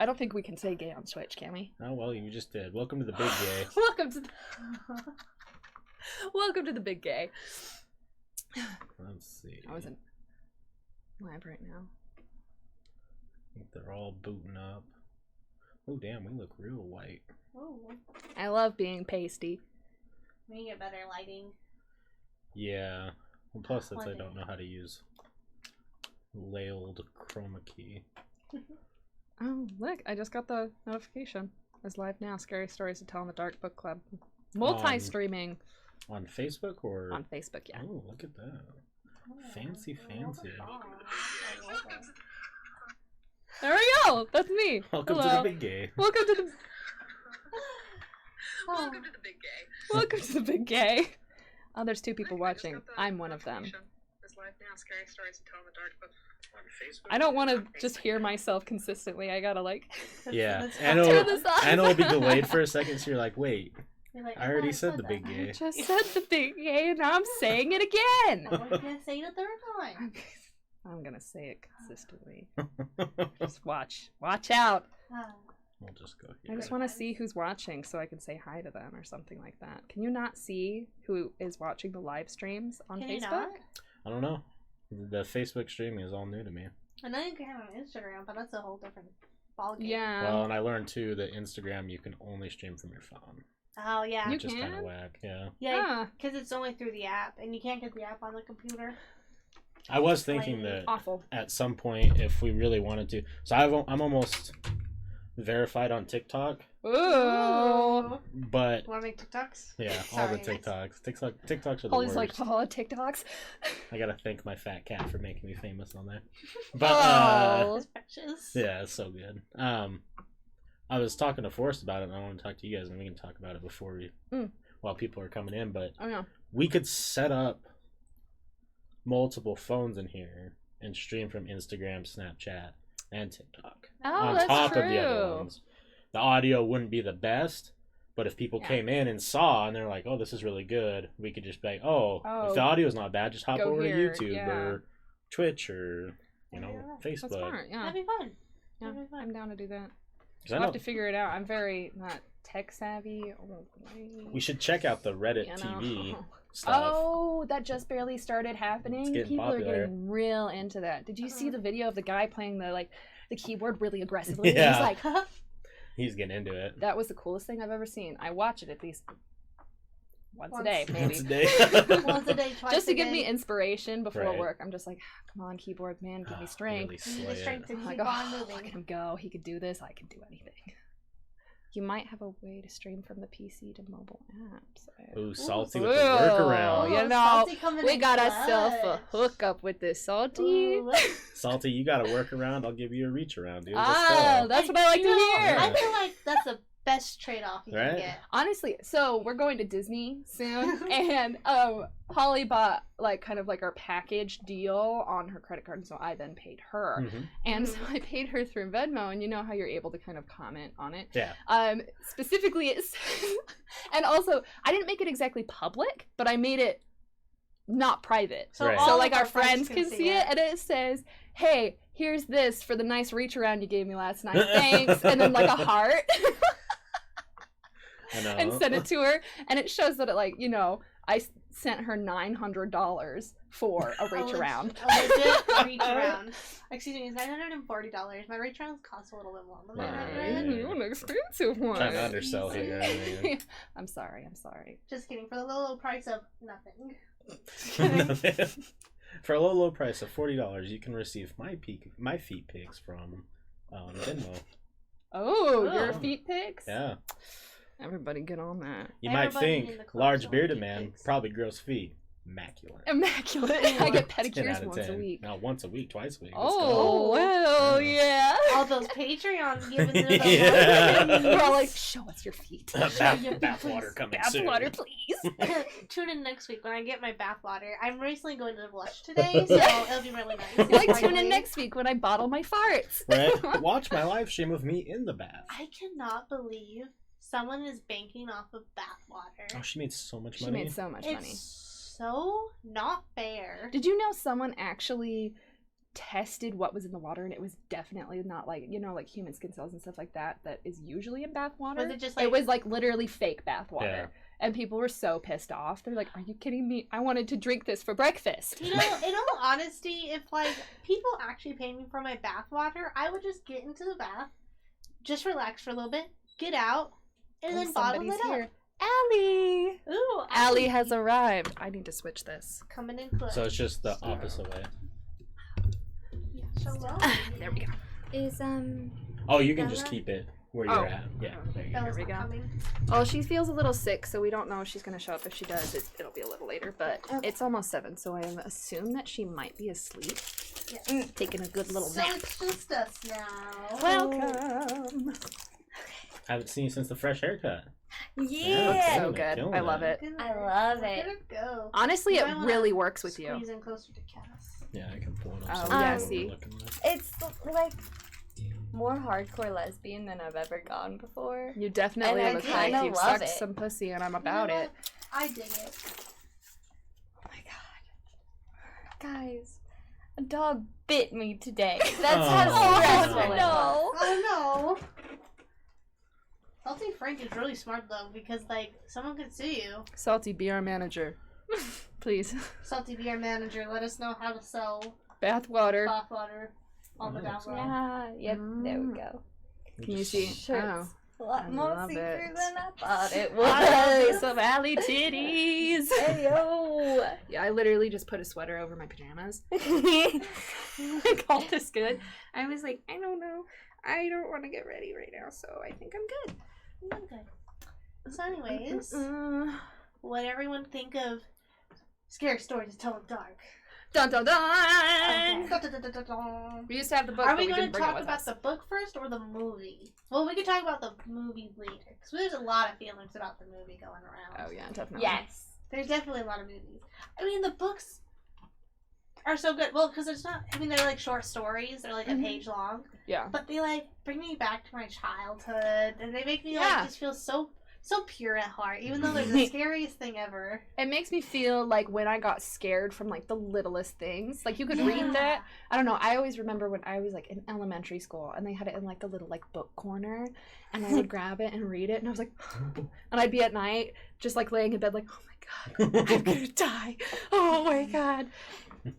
I don't think we can say gay on Twitch, can we? Oh, well, you just did. Welcome to the big gay. Welcome to the big gay. Let's see. I wasn't live right now. I think they're all booting up. Oh, damn, we look real white. Oh. I love being pasty. We get better lighting. Yeah. And plus, I don't know how to use layered chroma key. Oh, look, I just got the notification. It's live now. Scary Stories to Tell in the Dark Book Club. Multi-streaming. On Facebook or? On Facebook, yeah. Oh, look at that. Fancy. There we go! That's me! Welcome Hello. to the big gay. Welcome to the... Welcome to the big gay. Welcome to the big gay. Oh, there's 2 people watching. I'm one of them. It's live now. Scary Stories to Tell in the Dark Book. On Facebook. I don't want to just hear myself consistently. I gotta like... Yeah. turn this off. I know it'll be delayed for a second, so you're like, wait. Like, I already said the big I gay. just said the big gay and now I'm saying it again! I'm gonna say it a third time. I'm gonna say it consistently. Just watch. Watch out! We'll just go I here. just want to see who's watching so I can say hi to them or something like that. Can you not see who is watching the live streams on Can you Facebook? not? I don't know. The Facebook streaming is all new to me. I know you can have it on Instagram, but that's a whole different ballgame. Yeah. Well, and I learned too that Instagram you can only stream from your phone. Oh, yeah. You Which is kind of can? whack, yeah. Yeah, Ah, because it's only through the app, and you can't get the app on the computer. I was thinking that awful. at some point, if we really wanted to, so I'm almost verified on TikTok, Ooh. but Want to make TikToks? yeah, all the Sorry. TikToks are the All these worst. like TikToks. I gotta thank my fat cat for making me famous on there. But Oh. It's precious. yeah, it's so good. I was talking to Forrest about it, and I want to talk to you guys, and we can talk about it before while people are coming in. But Oh yeah. we could set up multiple phones in here and stream from Instagram, Snapchat, and TikTok Oh, on that's top true. of the other ones. The audio wouldn't be the best, but if people came in and saw and they're like, "Oh, this is really good," we could just be like, "Oh, if the audio's not bad, just hop go over here, to YouTube yeah. or Twitch or That's Facebook." smart. Yeah. That'd be fun. Yeah, That'd be fun. I'm down to do that. 'Cause I I'll know have to figure it out. I'm very not tech savvy. Oh, boy. we should check out the Reddit You know? TV stuff. Oh, that just barely started happening. getting People popular. are getting real into that. Did you see the video of the guy playing the keyboard really aggressively? Yeah. He's like, He's getting into it. that was the coolest thing I've ever seen. I watch it at least once a day, maybe. Once a day. Once a day, twice Just to a give day. me inspiration before Right. work. I'm just like, come on, keyboard man, give me strength. Really You need the slay strength it. to I'm like, keep on oh, moving. look at him go. He could do this. I can do anything. You might have a way to stream from the PC to mobile apps. Ooh, salty Ooh. with the workaround. You Oh, know, Salty coming we in got clutch. ourselves a hookup with this salty. Ooh. Salty, you got a workaround. I'll give you a reach around, dude. Let's Ah, go. that's what I like to You know, hear. I feel like that's the best trade-off you Right? can get. Honestly, so we're going to Disney soon, and Holly bought kind of our package deal on her credit card, and so I then paid her, Mhm. and so I paid her through Venmo, and you know how you're able to kind of comment on it. Yeah. Specifically, it says, and also I didn't make it exactly public, but I made it not private. So, Right. all So of our friends can see it, it. and it says, "Hey, here's this for the nice reach around you gave me last night. Thanks," and then a heart. I know. And sent it to her, and it shows that I sent her $900 for a reach around. A legit reach around. Excuse me, it's $940. My reach rounds cost a little bit more than Right. $900. An expensive one. Trying to undersell here. I'm sorry. Just kidding. For the low price of nothing. For a low price of $40, you can receive my feet pics from Venmo. Oh, your Oh. feet pics? Yeah. Everybody get on that. You might Everybody think in the club large showing bearded feet man pics. probably grows feet. Immaculate. Immaculate. I get 10 pedicures out of once a 10. week. No, once a week, twice a week. Let's go. Oh, well, Yeah. yeah. All those Patreons giving it the Yeah. We're all like, show us your feet. Bath water coming soon. Bathwater, please. Tune in next week when I get my bath water. I'm recently going to Blush today, so it'll be really nice. Tune in next week when I bottle my farts. Right? Watch my live stream of me in the bath. I cannot believe someone is banking off of bath water. Oh, she made so much She money. made so much money. It's so not fair. Did you know someone actually tested what was in the water, and it was definitely not like, you know, like human skin cells and stuff like that is usually in bath water. Was it just like... It was like literally fake bath water. Yeah. And people were so pissed off. They're like, are you kidding me? I wanted to drink this for breakfast. You know, in all honesty, if like people actually paid me for my bath water, I would just get into the bath, just relax for a little bit, get out, and then bottle it up. Allie! Ooh, Allie has arrived. I need to switch this. coming in close. So it's just the opposite way. Yeah, so well. There we go. Is Oh, you can just Bella? keep it where Oh. you're at. Yeah. There you go. Bella's we not go. coming. Oh, she feels a little sick, so we don't know if she's going to show up. If she does, it'll be a little later. But Okay. it's almost 7, so I assume that she might be asleep. Yeah. Taking a good little So nap. it's just us now. Welcome. Haven't seen you since the fresh haircut. yeah. So good. Killing I love it. it. I love Look it. at it go. Honestly, You it might wanna really works with you. Squeeze in closer to Cass. Yeah, I can pull it up. Oh, so yeah, you know what see. we're looking like. It's like more hardcore lesbian than I've ever gone before. You definitely And I look kinda like you've love sucked it. some pussy, and I'm You about know it. what? I dig it. Oh my god. Guys, a dog bit me today. That's how Oh, stressful it no. was. Oh no. Salty Frank is really smart though, because like someone could sue you. Salty, be our manager. Please. Salty beer manager, let us know how to sell Bath water. bathwater on the Nice. down low. Yeah, yep, there we go. Can you see? Shirts. A I lot more love see-through it. than I thought it Oh, was. some alley titties. Hey yo. Yeah, I literally just put a sweater over my pajamas. I called this good. I was like, I don't know. I don't want to get ready right now, so I think I'm good. Okay. So anyways, Uh, what everyone think of scary stories to tell in the dark? dun dun dun! Okay. We used to have the book, Are but we we going didn't to bring it talk with about us. the book first or the movie? Well, we can talk about the movie later, because there's a lot of feelings about the movie going around. Oh yeah, definitely. Yes. There's definitely a lot of movies. I mean, the books are so good. Well, because it's not, I mean, they're like short stories. They're like a Mhm. page long. Yeah. But they like bring me back to my childhood. And they make me Yeah. like just feel so pure at heart. Even though they're the scariest thing ever. It makes me feel like when I got scared from like the littlest things. Like you could read that. I don't know. I always remember when I was like in elementary school and they had it in like the little like book corner, and I would grab it and read it, and I was like, and I'd be at night just like laying in bed like, oh my god, I'm gonna die. Oh my god.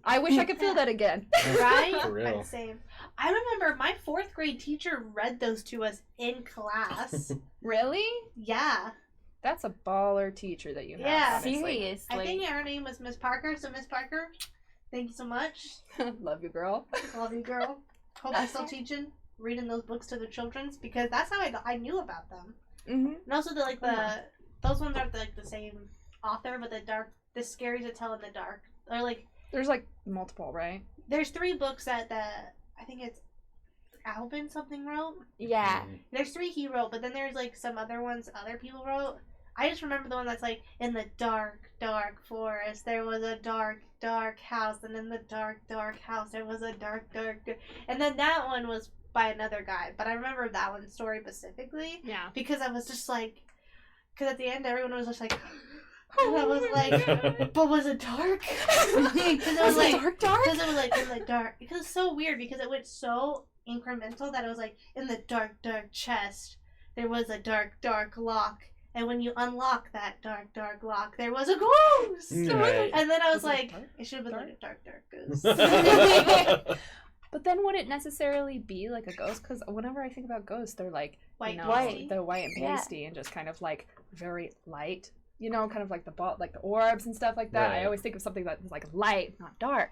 I wish I could feel that again. Right? For real. I'm the same. I remember my 4th grade teacher read those to us in class. Really? Yeah. That's a baller teacher that you have. Yeah. honestly. Seriously. I think her name was Miss Parker. So Miss Parker, thank you so much. Love you, girl. Love you, girl. Hope you're still teaching, reading those books to the children's, because that's how I knew about them. Mm-hmm. And also those ones aren't like the same author, but the scary to tell in the dark. Or like There's like multiple, right? there's 3 books that I think it's Albin something wrote. Yeah. There's 3 he wrote, but then there's like some other ones other people wrote. I just remember the one that's like, in the dark, dark forest, there was a dark, dark house, and in the dark, dark house, there was a dark, dark, and then that one was by another guy. But I remember that one story specifically Yeah. because I was just like, because at the end everyone was just like, and I was like, but was it dark? Because it was like dark? because it was like in the dark. Because it's so weird because it went so incremental that it was like in the dark, dark chest there was a dark, dark lock, and when you unlock that dark, dark lock, there was a ghost. Right. And then I was Was it like, dark? it should have been Dark? like a dark, dark ghost. But then would it necessarily be like a ghost? Because whenever I think about ghosts, they're like, White, you know, White. the white and Yeah. pasty and just kind of like very light. You know, kind of like the ball, like the orbs and stuff like that. Right. I always think of something that's like light, not dark.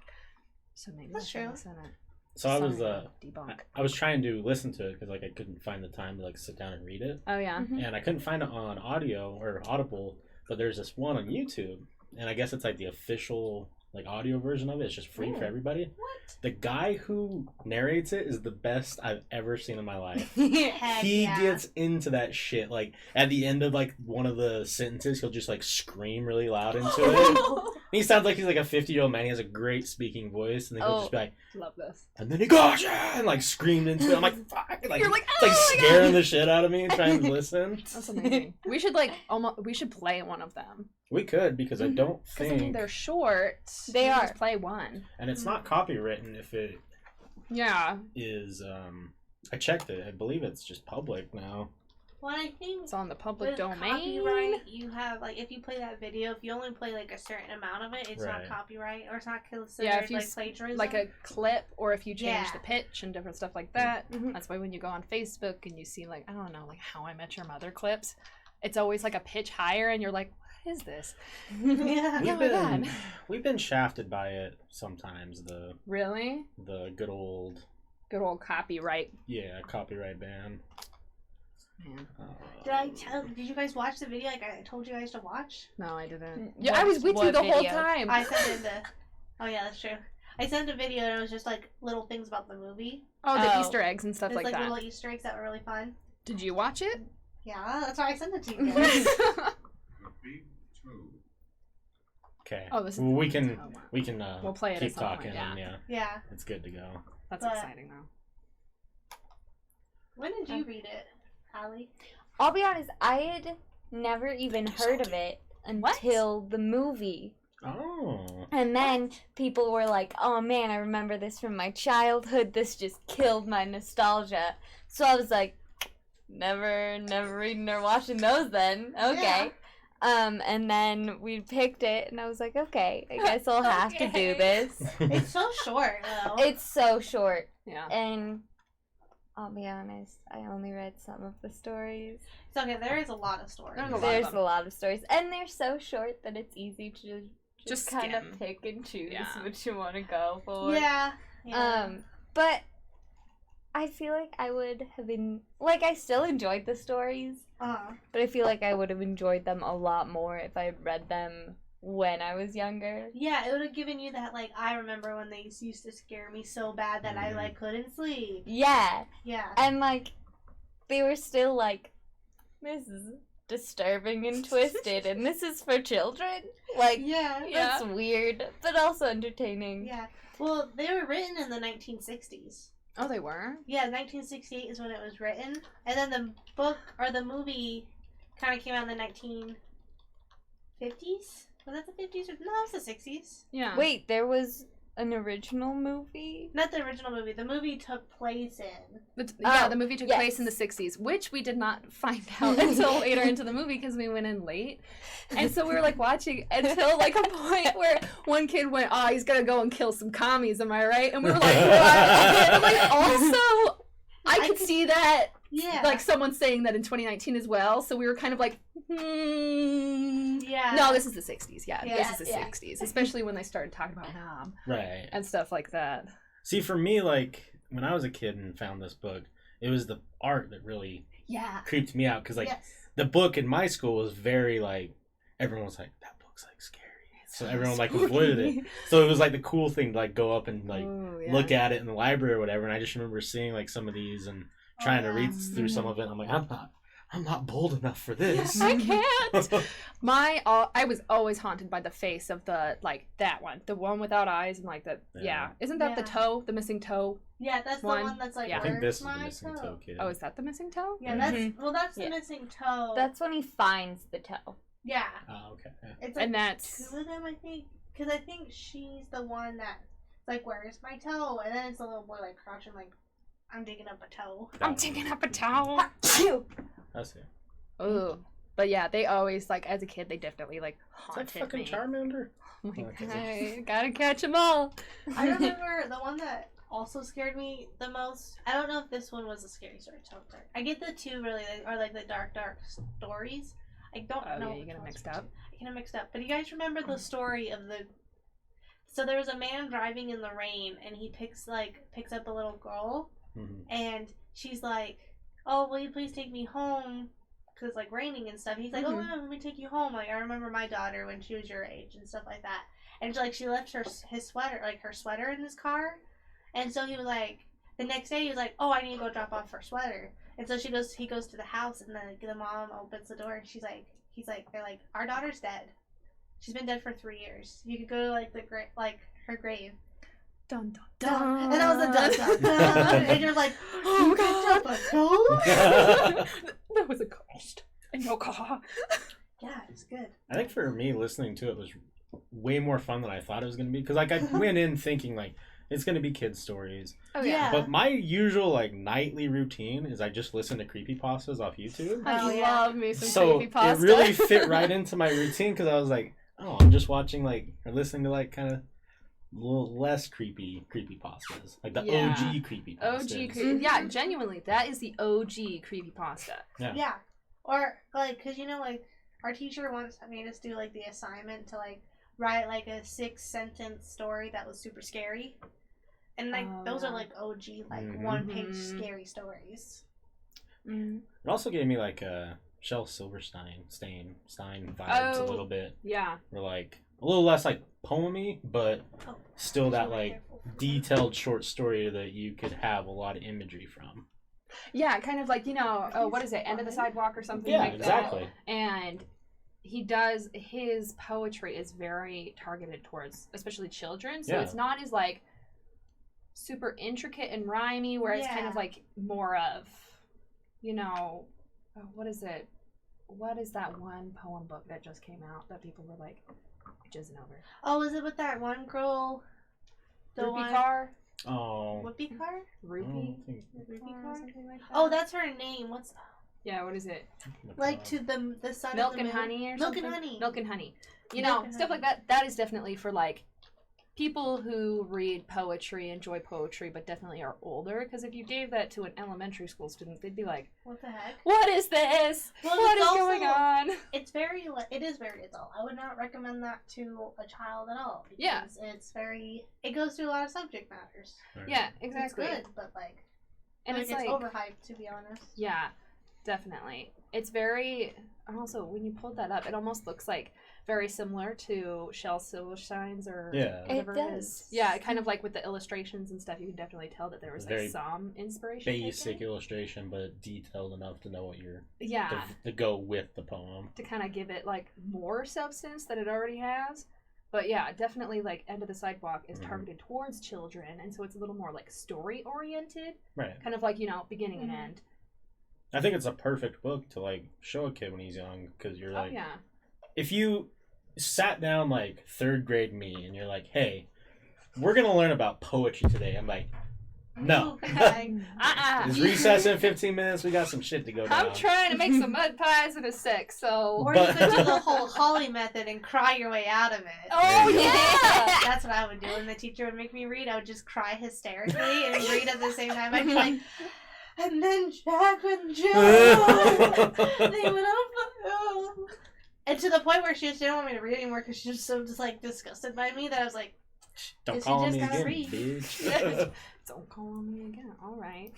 So maybe That's I should true. listen to it. So I was Sorry, debunk. I was trying to listen to it because like I couldn't find the time to like sit down and read it, Oh yeah. Mhm. and I couldn't find it on audio or Audible. But there's this one on YouTube, and I guess it's like the official like audio version of it. It's just free for Oh. everybody. What? The guy who narrates it is the best I've ever seen in my life. Heck He yeah. gets into that shit. Like at the end of like one of the sentences, he'll just like scream really loud into it. He sounds like he's like a 50-year-old man. He has a great speaking voice, and then he'll just be like, Love this. and then he goes, yeah, and like screamed into it. I'm like, fuck, like, You're like, it's like "Oh my scaring the shit out of me trying to listen. That's amazing. We should like we should play one of them. We could because I don't Because I mean think, they're short. They We are. Just play one. and it's not copywritten if it Yeah. is I checked it. I believe it's just public now. Well, I think It's on the public with domain. copyright, you have like if you play that video, if you only play like a certain amount of it, it's not Right. copyright or it's not considered Yeah, if you like plagiarism. like a clip, or if you change Yeah. the pitch and different stuff like that. Mhm. That's why when you go on Facebook and you see like, I don't know, like How I Met Your Mother clips, it's always like a pitch higher, and you're like, what is this? yeah. Oh my God. We've been shafted by it sometimes. Really? The good old Good old copyright. copyright ban. Man. Did you guys watch the video like I told you guys to watch? No, I didn't. What- Yeah, I was with you what the whole video? time. I sent it oh yeah, that's true. I sent a video and it was just like little things about the movie. the Oh. Easter eggs and stuff There's like that. little Easter eggs that were really fun. Did you watch it? Yeah, that's why I sent it to you guys. Okay. Oh, this is. Well, we can Oh, wow. we'll play it keep at some point, talking yeah. and yeah. it's good to go. That's But- exciting though. When did you read it, Allie? I'll be honest, I had never even heard of it until the movie. Oh. And then people were like, oh man, I remember this from my childhood. This just killed my nostalgia. So I was like, never reading or watching those then. Okay. And then we picked it and I was like, okay, I guess I'll have to do this. It's so short though. It's so short. Yeah. And I'll be honest, I only read some of the stories. It's okay, there is a lot of stories. There's a lot. There's them. a lot of stories. And they're so short that it's easy to just kind skim. of pick and choose Yeah. what you want to go for. Yeah. Yeah. But I feel like I would have been like I still enjoyed the stories, but I feel like I would have enjoyed them a lot more if I had read them when I was younger. Yeah, it would have given you that like I remember when they used to scare me so bad that I like couldn't sleep. Yeah. Yeah. And like they were still like, this is disturbing and twisted and this is for children. Like Yeah. that's weird, but also entertaining. Yeah. Well, they were written in the 1960s. Oh, they were? Yeah, 1968 is when it was written. And then the book or the movie kind of came out in the 1950s? Was that the 50s? Or no, it was the 60s. Yeah. Wait, there was an original movie? Not the original movie. The movie took place in. The movie took yes. place in the 60s, which we did not find out until later into the movie because we went in late. And so we were like watching until like a point where one kid went, oh, he's gonna go and kill some commies, am I right? And we were like, what? But like also, I could see that, Yeah. like someone saying that in 2019 as well. So we were kind of like, Yeah. No, this is the 60s. Yeah, Yeah, this is the yeah. 60s, especially when they started talking about Nam Right. and stuff like that. See, for me, like when I was a kid and found this book, it was the art that really Yeah. creeped me out because like Yes. the book in my school was very like everyone was like that book's like scary, so everyone like avoided it. So it was like the cool thing to like go up and like Ooh, yeah. look at it in the library or whatever. And I just remember seeing like some of these and trying to read yeah. through some of it. And I'm like, I'm not bold enough for this. I can't. I was always haunted by the face of the that one, the one without eyes and like the Yeah. Isn't that the Yeah. toe, the missing toe? Yeah, that's One. the one that's like, Yeah. I think this where's is the my missing toe? toe kid. Oh, is that the missing toe? Yeah, that's that's Yeah. the missing toe. That's when he finds the toe. yeah. Oh, okay. Yeah. It's like And that's two of them, I think, because I think she's the one that like, where's my toe? And then it's a little boy like crouching, like, I'm digging up a toe. I'm taking up a towel. That's it. Ooh. But yeah, they always like as a kid they definitely like Is that haunted fucking me. Charmander? Oh my Okay. God, gotta catch them all. I remember the one that also scared me the most. I don't know if this one was a scary story. I get the two really, or like the dark stories. I don't Oh, know. yeah, you which get 'em ones mixed which. up. I get them mixed up. But you guys remember the story of the? So there was a man driving in the rain, and he picks up a little girl, Mhm. and she's like, "Oh, will you please take me home?" Because it's like raining and stuff. He's like, "Oh, Mhm. no, let me take you home." Like I remember my daughter when she was your age and stuff like that. And like she left her sweater in his car, and so he was like, the next day he was like, "Oh, I need to go drop off her sweater." And so he goes to the house, and then the mom opens the door, and they're like, "Our daughter's dead. She's been dead for 3 years. You could go to her grave." Dun dun Dun. dun. And that was a dun dun dun. And you're like, Oh "You God. picked up a ghost?" There was a ghost in your car. Yeah, it's good. I think for me, listening to it was way more fun than I thought it was going to be. Because like I went in thinking like, it's gonna be kids stories. Oh Yeah. But my usual like nightly routine is I just listen to creepypastas off YouTube. I Oh, yeah. love me some So creepypasta. it really fit right into my routine because I was like, oh, I'm just watching like or listening to like kind of a little less creepypastas, like the Yeah. OG creepypastas. OG creepy. Yeah, genuinely, that is the OG creepypasta. Yeah. Or, like, because, you know, like, our teacher once made us do, like, the assignment to, like, write, like, a 6-sentence story that was super scary. And, like, Oh, those yeah. are, like, OG, like, Mhm. one-page Mhm. scary stories. Mm. It also gave me like Shel Silverstein Stein vibes Oh. a little bit. Yeah. Or like a little less like poemy, but Oh. still that like detailed short story that you could have a lot of imagery from. Yeah, kind of like, you know, what is it, End of the Sidewalk or something Yeah, like exactly. that. And he does, his poetry is very targeted towards, especially children. So Yeah. it's not as like super intricate and rhymey, where it's kind of Yeah. like more of, you know, what is it? What is that one poem book that just came out that people were like, jizzing over? Oh, is it with that one girl? The Rupee one... Car? Oh. Whoopee car? Rupee? Rupee Car or car? something like that? Oh, that's her name. What's... Yeah, what is it? Like, to the sun Milk of the and moon? honey or Milk something? and honey. Milk and honey. You Milk know, and stuff honey. like that. That is definitely for like people who read poetry, enjoy poetry, but definitely are older. Because if you gave that to an elementary school student, they'd be like, What the heck? "What is this? Well, What it's is also- going on?" It's very, it is very adult. I would not recommend that to a child at all. Because Yeah. it's very, it goes through a lot of subject matters. Yeah, exactly. It's good, but like, And like, it's like, overhyped, to be honest. yeah, definitely. It's very. And also, when you pulled that up, it almost looks like very similar to Shel Silverstein's or Yeah. whatever It it is. does. Yeah, kind of like with the illustrations and stuff. You can definitely tell that there was Very like some inspiration. Basic taken. illustration, but detailed enough to know what you're Yeah, to go with the poem. to kind of give it like more substance that it already has. But yeah, definitely like End of the Sidewalk is Mhm. targeted towards children, and so it's a little more like story oriented, Right. kind of like, you know, beginning and Mhm. end. I think it's a perfect book to like show a kid when he's young because you're Oh like, yeah, if you sat down like third grade me and you're like, hey, we're gonna learn about poetry today. I'm like, no. Okay. It's recess in 15 minutes. We got some shit to go down. I'm trying to make some mud pies in a sec, so. Or But- you could do the whole Holly method and cry your way out of it. Oh yeah. That's what I would do when the teacher would make me read. I would just cry hysterically and read at the same time. I'd be like, and then Jack and Joe, they went on fire. And to the point where she just didn't want me to read anymore because she was so just like disgusted by me that I was like, Don't Guess call you me just gotta again, read. bitch. Don't call on me again. All right.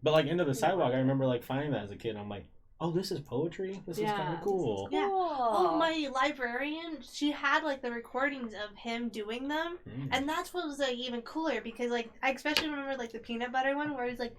But like Into the Sidewalk, I remember like finding that as a kid. I'm like, oh, this is poetry. This is Yeah, kind this of cool. Yeah. Cool. oh, my librarian, she had like the recordings of him doing them. Mm. And that's what was like even cooler because like I especially remember like the peanut butter one where he's like,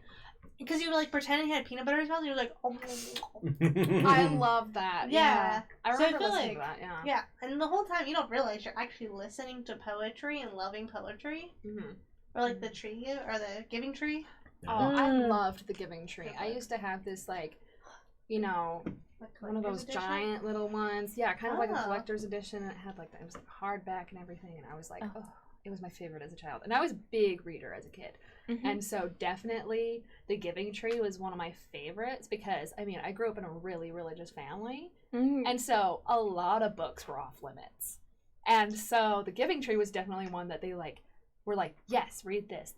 because he was like pretending he had peanut butter in his mouth. And he was like, oh, I love that. Yeah. I So I remember feel listening like- to that. yeah. And the whole time you don't realize you're actually listening to poetry and loving poetry, Mm-hmm. or like the tree or the giving tree. Oh, I Mm. loved the Giving Tree. I used to have this like, you know, Like one of those collector's edition. giant little ones. Yeah, kind of like a Oh. collector's edition. And it had like it was like hardback and everything. And I was like, Oh. oh, it was my favorite as a child. And I was a big reader as a kid. Mhm. And so definitely the Giving Tree was one of my favorites because I mean I grew up in a really religious family. Mhm. And so a lot of books were off limits. And so the Giving Tree was definitely one that they like were like, yes, read this,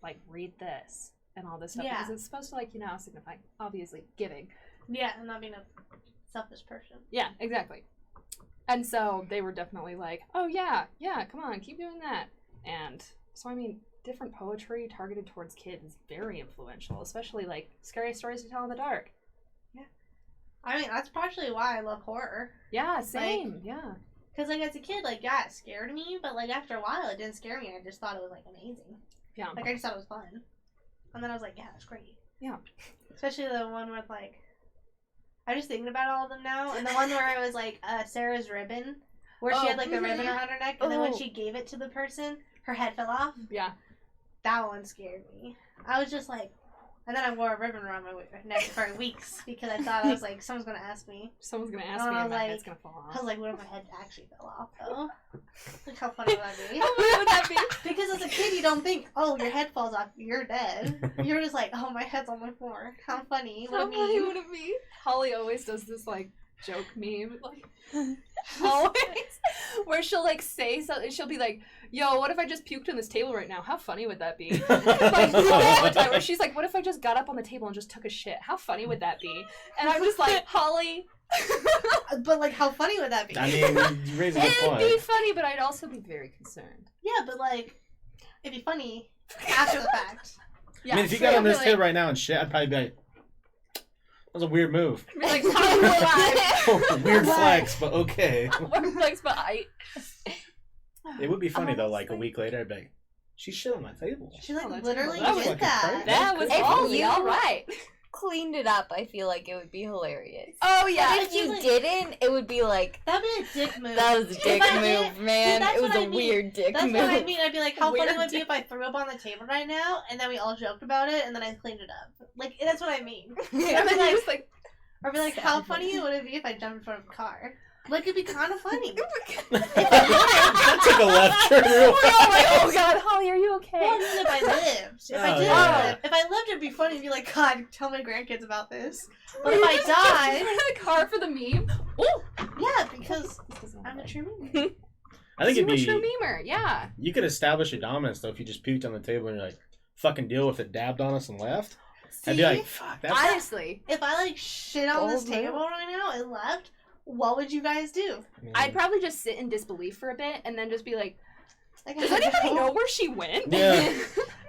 like read this and all this stuff. Yeah. Because it's supposed to like, you know, signify obviously giving. Yeah, and not being a selfish person. Yeah, exactly. And so they were definitely like, oh yeah, come on, keep doing that. And so I mean, different poetry targeted towards kids is very influential, especially like scary stories to tell in the dark. I mean, that's partially why I love horror. Yeah, same. Yeah. Because, like, as a kid, like, yeah, it scared me, but, like, after a while, it didn't scare me. I just thought it was, like, amazing. Yeah. Like, I just thought it was fun. And then I was like, yeah, that's great. Yeah. Especially the one with, like, I'm just thinking about all of them now. And the one where it was, like, Sarah's ribbon, where she Oh, had, like, the ribbon around her neck, and then when Oh. she gave it to the person, her head fell off. Yeah. That one scared me. I was just like, And then I wore a ribbon around my neck for weeks because I thought I was like, someone's gonna ask me. Someone's gonna ask And me I and was my like- head's gonna fall I off. was like, what if my head actually fell off though? Like how funny would that be? How funny would that be? Because as a kid, you don't think, oh, your head falls off, you're dead. You're just like, oh, my head's on the floor. How funny would How it funny be? would it be? Holly always does this like joke meme, like always, where she'll like say something. She'll be like, "Yo, what if I just puked on this table right now? How funny would that be?" Like all the time, where she's like, "What if I just got up on the table and just took a shit? How funny would that be?" And I'm just like, Holly. But like, how funny would that be? I mean, you raise a good It'd be point. funny, but I'd also be very concerned. Yeah, but like, it'd be funny after the fact. Yeah, I mean, if you sure, got on I'd be this like, table right now and shit, I'd probably be like, that was a weird move. I'd be like, "Holly, we're live." Weird flex, but okay. We're flex, but It would be funny though, like a week later, I'd be like, she shit on my table. She like Oh, that's literally that was did fucking that. crazy. that was If all you- all right. Cleaned it up, I feel like it would be hilarious. Oh But yeah. if you didn't, it would be like, That'd be a dick move. that was a dick I did- move, man. that's It was what I a mean. weird dick That's move. what I mean. I'd be like, how funny Weird would it be dick. if I threw up on the table right now, and then we all joked about it, and then I cleaned it up. Like, that's what I mean. And then you just like, Or be like, how funny would it be if I jumped in front of a car? Like, it'd be kind of funny. That took a left turn real oh fast. my oh god, Holly, are you okay? Well, I mean, if I lived. If I Oh, did yeah. live. If I lived, it'd be funny to be like, God, tell my grandkids about this. But Or if you I just died, jump in the car for the meme. Oh, yeah, because I'm a true meme. I think it'd you a true be. memer. Yeah. You could establish your dominance though if you just puked on the table and you're like, fucking deal with it, dabbed on us and left. I'd be like, fuck, that's. Honestly, if I like shit on this Bold move. table right now and left, what would you guys do? I'd probably just sit in disbelief for a bit and then just be like, Like, does anybody know where she went? Yeah.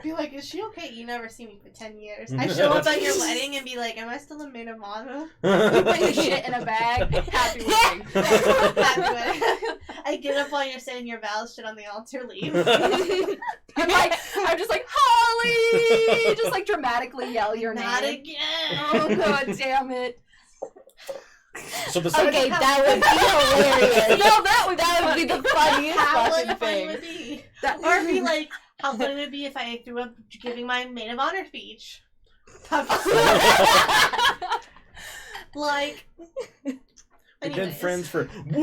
Be like, is she okay? You never see me for 10 years. I show up at your wedding and be like, am I still a maid of honor? You bring the shit in a bag. Happy wedding. Happy wedding. I get up while you're saying your vows, shit on the altar, leave. I'm just like, Holly! Just like dramatically yell your Not name. again. Oh god damn it. So besides, Okay, that would be hilarious. No, that would be the funniest How fucking funny would thing. it be? That Or be like, how funny would it be if I threw up giving my maid of honor speech? Like, we've been anyways. friends for. and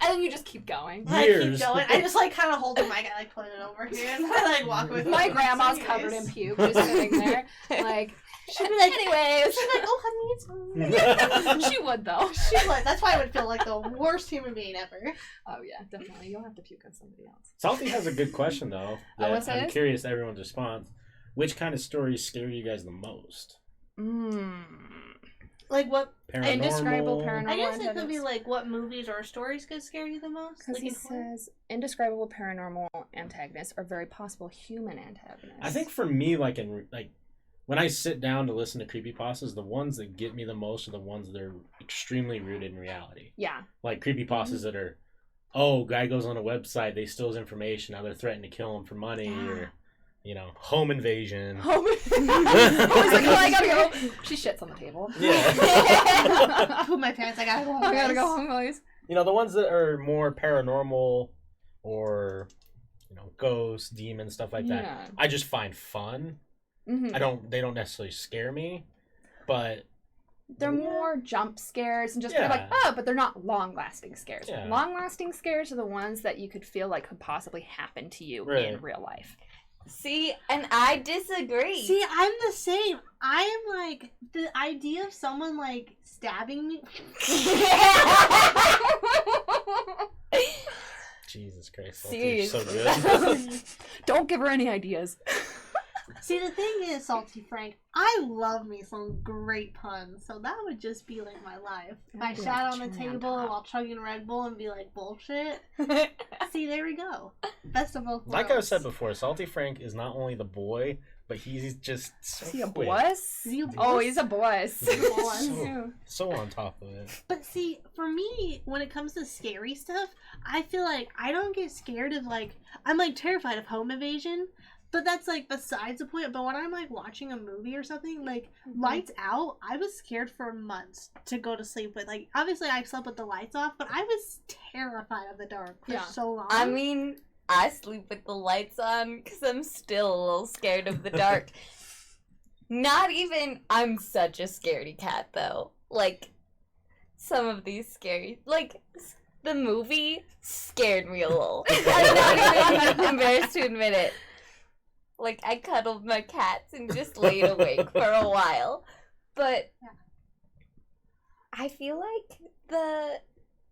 then you just keep going. I keep years. going. I just like kind of hold the mic. I like put it over here and I like walk with My it. grandma's Anyways. covered in puke, just sitting there. Like, She'd be like, anyways. she'd be like, oh honey, it's fine. She would though. She would. That's why I would feel like the worst human being ever. Oh yeah, definitely. You'll have to puke on somebody else. Salty has a good question though. That what's I'm it? curious everyone's response. Which kind of stories scare you guys the most? Like what? Paranormal. Indescribable paranormal. I guess it could antagonist. be like what movies or stories could scare you the most. Because Like he in horror? says indescribable paranormal antagonists are very possible human antagonists. I think for me, like when I sit down to listen to creepypastas, the ones that get me the most are the ones that are extremely rooted in reality. Yeah. Like creepypastas that are, oh, guy goes on a website, they steal his information, now they're threatening to kill him for money, or home invasion. Home. Always like, oh, I gotta go. She shits on the table. Yeah. With my parents, I gotta go home. I gotta guys. go home, guys. The ones that are more paranormal or ghosts, demons, stuff like that. Yeah. I just find fun. Mhm. They don't necessarily scare me, but They're more jump scares and just kind of like, Yeah. oh, but they're not long-lasting scares. Yeah. Long-lasting scares are the ones that you could feel like could possibly happen to you Right. in real life. See, and I disagree. See, I'm the same. I am like the idea of someone like stabbing me. Jesus Christ, Salty, you're so Seriously. good. Don't give her any ideas. See, the thing is, Salty Frank, I love me some great puns, so that would just be like my life. If I That'd be sat like on the cherry on table top. while chugging Red Bull and be like, bullshit. See, there we go. Best of both worlds. Like I said before, Salty Frank is not only the boy, but he's just so Is he a quick. boss? Is he a Oh, boss? he's a boss. He's a boss. So on top of it. But see, for me, when it comes to scary stuff, I feel like I don't get scared of like, I'm like terrified of home invasion, but that's like besides the point. But when I'm like watching a movie or something, like lights out, I was scared for months to go to sleep with. Like, obviously I slept with the lights off, but I was terrified of the dark for Yeah. so long. I mean, I sleep with the lights on because I'm still a little scared of the dark. Not even. I'm such a scaredy cat, though. Like, some of these scary. Like, the movie scared me a little. I'm not even embarrassed to admit it. Like, I cuddled my cats and just laid awake for a while. But I feel like the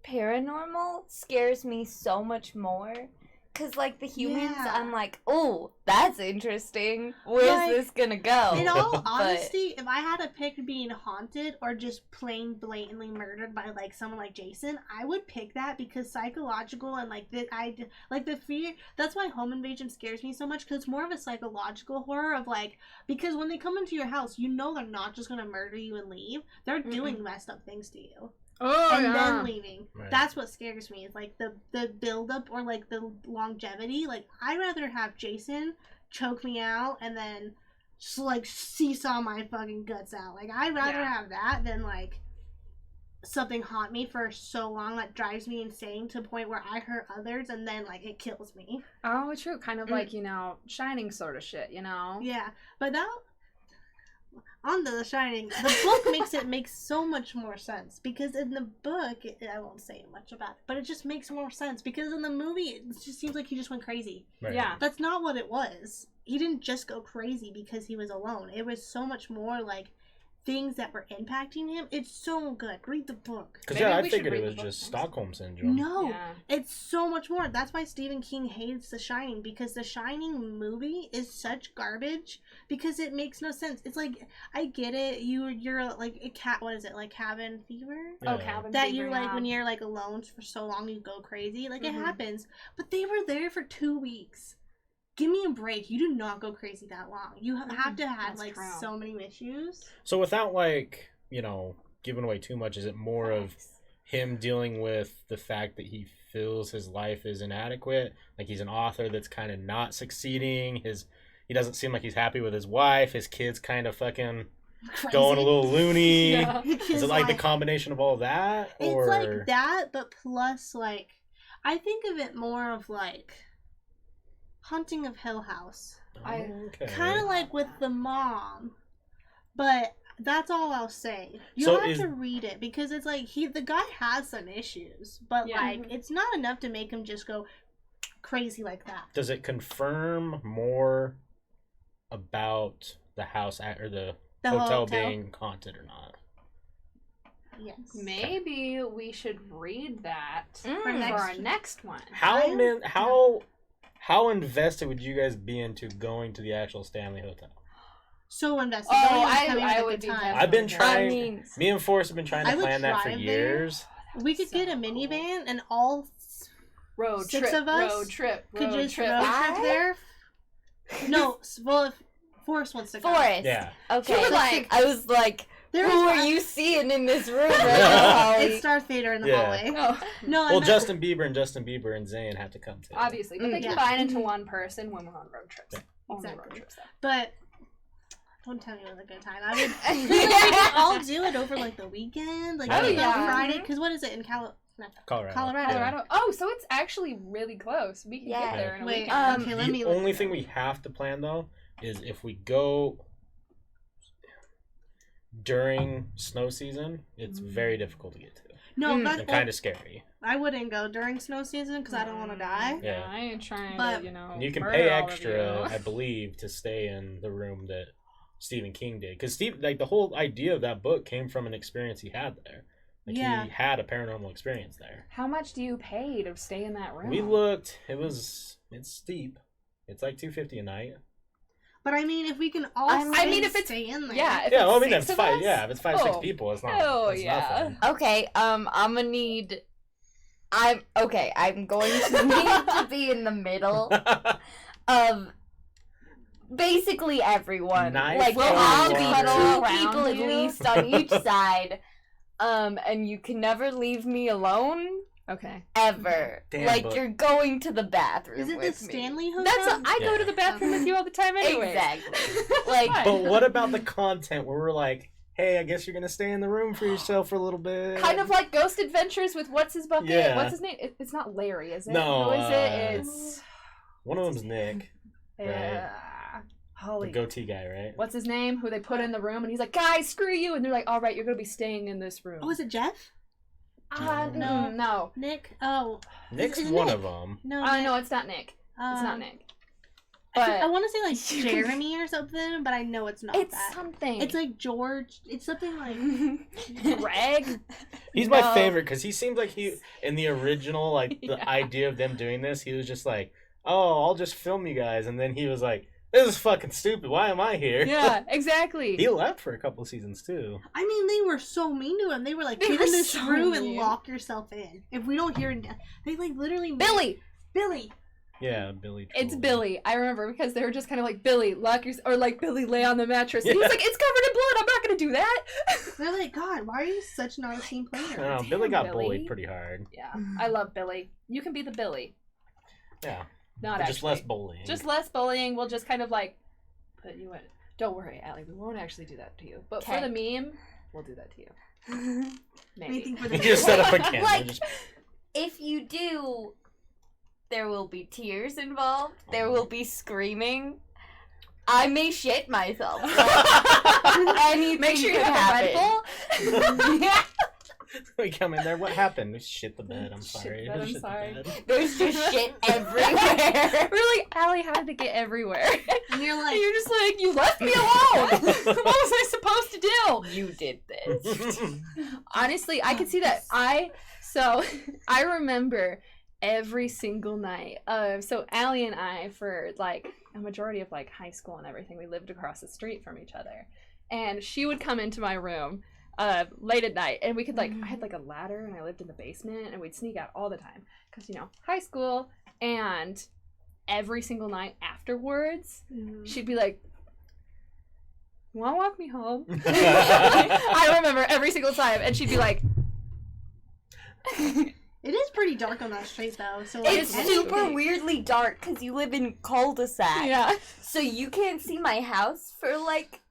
paranormal scares me so much more. Because, like, the humans, Yeah. I'm like, oh, that's interesting. Where's Like, this gonna go? In all But- honesty, if I had to pick being haunted or just plain blatantly murdered by like someone like Jason, I would pick that because psychological and like the fear. That's why home invasion scares me so much because it's more of a psychological horror of like because when they come into your house, you know they're not just gonna murder you and leave. They're doing messed up things to you. Oh, And yeah. then leaving. Right. That's what scares me. Is like the build up or like the longevity. Like I'd rather have Jason choke me out and then just like seesaw my fucking guts out. Like I'd rather Yeah. have that than like something haunt me for so long that drives me insane to the point where I hurt others and then like it kills me. Oh, true. Kind of like, Shining sort of shit, Yeah, but now on to The Shining, the book makes so much more sense because in the book I won't say much about it, but it just makes more sense because in the movie it just seems like he just went crazy. Right. Yeah. That's not what it was. He didn't just go crazy because he was alone. It was so much more like things that were impacting him. It's so good. Read the book. Because Maybe I we should figured read it the was book just next. Stockholm syndrome. No, Yeah. it's so much more. That's why Stephen King hates The Shining because The Shining movie is such garbage because it makes no sense. It's like I get it. You're like a cat. What is it like cabin fever? Oh, Yeah. cabin That fever, you like yeah. when you're like alone for so long you go crazy. Like it Mhm. happens, but they were there for 2 weeks. Give me a break. You do not go crazy that long. You have to have That's like true. so many issues. So without like, giving away too much, is it more of him dealing with the fact that he feels his life is inadequate? Like he's an author that's kind of not succeeding. He doesn't seem like he's happy with his wife. His kid's kind of fucking Crazy. going a little loony. Yeah. Is it like the combination of all that? It's Or like that, but plus like I think of it more of like Haunting of Hill House. I- Okay. Kind of like with the mom, but that's all I'll say. So You'll have is- to read it because it's like the guy has some issues, but Yeah. like it's not enough to make him just go crazy like that. Does it confirm more about the house or the hotel being haunted or not? Yes. Maybe we should read that Mm. for next our one. next one. How invested would you guys be into going to the actual Stanley Hotel? So invested. Oh, Don't even I- tell me I what a would good be time. definitely I've been there. trying. I mean, Me and Forrest have been trying to I would plan that for drive there. years. We could get a So cool. minivan and all Road 6 trip, of us road trip, could road just trip. road trip I- there. No, well, if Forrest wants to go. Forrest. Yeah. Okay. She would like- I was like, There's who are one- you seeing in this room right now, Holly? It's Darth Vader in the Yeah. hallway. Oh, No, I Well, meant- Justin Bieber and Zayn have to come too. obviously, but they Yeah. combine into one person when we're on road trips. Yeah. Only road Exactly. trips, though. But don't tell me it was a good time. I would. We could all do it over like the weekend, like Oh, we go yeah. Friday. Because what is it in Colorado. Colorado. Colorado. Oh, so it's actually really close. We can Yeah. get there in a Wait, weekend. okay, let The me. look only it thing up. we have to plan though is if we go during snow season, it's very difficult to get to No, Mm. but and kind of scary. I wouldn't go during snow season because I don't want to die. Yeah. I ain't trying But- to, you know. And you can murder pay all of extra, you. I believe, to stay in the room that Stephen King did. Because the whole idea of that book came from an experience he had there. Like Yeah. he had a paranormal experience there. How much do you pay to stay in that room? We looked. It's steep. It's like $250 a night. But I mean, if we can all, I mean, if it's- stay in there. Yeah. If Yeah, it's well, I mean six that's of five. us? Yeah, if it's 5-6 Oh, people, it's not. hell It's yeah. nothing. Okay, I'm gonna need. I'm going to need to be in the middle of basically everyone. Nice. Like We'll there have to all be cuddle two people around at you. least on each side. And you can never leave me alone Okay. ever. Damn, like but- you're going to the bathroom. Is it the with me. Stanley Hotel? I go Yeah. to the bathroom with you all the time anyway. Exactly. Like, Fine. But what about the content where we're like, hey, I guess you're gonna stay in the room for yourself for a little bit? Kind of like Ghost Adventures with what's his bucket? Yeah. What's his name? It's not Larry, is it? No, Who is it? It's one of them's Nick. yeah. Holy. The goatee guy, right? What's his name? Who they put in the room, and he's like, guys, screw you. And they're like, all right, you're going to be staying in this room. Oh, is it Jeff? No. No. Nick? Oh. Nick's Is it one Nick? of them. No, No, it's not Nick. It's not Nick. I But want to say like Jeremy or something, but I know it's not it's that. something. It's like George. It's something like Greg. He's my favorite because he seems like he, in the original, like, the Yeah. idea of them doing this, he was just like, oh, I'll just film you guys. And then he was like, this is fucking stupid. Why am I here? Yeah, exactly. He left for a couple of seasons, too. I mean, they were so mean to him. They were like, They get were in this so room and mean. lock yourself in. If we don't hear it, they like literally made- Billy. Yeah, Billy. It's Troll. Billy. I remember because they were just kind of like, Billy, lock your... Or like, Billy, lay on the mattress. And Yeah. he's like, it's covered in blood. I'm not going to do that. They're like, God, why are you such not a team I player? don't know, Damn, Billy got Billy. bullied pretty hard. Yeah, I love Billy. You can be the Billy. Yeah. Not But actually. just less bullying. Just less bullying. We'll just kind of like put you in. Don't worry, Allie. We won't actually do that to you. But for the meme, we'll do that to you. Maybe. Anything for You the just set up a camera. Like- just... If you do, there will be tears involved. There will be screaming. I may shit myself. Anything Make sure you could have a Red happen. Bull. Yeah. We come in there. What happened? We shit the bed. I'm Shit sorry. the bed, I'm Shit the sorry. bed. There's just shit everywhere. Really, Allie had to get everywhere. And you're And like, you're just like, you left me alone. What was I supposed to do? You did this. Honestly, I could see that. I remember every single night. So Allie and I, for like a majority of like high school and everything, we lived across the street from each other, and she would come into my room late at night, and we could like, I had like a ladder, and I lived in the basement, and we'd sneak out all the time because high school. And every single night afterwards, she'd be like, "You want to walk me home?" I remember every single time, and she'd be like, it is pretty dark on that street though. So It's like, super weirdly dark because you live in cul-de-sac. "Yeah." So you can't see my house for like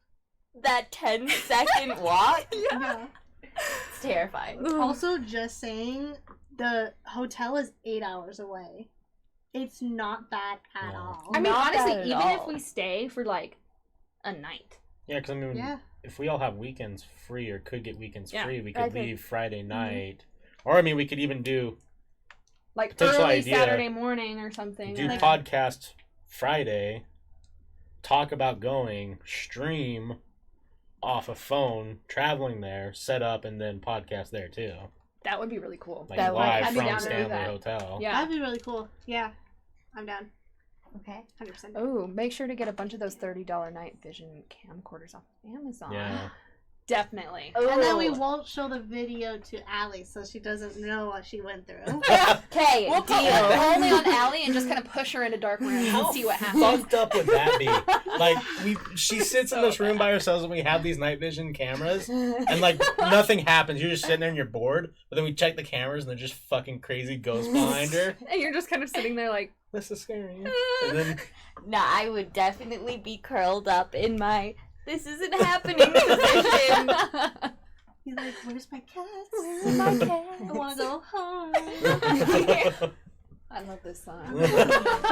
that 10-second walk. Yeah. It's terrifying. Also, just saying, the hotel is 8 hours away. It's not bad at No. all. I mean, Not honestly, bad at even if all. we stay for like a night, Yeah, because I mean, Yeah. if we all have weekends free or could get weekends Yeah, free, we I could think- leave Friday night. Or, I mean, we could even do like Potential early idea. Saturday morning or something. do like, podcast Friday, talk about going, stream off a phone, traveling there, set up, and then podcast there too. that would be really cool. Like That would- live I'd be from down to do Stanley that. Hotel. Yeah. That'd be really cool. Yeah. I'm down. Okay. 100%. Oh, make sure to get a bunch of those $30 night vision camcorders off Amazon. Yeah. Definitely. And then we Ooh. won't show the video to Allie so she doesn't know what she went through. Okay, We'll put deal. only on Allie and just kind of push her into dark rooms How and see what happens. fucked up would that be? Like, she sits in this room by herself and we have these night vision cameras, and like nothing happens. You're just sitting there and you're bored. But then we check the cameras and they're just fucking crazy ghosts behind her. And you're just kind of sitting there like, This is scary. And then Nah, I would definitely be curled up in my this isn't happening position. He's like, where's my cats? My I cat. want to go home. I love this song. But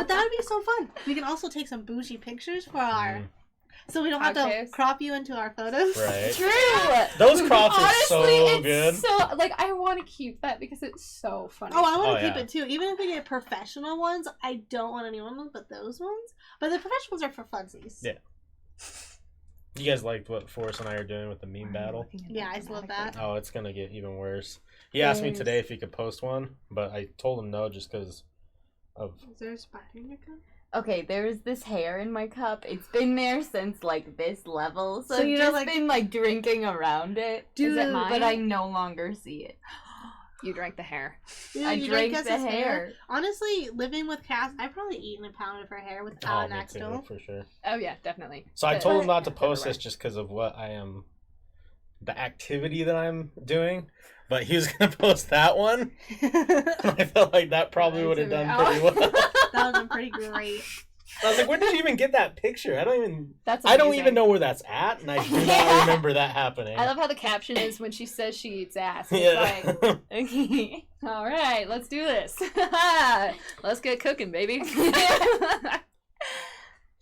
that would be so fun. We can also take some bougie pictures for our... So we don't have to Podcast. crop you into our photos. right. True. Those crops are Honestly, so it's good. so like I want to keep that because it's so funny. Oh, I want Oh, to keep yeah. it too. Even if we get professional ones, I don't want any of them but those ones. But the professional ones are for funsies. Yeah. You guys liked what Forrest and I are doing with the meme battle? Yeah, I love that. Oh, it's gonna get even worse. He asked me Yes. today if he could post one, but I told him no just because of. Is there a spider in your cup? Okay, there's this hair in my cup. It's been there since like this level, so, So I've you're, just like- been like drinking around it. Is it Dude, mine? But I no longer see it. You drank the hair. Dude, I you drank Cass's the hair. Honestly, living with Cass, I've probably eaten a pound of her hair without Oh, an me accident. too, for sure. Oh yeah, definitely. So I But- told him not to That's post everywhere. this just because of what I am, the activity that I'm doing. But he was gonna post that one. I felt like that probably would have done pretty well. That would have been pretty great. I was like, where did you even get that picture? I don't That's even amazing. know where that's at, and I do not remember that happening. I love how the caption is when she says she eats ass. It's like, Yeah. Okay. all right, let's do this. Let's get cooking, baby.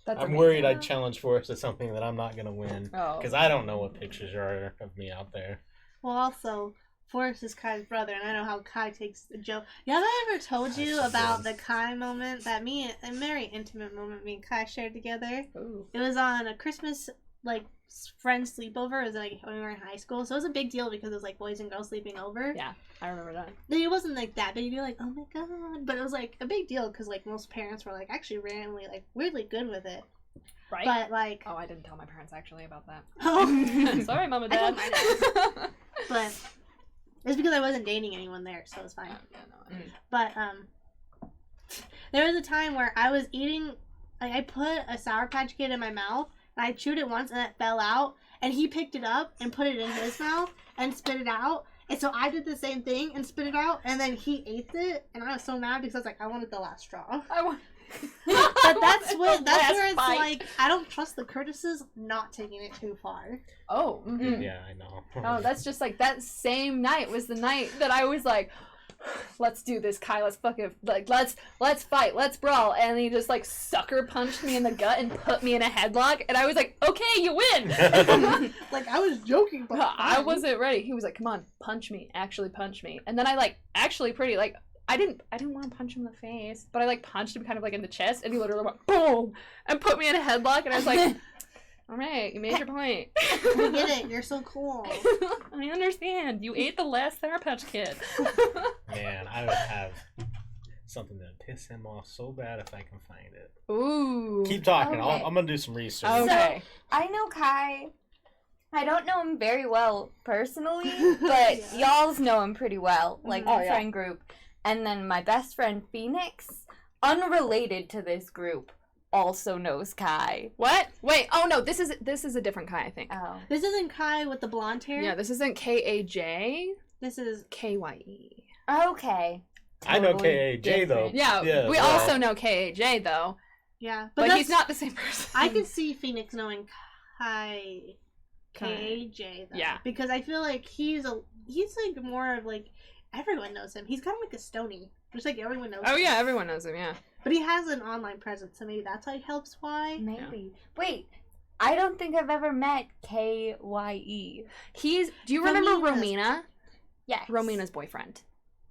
That's I'm amazing. worried I'd challenge Forrest to something that I'm not gonna win Oh. because I don't know what pictures are of me out there. Well, also, Forrest is Kai's brother, and I know how Kai takes the joke. Yeah, have I ever told you That's so about good. the Kai moment that a very intimate moment me and Kai shared together? Ooh. It was on a Christmas, like, friend sleepover. It was, like, when we were in high school. So it was a big deal because it was, like, boys and girls sleeping over. Yeah, I remember that. It wasn't, like, that big. You're like, oh my god. But it was, like, a big deal because, like, most parents were, like, actually randomly, like, weirdly good with it. Right? But, like... Oh, I didn't tell my parents actually about that. Oh. Sorry, Mom and I Dad. told my But it's because I wasn't dating anyone there, so it's fine. Yeah, no, But there was a time where I was eating, like I put a Sour Patch Kid in my mouth, and I chewed it once, and it fell out, and he picked it up and put it in his mouth and spit it out, and so I did the same thing and spit it out, and then he ate it, and I was so mad because I was like, I wanted the last straw. I want. But that's where it's bite. like I don't trust the Curtises not taking it too far. Oh. Mhm. Yeah, I know. Oh, that's just like that same night was the night that I was like, let's do this, Kai. Let's fucking like let's fight, let's brawl. And he just like sucker punched me in the gut and put me in a headlock. And I was like, okay, you win. Like I was joking, but I wasn't ready. He was like, come on, punch me, actually punch me. And then I like actually pretty like. I didn't want to punch him in the face, but I like punched him kind of like in the chest, and he literally went boom and put me in a headlock, and I was like, all right, you made your point. We get it. You're so cool. I understand. You ate the last Sour Patch Kid. Man, I would have something that would piss him off so bad if I can find it. Ooh. Keep talking. Okay. I'm gonna do some research. Okay. I know Kai. I don't know him very well personally, but y'all's know him pretty well, like Oh, the yeah. friend group. And then my best friend Phoenix, unrelated to this group, also knows Kai. What? Wait. Oh no. This is a different Kai. I think. Oh. This isn't Kai with the blonde hair. Yeah. This isn't KAJ. This is KYE. Okay. I know Totally KAJ though. different. Yeah. We also know KAJ though, yeah, but that's- he's not the same person. I could see Phoenix knowing Kai KJ though. Yeah. Because I feel like he's like more of like everyone knows him. He's kind of like a Stony. Just like everyone knows Oh him. yeah, everyone knows him. Yeah. But he has an online presence, so maybe that's like helps why. Maybe. Wait, I don't think I've ever met KYE. He's. Do you remember Romina's- Romina? Yes. Romina's boyfriend.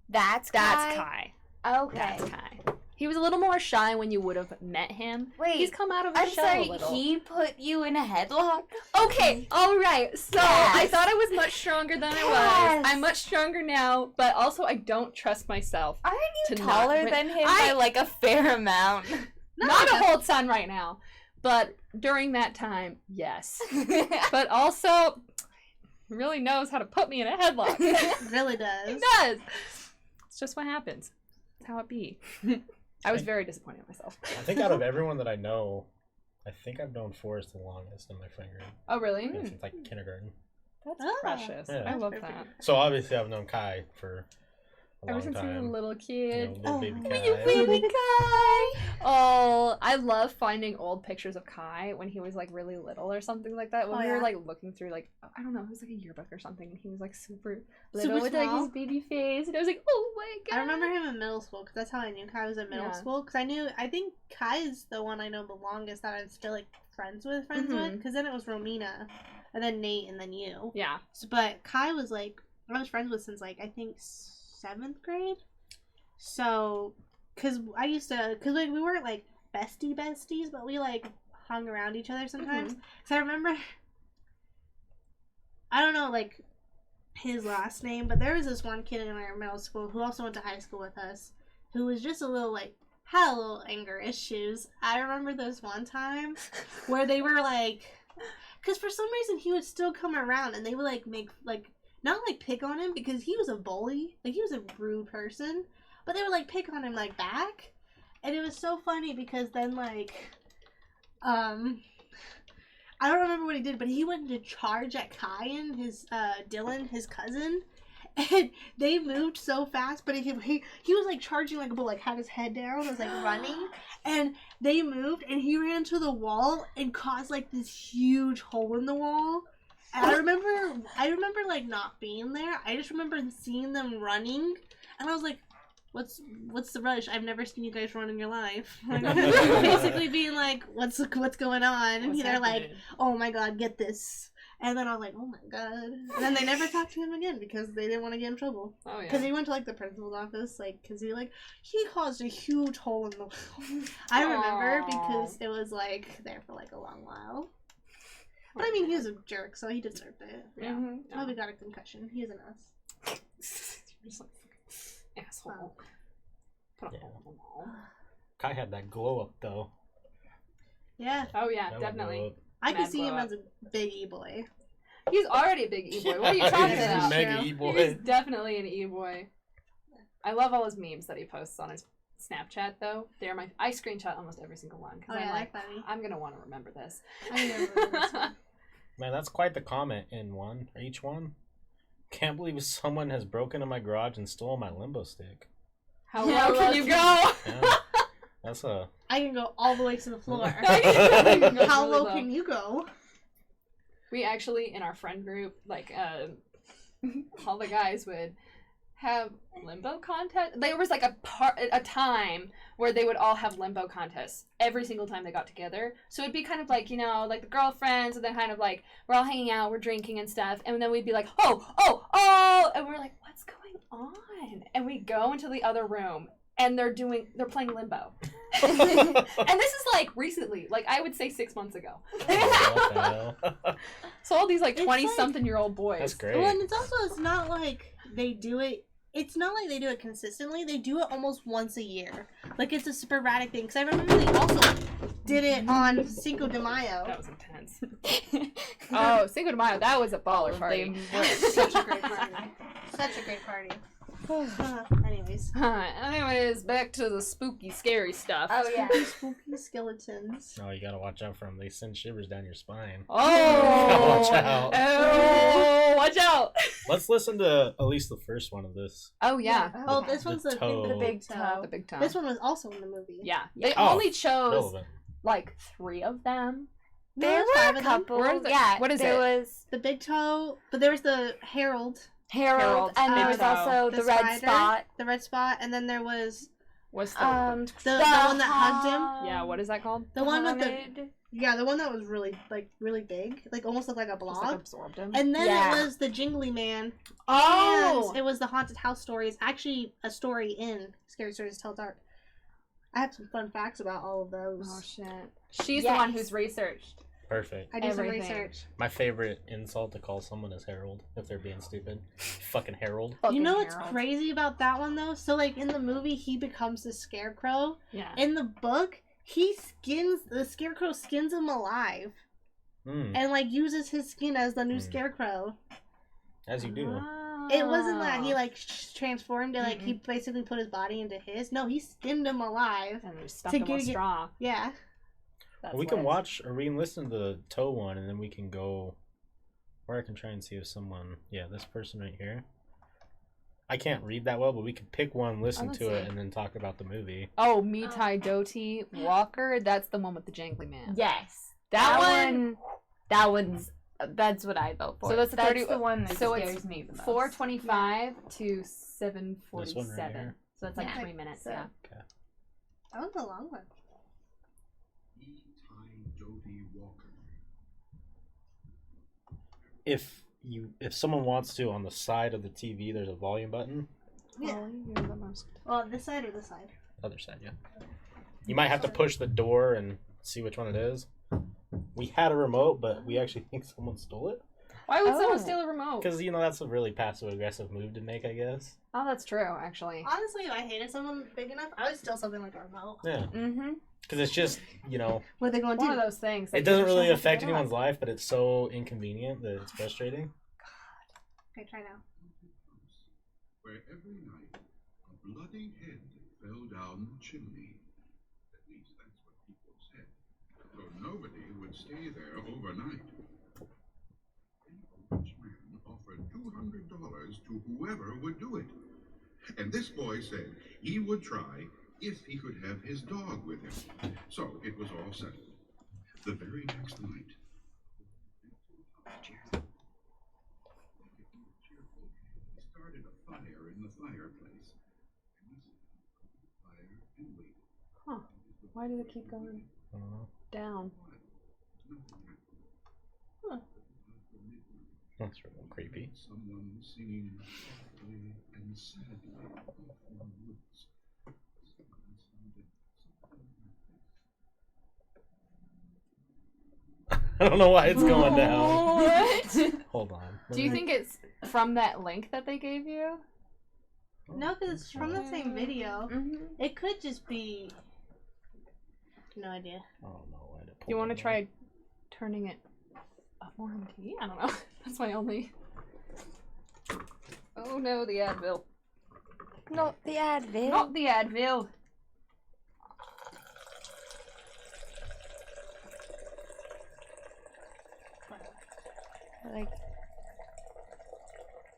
That's That's Kai. Kai. Okay. That's Kai. He was a little more shy when you would have met him. Wait, He's come out of his I'm shell sorry, a little. he put you in a headlock? Okay, all right. So I Yes. thought I was much stronger than I Yes. was. I'm much stronger now, but also I don't trust myself. Aren't you To taller not- than him I- by like a fair amount? Not a whole ton right now, but during that time, yes. But also, he really knows how to put me in a headlock. It really does. He does. It's just what happens. It's how it be. I was very disappointed in myself. I think out of everyone that I know, I think I've known Forrest the longest in my friend group. Oh, really? Yeah, since like kindergarten. That's Ah. precious. Yeah. I love That's that. So obviously I've known Kai for a Ever long since he was a time. little You kid. know, little baby Kai. You baby Kai. Oh, I love finding old pictures of Kai when he was like really little or something like that. When Oh, we were yeah. like looking through like I don't know, it was like a yearbook or something, and he was like super little Super with like small? his baby face, and I was like, oh my god. I remember him in middle school because that's how I knew Kai was in middle Yeah. school. Because I think Kai is the one I know the longest that I'm still like friends with. Mhm. Because then it was Romina, and then Nate, and then you. Yeah. So, but Kai was like I was friends with since like I think 7th grade. So, because like we weren't like besties, but we like hung around each other sometimes. So I remember, I don't know like his last name, but there was this one kid in our middle school who also went to high school with us, who was just a little like had a little anger issues. I remember this one time where they were like, because for some reason he would still come around and they would like make like not like pick on him because he was a bully, like he was a rude person, but they would like pick on him like back, and it was so funny because then like I don't remember what he did, but he went to charge at Kai and his Dylan, his cousin, and they moved so fast, but he was like charging like a bull, like had his head down, was like running, and they moved, and he ran to the wall and caused like this huge hole in the wall. And I remember like not being there. I just remember seeing them running, and I was like, what's the rush? I've never seen you guys run in your life. Like, basically being like, what's going on? And they're like, oh my god, get this. And then I was like, oh my god. And then they never talked to him again because they didn't want to get in trouble. Oh yeah. Because he went to like the principal's office, like, because he caused a huge hole in the wall. I remember because it was like there for like a long while. But I mean, he was a jerk, so he deserved it. Yeah. Probably got a concussion. He is an ass. Just like asshole. Put a Yeah. hole in the wall. Kai had that glow up though. Yeah, Oh yeah, That would definitely. glow up. I can Mad see him glow as a big e-boy. He's already a big e-boy. What are you Yeah, talking he's a about? mega True. e-boy. He's definitely an e-boy. I love all his memes that he posts on his Snapchat though. They're I screenshot almost every single one because Oh I'm yeah, like, they're funny. I'm gonna want to remember this. I remember this one. Man, that's quite the comment in each one. Can't believe someone has broken in my garage and stolen my limbo stick. How Yeah, low can you go? Yeah, that's a. I can go all the way to the floor. How How low can you go? We actually, in our friend group, like, all the guys would have limbo contest. There was like a time where they would all have limbo contests every single time they got together. So it'd be kind of like, you know, like the girlfriends, and then kind of like we're all hanging out, we're drinking and stuff, and then we'd be like, oh, and we're like, what's going on? And we go into the other room, and they're playing limbo. And this is like recently, like I would say 6 months ago. What the hell? So all these like It's 20-something-year-old boys. That's great. Well, and it's not like they do it. It's not like they do it consistently. They do it almost once a year. Like it's a sporadic thing. Because I remember they also did it on Cinco de Mayo. That was intense. Oh, Cinco de Mayo, that was a baller party. Such a great party. Such a great party. Anyways. Anyways, back to the spooky, scary stuff. Oh yeah. Spooky skeletons. Oh, you gotta watch out for them. They send shivers down your spine. Oh, Watch out. Oh, watch out. Let's listen to at least the first one of this. Oh yeah, Oh, this one's the toe. big toe. the big toe. This one was also in the movie. Yeah, they Oh, only chose Relevant. like 3 of them. No, There there's were 5 a of them. couple. Where is it? Yeah. What is there it? was The big toe, but there was the Harold, Harold, and there was Big Toe, also the the red spider. spot. the red spot, and then there was What's the the one that hugged him. yeah? What is that called? The one with the haunted- the one that was really big, like almost looked like a Just blob. like absorbed him. And then Yeah. it was the Jingly Man. Oh! And it was the haunted house story. It's actually a story in Scary Stories to Tell Dark. I have some fun facts about all of those. Oh shit! She's the one who's researched. Perfect. I did some everything. research. My favorite insult to call someone is Harold if they're being stupid. Fucking Harold. You know Fucking what's Harold. crazy about that one though? So like in the movie, he becomes the Scarecrow. Yeah. In the book, the Scarecrow skins him alive Mm, and like uses his skin as the new Mm. Scarecrow. as you do. It wasn't that he Oh. like transformed it, like he basically put his body into his. No, he skinned him alive. And they stuffed to him with get- straw. Yeah. That's We can lit. watch or we can listen to the toe one and then we can go. Or I can try and see if someone. Yeah, this person right here. I can't read that well, but we could pick one, listen let's to it, see. and then talk about the movie. Oh, Mitai Doti Walker. That's the one with the jangly man. Yes. That one. That one's. That's what I vote for. So that's the 30 the one that so it's scares me the most. 4:25 to This one right 7:47. here. So it's like Yeah. 3 minutes. So- Yeah. That was a long one. If someone wants to, on the side of the TV, there's a volume button. Yeah. Oh, you're the most. Well, this side or this side? Other side, yeah. You might have to push the door and see which one it is. We had a remote, but we actually think someone stole it. Why would Oh. someone steal a remote? Because, that's a really passive-aggressive move to make, I guess. Oh, that's true, actually. Honestly, if I hated someone big enough, I would steal something like a remote. Yeah. Mm-hmm. Because it's just, What are they going to One do? of those things. it that doesn't you really shouldn't affect pick up. anyone's life, but it's so inconvenient that it's frustrating. Okay, try now. Where every night a bloody head fell down the chimney. At least that's what people said. So nobody would stay there overnight. Then a rich man offered $200 to whoever would do it. And this boy said he would try if he could have his dog with him. So it was all settled. The very next night. He started a fire in the fireplace. And he said, fire and waited. Huh. Why did it keep going I don't know. down? Huh. That's real creepy. Someone singing softly and sadly off in the woods. Someone sounded something like this. I don't know why it's going down. What? Hold on. Do you think it's from that link that they gave you? No, because it's from the same video. Mm-hmm. It could just be. No idea. I don't know why to Do you want to try turning it up more on TV? I don't know. That's my only. Oh no, the Advil. Not the Advil. Not the Advil. Like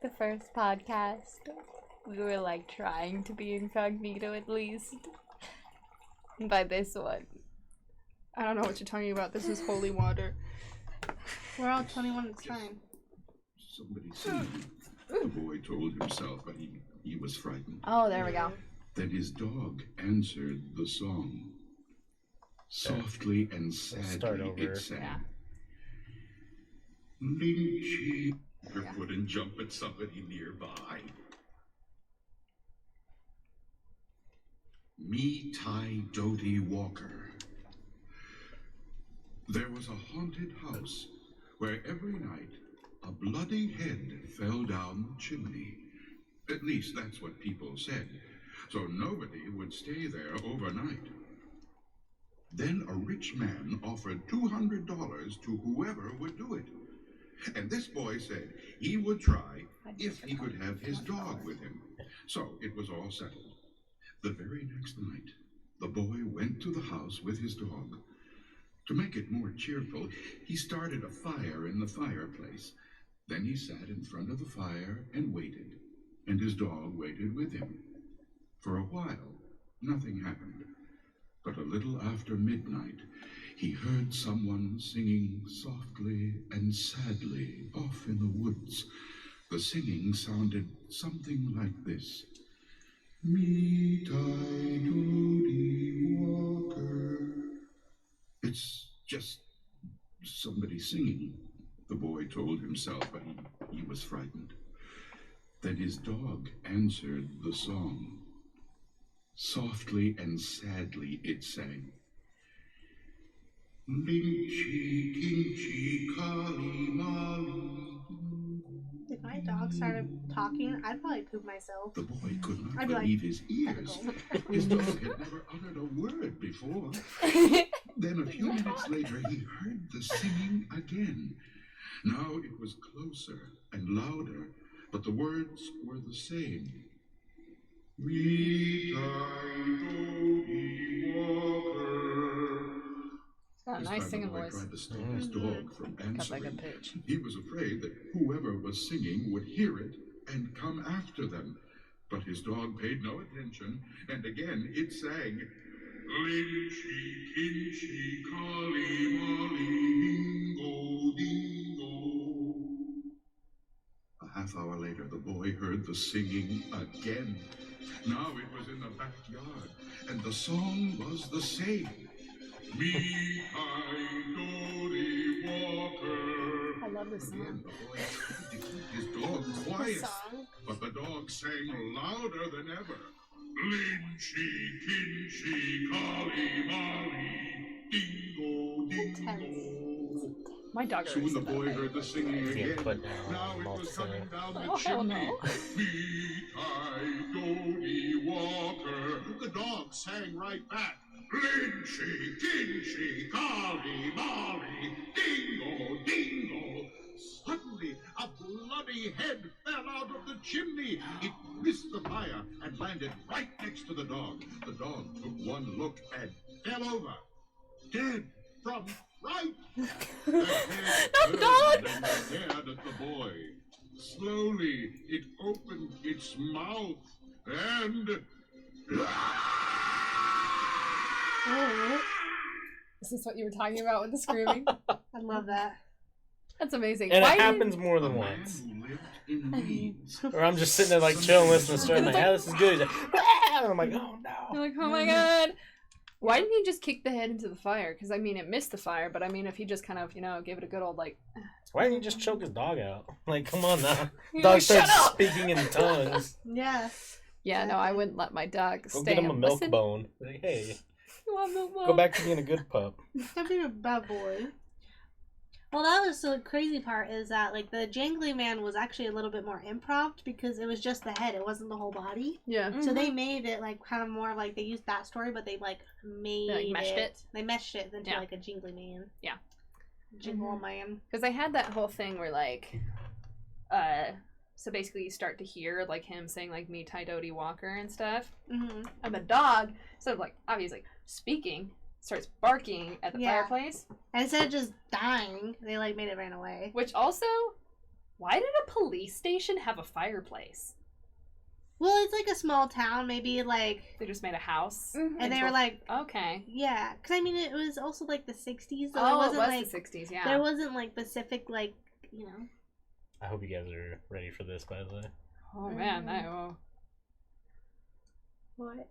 the first podcast, we were like trying to be incognito at least. And by this one, I don't know what you're talking about. This is holy water. We're all 21 at the time. Somebody singing. The boy told himself, but he was frightened. Oh, there we go. Then his dog answered the song. Softly and sadly start over. it sang. Yeah. Lynchy, your foot and jump at somebody nearby. Me tie Doty Walker. There was a haunted house where every night a bloody head fell down the chimney. At least that's what people said. So nobody would stay there overnight. Then a rich man offered $200 to whoever would do it. And this boy said he would try if he could have his dog with him. So it was all settled. The very next night, the boy went to the house with his dog. To make it more cheerful, he started a fire in the fireplace. Then he sat in front of the fire and waited, and his dog waited with him. For a while, nothing happened. But a little after midnight, he heard someone singing softly and sadly off in the woods. The singing sounded something like this. Me tie Doty Walker. It's just somebody singing, the boy told himself, but he was frightened. Then his dog answered the song. Softly and sadly it sang. Lynchy, kinchy, kali, mali. If my dog started talking, I'd probably poop myself. The boy could not I'd be like, believe his ears. His dog had never uttered a word before. Then a few minutes later, he heard the singing again. Now it was closer and louder, but the words were the same. Me tie Doty Walker. It's got a This nice time singing the boy voice. tried to stop his dog from Got like a answering. pitch. He was afraid that whoever was singing would hear it and come after them. But his dog paid no attention, and again it sang. Lynchy, kinchy, kali, mali, dingo, dingo. A half hour later, the boy heard the singing again. Now it was in the backyard, and the song was the same. Me, I, Doty Walker. I love this Again, song. the boy tried to keep his dog quiet, Song. but the dog sang louder than ever. Lynchy, kinchy, kali, mali, dingo, dingo. My dog already Soon the said that. boy heard the singing Yeah, again. put down Now it was multiple. coming down the Oh, hell chimney. no. Me, I, Doty Walker. The dog sang right back. Lynchy, kinchy, kali, mali, dingo, dingo. Suddenly, a bloody head fell out of the chimney. It missed the fire and landed right next to the dog. The dog took one look and fell over, dead from fright. The head turned and stared at the boy. Slowly, it opened its mouth and... Is this what you were talking about with the screaming? I love that. That's amazing. And Why it did- happens more A than man once. who lived in weeds. Or I'm just sitting there like chilling, listening to the story. I'm like, yeah, this is good. He's like, And I'm like, oh You're no. like, oh my god. Why didn't he just kick the head into the fire? Because, I mean, it missed the fire, but I mean, if he just kind of, gave it a good old, like... Why didn't you just choke his dog out? Like, come on now. You're Dog like, "Shut starts up!" speaking in tongues. Yeah. Yeah, no, I wouldn't let my dog Go stay get him a and milk listen. bone. Like, hey, You want milk go bone? back to being a good pup. Stop being a bad boy. Well, that was the crazy part is that, like, the Jangly Man was actually a little bit more improv because it was just the head. It wasn't the whole body. Yeah. So they made it, like, kind of more like they used that story, but they, like, made They, like, meshed it? They meshed it into, Yeah. like, a Jingly Man. Yeah. Jingle Man. Because I had that whole thing where, like, so basically you start to hear, like, him saying, like, me, Ty Dodie Walker and stuff. Mm-hmm. And the dog, instead of, like, obviously speaking, starts barking at the Yeah. fireplace. And instead of just dying, they, like, made it ran away. Which also, why did a police station have a fireplace? Well, it's, like, a small town. Maybe, like... They just made a house. And they were, like... Okay. Yeah. Because, I mean, it was also, like, the 60s. So Oh, it it wasn't, was like... the 60s, yeah. There wasn't, like, Pacific, like, you know... I hope you guys are ready for this, by the way. Oh, man, I... What?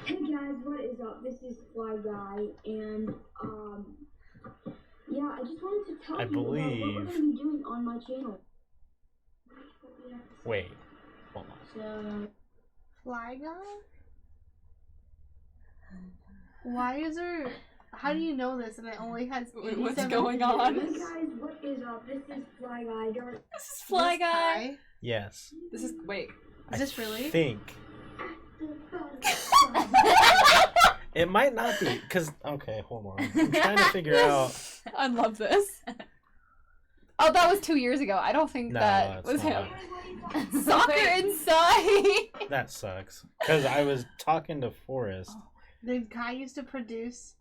Hey guys, what is up? This is Fly Guy, and yeah, I just wanted to tell I you about what we're believe- going to be doing on my channel. Wait. Hold on. So, Fly Guy? Why is there... How do you know this and it only has Wait, what's 87 going on? hey guys, what is up? This is Fly Guy. This is Fly This Guy. Yes. This is... Wait. Is this really? I think. It might not be, because... Okay, hold on. I'm trying to figure out... I love this. Oh, that was 2 years ago. I don't think No, that it's was not. him. Soccer inside. That sucks. Because I was talking to Forrest. The guy used to produce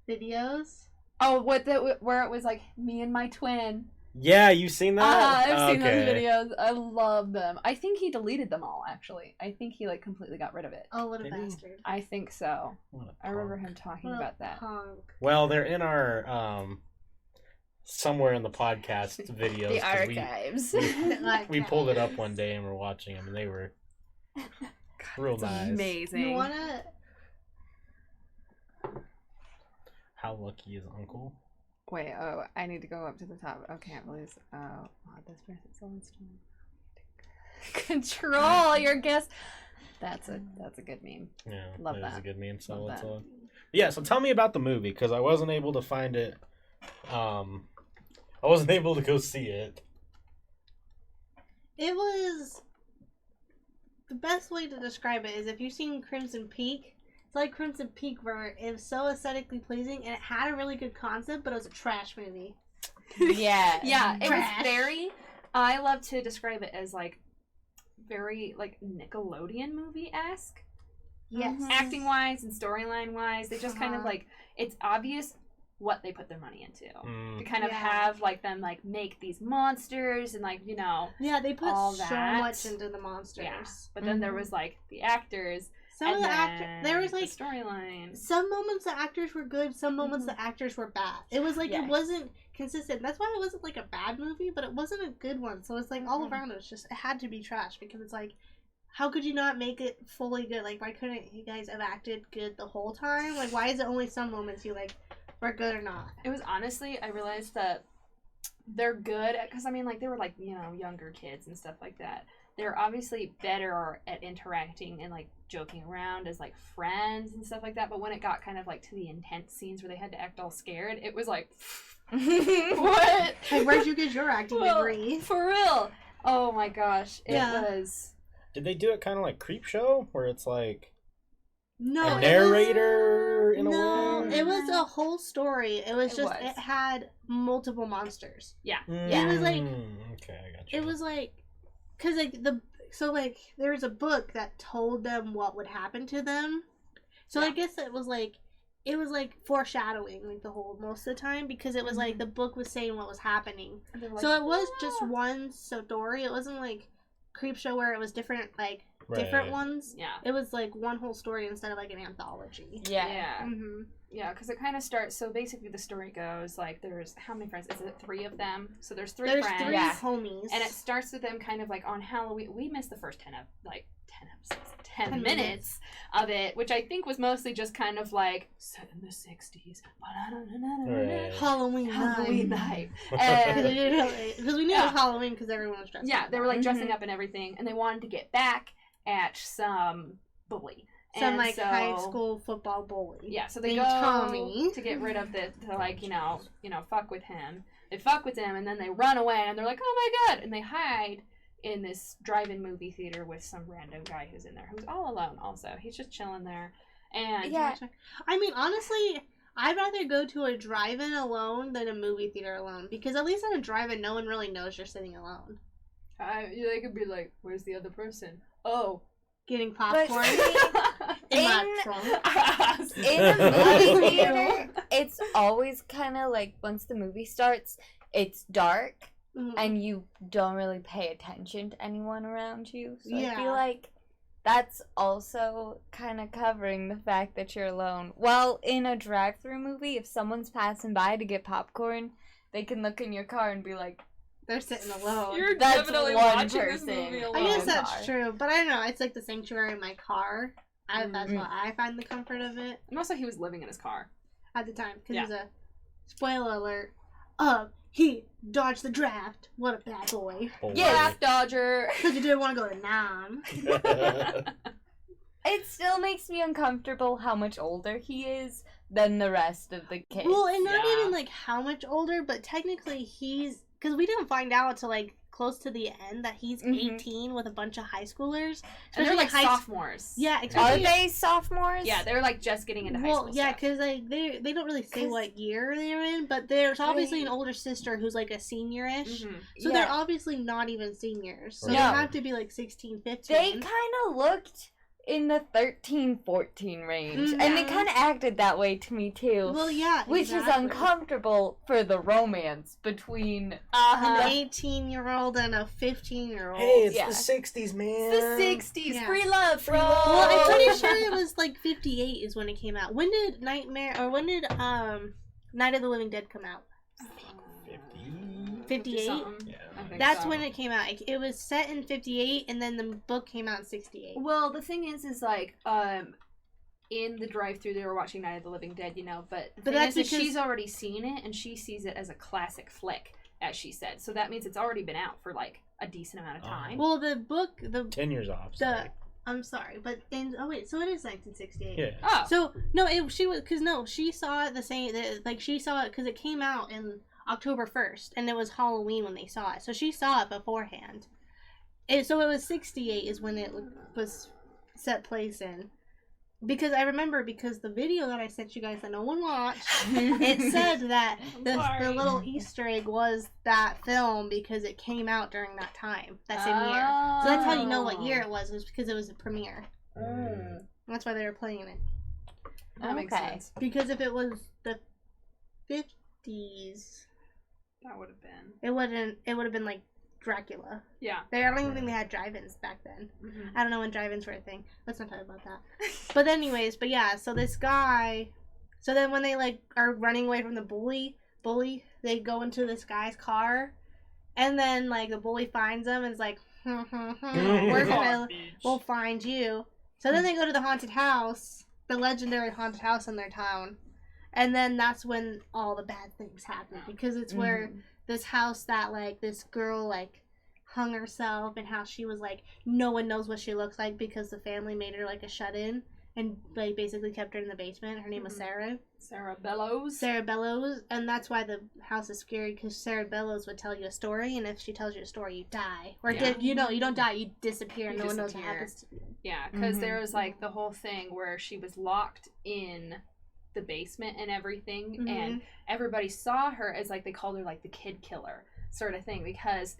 videos. Oh, where it was like me and my twin. Yeah, you seen that? I've seen those Okay. videos. I love them. I think he deleted them all. Actually, I think he like completely got rid of it. Oh, what a Did he? bastard. I think so. What a I remember punk. him talking What a about that. punk. Well, they're in our somewhere in the podcast videos. The 'cause archives. We pulled it up one day and we're watching them, and they were real It's nice. amazing. You wanna... How lucky is Uncle? Wait, oh, I need to go up to the top. Oh, can't lose. Oh, wow, this person's so Control your guess. That's a good meme. Yeah, Love that is a that. good meme. Love that. Solid. Yeah, so tell me about the movie because I wasn't able to find it. I wasn't able to go see it. It was... The best way to describe it is if you've seen Crimson Peak, it's like Crimson Peak where it was so aesthetically pleasing and it had a really good concept, but it was a trash movie. Yeah. Yeah, it Trash. was very. I love to describe it as like very like Nickelodeon movie esque, Yes. acting wise and storyline wise. They just kind of Uh-huh. like it's obvious what they put their money into to Mm, kind of Yeah. have like them like make these monsters and like Yeah, they put all so that. much into the monsters. yeah. But then there was like the actors. Some and of the then actors, there was the like storyline. some moments the actors were good, some moments the actors were bad. It was like Yeah. it wasn't consistent. That's why it wasn't like a bad movie, but it wasn't a good one. So it's like all around it was just it had to be trash because it's like how could you not make it fully good? Like why couldn't you guys have acted good the whole time? Like why is it only some moments you like were good or not? It was honestly, I realized that they're good because I mean, like they were like younger kids and stuff like that. They're obviously better at interacting and like joking around as like friends and stuff like that. But when it got kind of like to the intense scenes where they had to act all scared, it was like, what? Like where'd you get your acting Well, degree? For real? Oh my gosh, it Yeah. was. Did they do it kind of like Creep Show, where it's like No, a it was- narrator in a No, way? it was a whole story. It was It just was. it had multiple monsters. Mm, It was like- okay, I got you. It was like, cause like there was a book that told them what would happen to them. So I guess it was like foreshadowing like the whole most of the time because it was like the book was saying what was happening. And they were like, So it was "Ah." just one story. It wasn't like Creep Show where it was different different Right. ones. Yeah. It was like one whole story instead of like an anthology. Yeah. Yeah. hmm Yeah, because it kind of starts. So basically, the story goes like there's how many friends? Is it 3 of them? So there's 3 There's friends. 3 Yeah. homies. And it starts with them kind of like on Halloween. We missed the first 10 episodes, 10 10 minutes of it, which I think was mostly just kind of like set in the 60s. Right. Halloween night. Because And we knew it was Halloween because everyone was dressed yeah, up. they were like dressing up and everything, and they wanted to get back at some bully. Some And like so- high school football bully. Yeah, so they named go Tommy. to get rid of to like, fuck with him. They fuck with him and then they run away and they're like, oh my god, and they hide in this drive-in movie theater with some random guy who's in there who's all alone also. He's just chilling there. And Yeah. I mean, honestly, I'd rather go to a drive-in alone than a movie theater alone. Because at least at a drive-in, no one really knows you're sitting alone. they could be like, where's the other person? Oh. Getting But popcorn see, in my in- trunk. in a movie theater, it's always kind of like once the movie starts, it's dark Mhm. and you don't really pay attention to anyone around you. So I Yeah. feel like that's also kind of covering the fact that you're alone. While in a drive-through movie, if someone's passing by to get popcorn, they can look in your car and be like, They're sitting alone. You're That's definitely one watching this person. movie I alone. I guess Oh, that's God. true, but I don't know. It's like the sanctuary in my car. That's Mm. why I find the comfort of it And also he was living in his car. at the time. Because Yeah. it was a spoiler alert. He dodged the draft. What a bad boy. Boy. Draft Dodger. Because you didn't want to go to Nam. it still makes me uncomfortable how much older he is than the rest of the kids. Well, and not Yeah. even like how much older, but technically he's because we didn't find out till like close to the end that he's Mhm. 18 with a bunch of high schoolers. And they're like high sophomores. Yeah, Are especially. they sophomores? Yeah, they're like just getting into high Well, school yeah, stuff. because like they don't really say 'Cause what year they're in, but there's obviously they- an older sister who's like a senior-ish. Mhm. So Yeah. they're obviously not even seniors. So No. they have to be like 16, 15. They kind of looked in the 13-14 range. And they Mhm. kind of acted that way to me, too. Well, yeah, which is exactly. uncomfortable for the romance between... An 18-year-old and a 15-year-old. Hey, it's Yeah. the 60s, man. The 60s. Yeah. Free love, bro. Well, I'm pretty sure it was like 58 is when it came out. When did Night of the Living Dead come out? 58? Yeah. I think That's so. when it came out. It was set in 58, and then the book came out in 68. Well, the thing is like, in the drive-thru they were watching Night of the Living Dead, but the thing that's is because- she's already seen it and she sees it as a classic flick, as she said. So that means it's already been out for like a decent amount of time. Well, the book, 10 years off. the Sorry. I'm sorry, but so it is 1968. Yeah. Oh, So no, she saw it the same. She saw it because it came out in October 1st, and it was Halloween when they saw it. So she saw it beforehand. So it was 68 is when it was set place in. Because I remember the video that I sent you guys that no one watched, it said that the little Easter egg was that film because it came out during that time, that same year. So that's how you know what year it was because it was a premiere. That's why they were playing it. that makes Okay. sense. Because if it was the 50s, That would have been. it would have been like Dracula. Yeah. I don't even think they had drive-ins back then. Mhm. I don't know when drive-ins were a thing. Let's not talk about that. But anyways, so this guy, so then when they like are running away from the bully, they go into this guy's car, and then like the bully finds them and is like, we'll find you. So then they go to the haunted house, the legendary haunted house in their town, and then that's when all the bad things happen because it's where this house that like this girl like hung herself and how she was like no one knows what she looks like because the family made her like a shut-in and like basically kept her in the basement. Her name was Sarah Bellows. Sarah Bellows, and that's why the house is scary because Sarah Bellows would tell you a story, and if she tells you a story, you die. Or Yeah. you don't die, you disappear, and You no one knows what disappear. happens to you. Yeah, because there was like the whole thing where she was locked in the basement and everything, and everybody saw her as like they called her like the kid killer sort of thing because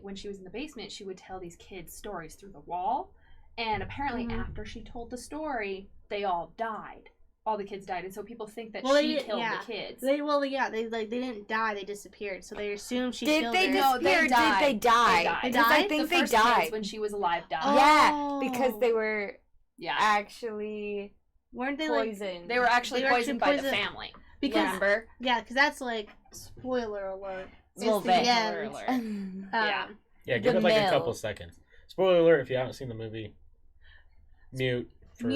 when she was in the basement, she would tell these kids stories through the wall, and apparently after she told the story, they all died. All the kids died, and so people think that she killed the kids. They didn't die, they disappeared, so they assume she Did killed they her. No, they disappear? Did died. they die? They died. Because I think the they first died. kids when she was alive died. Oh. Yeah, because they were Yeah. actually weren't they like Poison. They were actually They were poisoned actually by the poisoned family. because Remember? yeah, because that's like spoiler alert. It's Well, the then. end. Spoiler alert. Yeah. Yeah, give The it like a mill. couple seconds. Spoiler alert if you haven't seen the movie. Mute. For,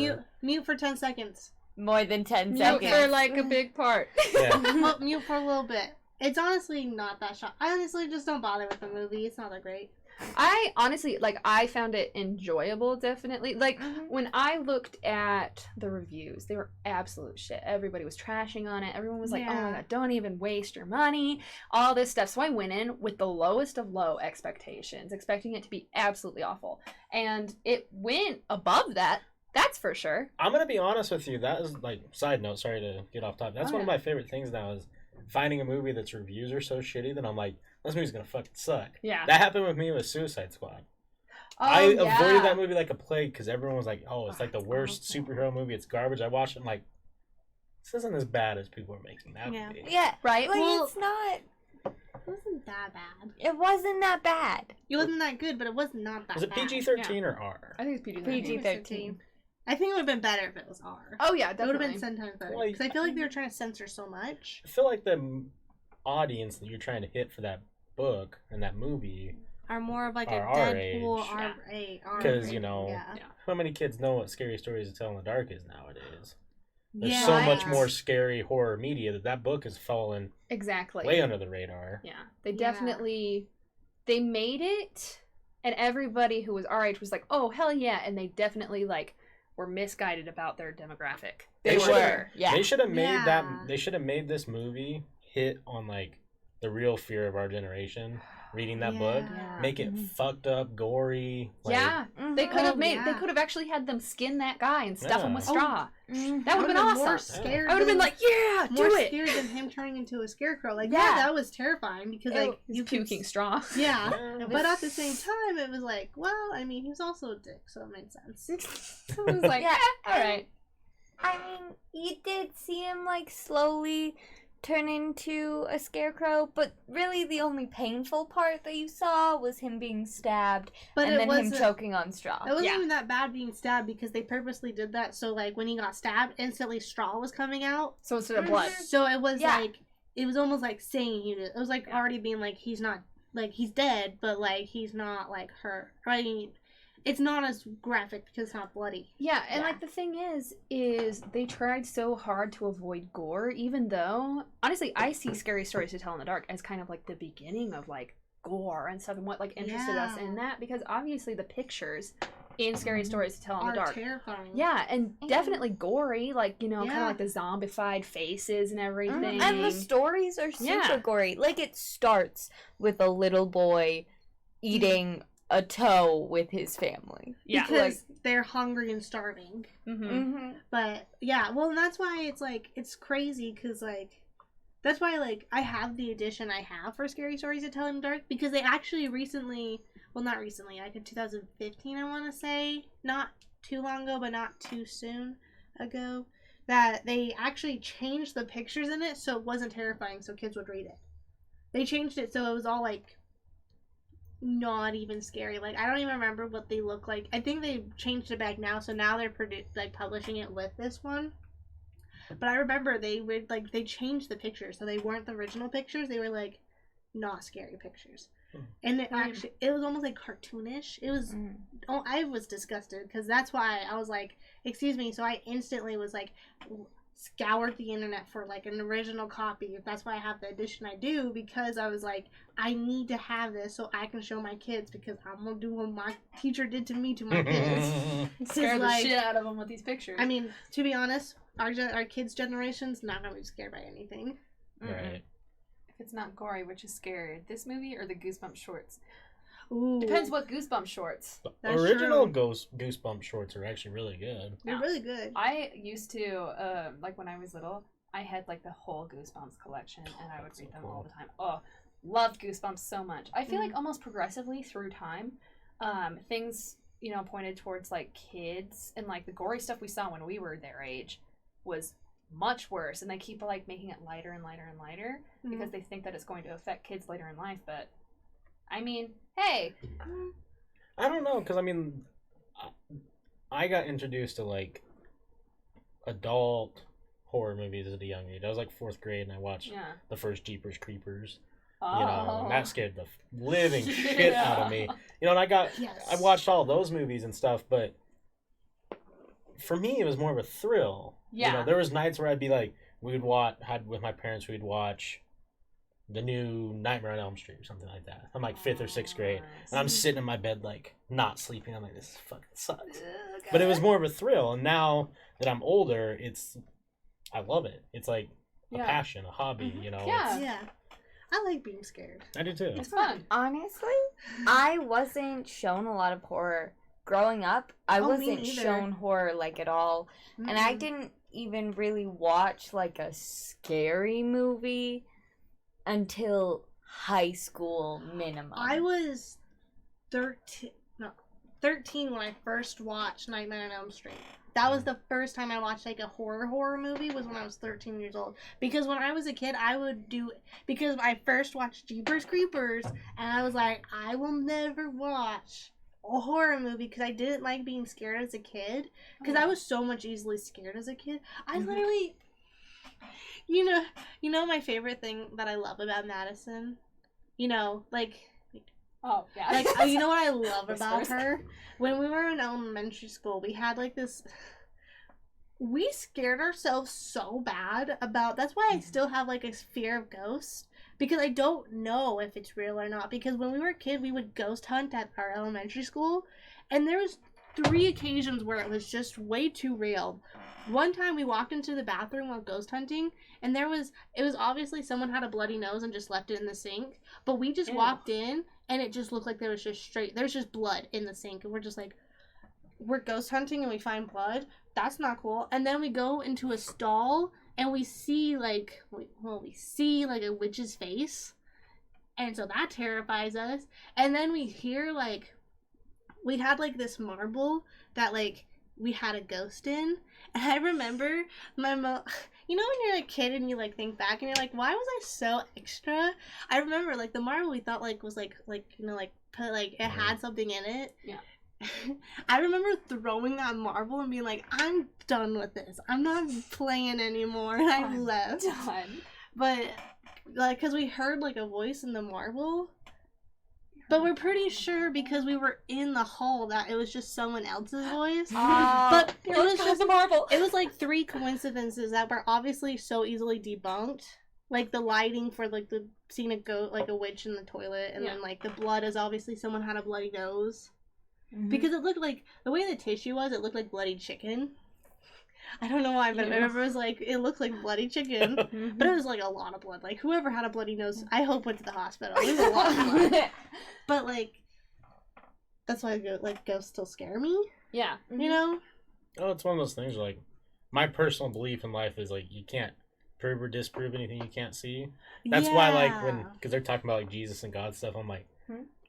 Mute for 10 seconds. More than 10 Mute seconds. for like a big part. Yeah. Mute for a little bit. It's honestly not that shocking. I honestly just don't bother with the movie. It's not that great. I honestly, like, I found it enjoyable, definitely. Like, Mhm. when I looked at the reviews, they were absolute shit. Everybody was trashing on it. Everyone was like, oh my Yeah. god, don't even waste your money. All this stuff. So I went in with the lowest of low expectations, expecting it to be absolutely awful. And it went above that. That's for sure. I'm gonna be honest with you. That is like side note. Sorry to get off topic. That's Oh, one of yeah. my favorite things now is finding a movie that's reviews are so shitty that I'm like, this movie's gonna fucking suck. Yeah. That happened with me with Suicide Squad. Oh, I yeah. avoided that movie like a plague because everyone was like, "Oh, it's like the It's worst awful. superhero movie. It's garbage." I watched it. I'm like, this isn't as bad as people are making that Yeah. movie. Yeah, Right? like Well- it's not. It wasn't that bad. It wasn't that bad. It wasn't that good, but it was not that Was it bad. PG-13 or R? I think it's PG. PG-13. I think it would have been better if it was R. Oh, yeah, It would have definitely. been 10 times better. Well, Because I feel like they were trying to censor so much. I feel like the audience that you're trying to hit for that book and that movie, Are more of like a Are our Deadpool age. R. 'Cause, you know, Yeah. how many kids know what Scary Stories to Tell in the Dark is nowadays? There's Yeah. so much more scary horror media that book has fallen Exactly. way under the radar. Yeah, they Yeah. definitely they made it, and everybody who was our age was like, "Oh hell yeah!" And they definitely like were misguided about their demographic. They For were. sure. Yeah. They should have made Yeah. that. They should have made this movie hit on like the real fear of our generation. Reading that book, Yeah. make it Mhm. fucked up, gory. Like, Yeah, Mhm. they could have made. They yeah. could have actually had them skin that guy and stuff him with Yeah. straw. Mhm. That would have been More awesome. scared I would have been than- like, "Yeah, more do it." scared than him turning into a scarecrow. Like, Yeah. yeah, that was terrifying because like He's you could puking straw. Yeah. Yeah. But at the same time, it was like, well, I mean, he was also a dick, so it made sense. I was like, Yeah, all right. I mean, you did see him like slowly turn into a scarecrow, but really the only painful part that you saw was him being stabbed But and it then him wasn't. choking on straw. It wasn't Yeah. even that bad being stabbed because they purposely did that. So like when he got stabbed, instantly straw was coming out. So instead of blood, So it was Yeah. like it was almost like saying he did. It was like Yeah. already being like he's not like he's dead, but like he's not like hurt. Right? It's not as graphic because it's not bloody. yeah, and Yeah. like the thing is they tried so hard to avoid gore, even though honestly, I see Scary Stories to Tell in the Dark as kind of like the beginning of like gore and stuff, and what like interested us in Yeah. that because obviously the pictures in Scary Stories to Tell in Are the Dark. terrifying. Yeah, and definitely gory, like, you know, kind of Yeah. like the zombified faces and everything. And the stories are super Yeah. gory. Like it starts with a little boy eating a toe with his family. Yeah. Because they're hungry and starving. Mm-hmm. Mm-hmm. But yeah, well, and that's why it's like it's crazy because like that's why like I have the edition I have for Scary Stories to Tell in the Dark because they actually recently, well, not recently, like in 2015, I want to say, not too long ago, but not too soon ago, that they actually changed the pictures in it so it wasn't terrifying, so kids would read it. They changed it so it was all like not even scary. Like I don't even remember what they look like. I think they changed it back now, so now they're publishing it with this one. But I remember they were like they changed the pictures, so they weren't the original pictures. They were like not scary pictures, and it actually it was almost like cartoonish. It was. Mm. Oh, I was disgusted because that's why I was like, excuse me. So I instantly was like, scoured the internet for like an original copy. That's why I have the edition I do because I was like, I need to have this so I can show my kids because I'm gonna do what my teacher did to me to my kids. Scare the like- shit out of them with these pictures. I mean, to be honest, our kids' generation's not gonna be scared by anything. Right. if it's not gory, which is scary, this movie or the Goosebumps shorts? Ooh, Depends what Goosebumps shorts. The That's original true. Goosebump shorts are actually really good. They're Yeah. really good. I used to, like when I was little, I had like the whole Goosebumps collection and I would That's read so them cool. all the time. Oh, loved Goosebumps so much. I feel Mhm. like almost progressively through time, things, you know, pointed towards like kids and like the gory stuff we saw when we were their age was much worse, and they keep like making it lighter and lighter and lighter because they think that it's going to affect kids later in life. But I mean, hey, I don't know, because I mean, I got introduced to like adult horror movies at a young age. I was like 4th grade, and I watched Yeah. the first Jeepers Creepers. Oh. You know, and that scared the living shit out of me. You know, and Yes. I watched all those movies and stuff, but for me, it was more of a thrill. Yeah. You know, there was nights where I'd be like, with my parents, we'd watch the new Nightmare on Elm Street or something like that. I'm like 5th or 6th grade, and I'm sitting in my bed like not sleeping. I'm like, this fucking sucks. But it was more of a thrill, and now that I'm older, I love it. It's like a Yeah. passion, a hobby. You know. Yeah. Yeah. I like being scared. I do too. It's fun. Honestly, I wasn't shown a lot of horror growing up. I Oh, me wasn't neither. shown horror like at all, and I didn't even really watch like a scary movie until high school minimum. I was 13 when I first watched Nightmare on Elm Street. That was the first time I watched like a horror movie was when I was 13 years old. Because when I was a kid, because I first watched Jeepers Creepers, and I was like, I will never watch a horror movie because I didn't like being scared as a kid. Because I was so much easily scared as a kid. I literally, you know my favorite thing that I love about Madison? You know, like... Oh, yeah. Like, you know what I love about Whispers. her? When we were in elementary school, we had like this. We scared ourselves so bad about. That's why I still have like a fear of ghosts. Because I don't know if it's real or not. Because when we were a kid, we would ghost hunt at our elementary school. And there was 3 occasions where it was just way too real. One time we walked into the bathroom while ghost hunting, and it was obviously someone had a bloody nose and just left it in the sink. But we just Ew. walked in, and it just looked like there was just blood in the sink. And we're just like, we're ghost hunting and we find blood? That's not cool. And then we go into a stall, and we see like a witch's face. And so that terrifies us. And then we hear like, we had like this marble that like we had a ghost in. And I remember my mom, you know when you're a kid and you like think back and you're like, why was I so extra? I remember like the marble we thought like was like you know like put like it had something in it. Yeah. I remember throwing that marble and being like, I'm done with this. I'm not playing anymore. And I left. Done. But like, cause we heard like a voice in the marble. But we're pretty sure because we were in the hall that it was just someone else's voice. But it was just a marble. it was like 3 coincidences that were obviously so easily debunked. Like the lighting for like the seeing a witch in the toilet, and then like the blood is obviously someone had a bloody nose. Because it looked like the way the tissue was, it looked like bloody chicken. I don't know why, but I remember it was like it looked like bloody chicken, but it was like a lot of blood. Like whoever had a bloody nose, I hope went to the hospital. It was a lot of blood. But like, that's why ghosts still scare me. Yeah. You know? Oh, it's one of those things where, like, my personal belief in life is like you can't prove or disprove anything you can't see. That's why, like, because they're talking about like Jesus and God stuff, I'm like,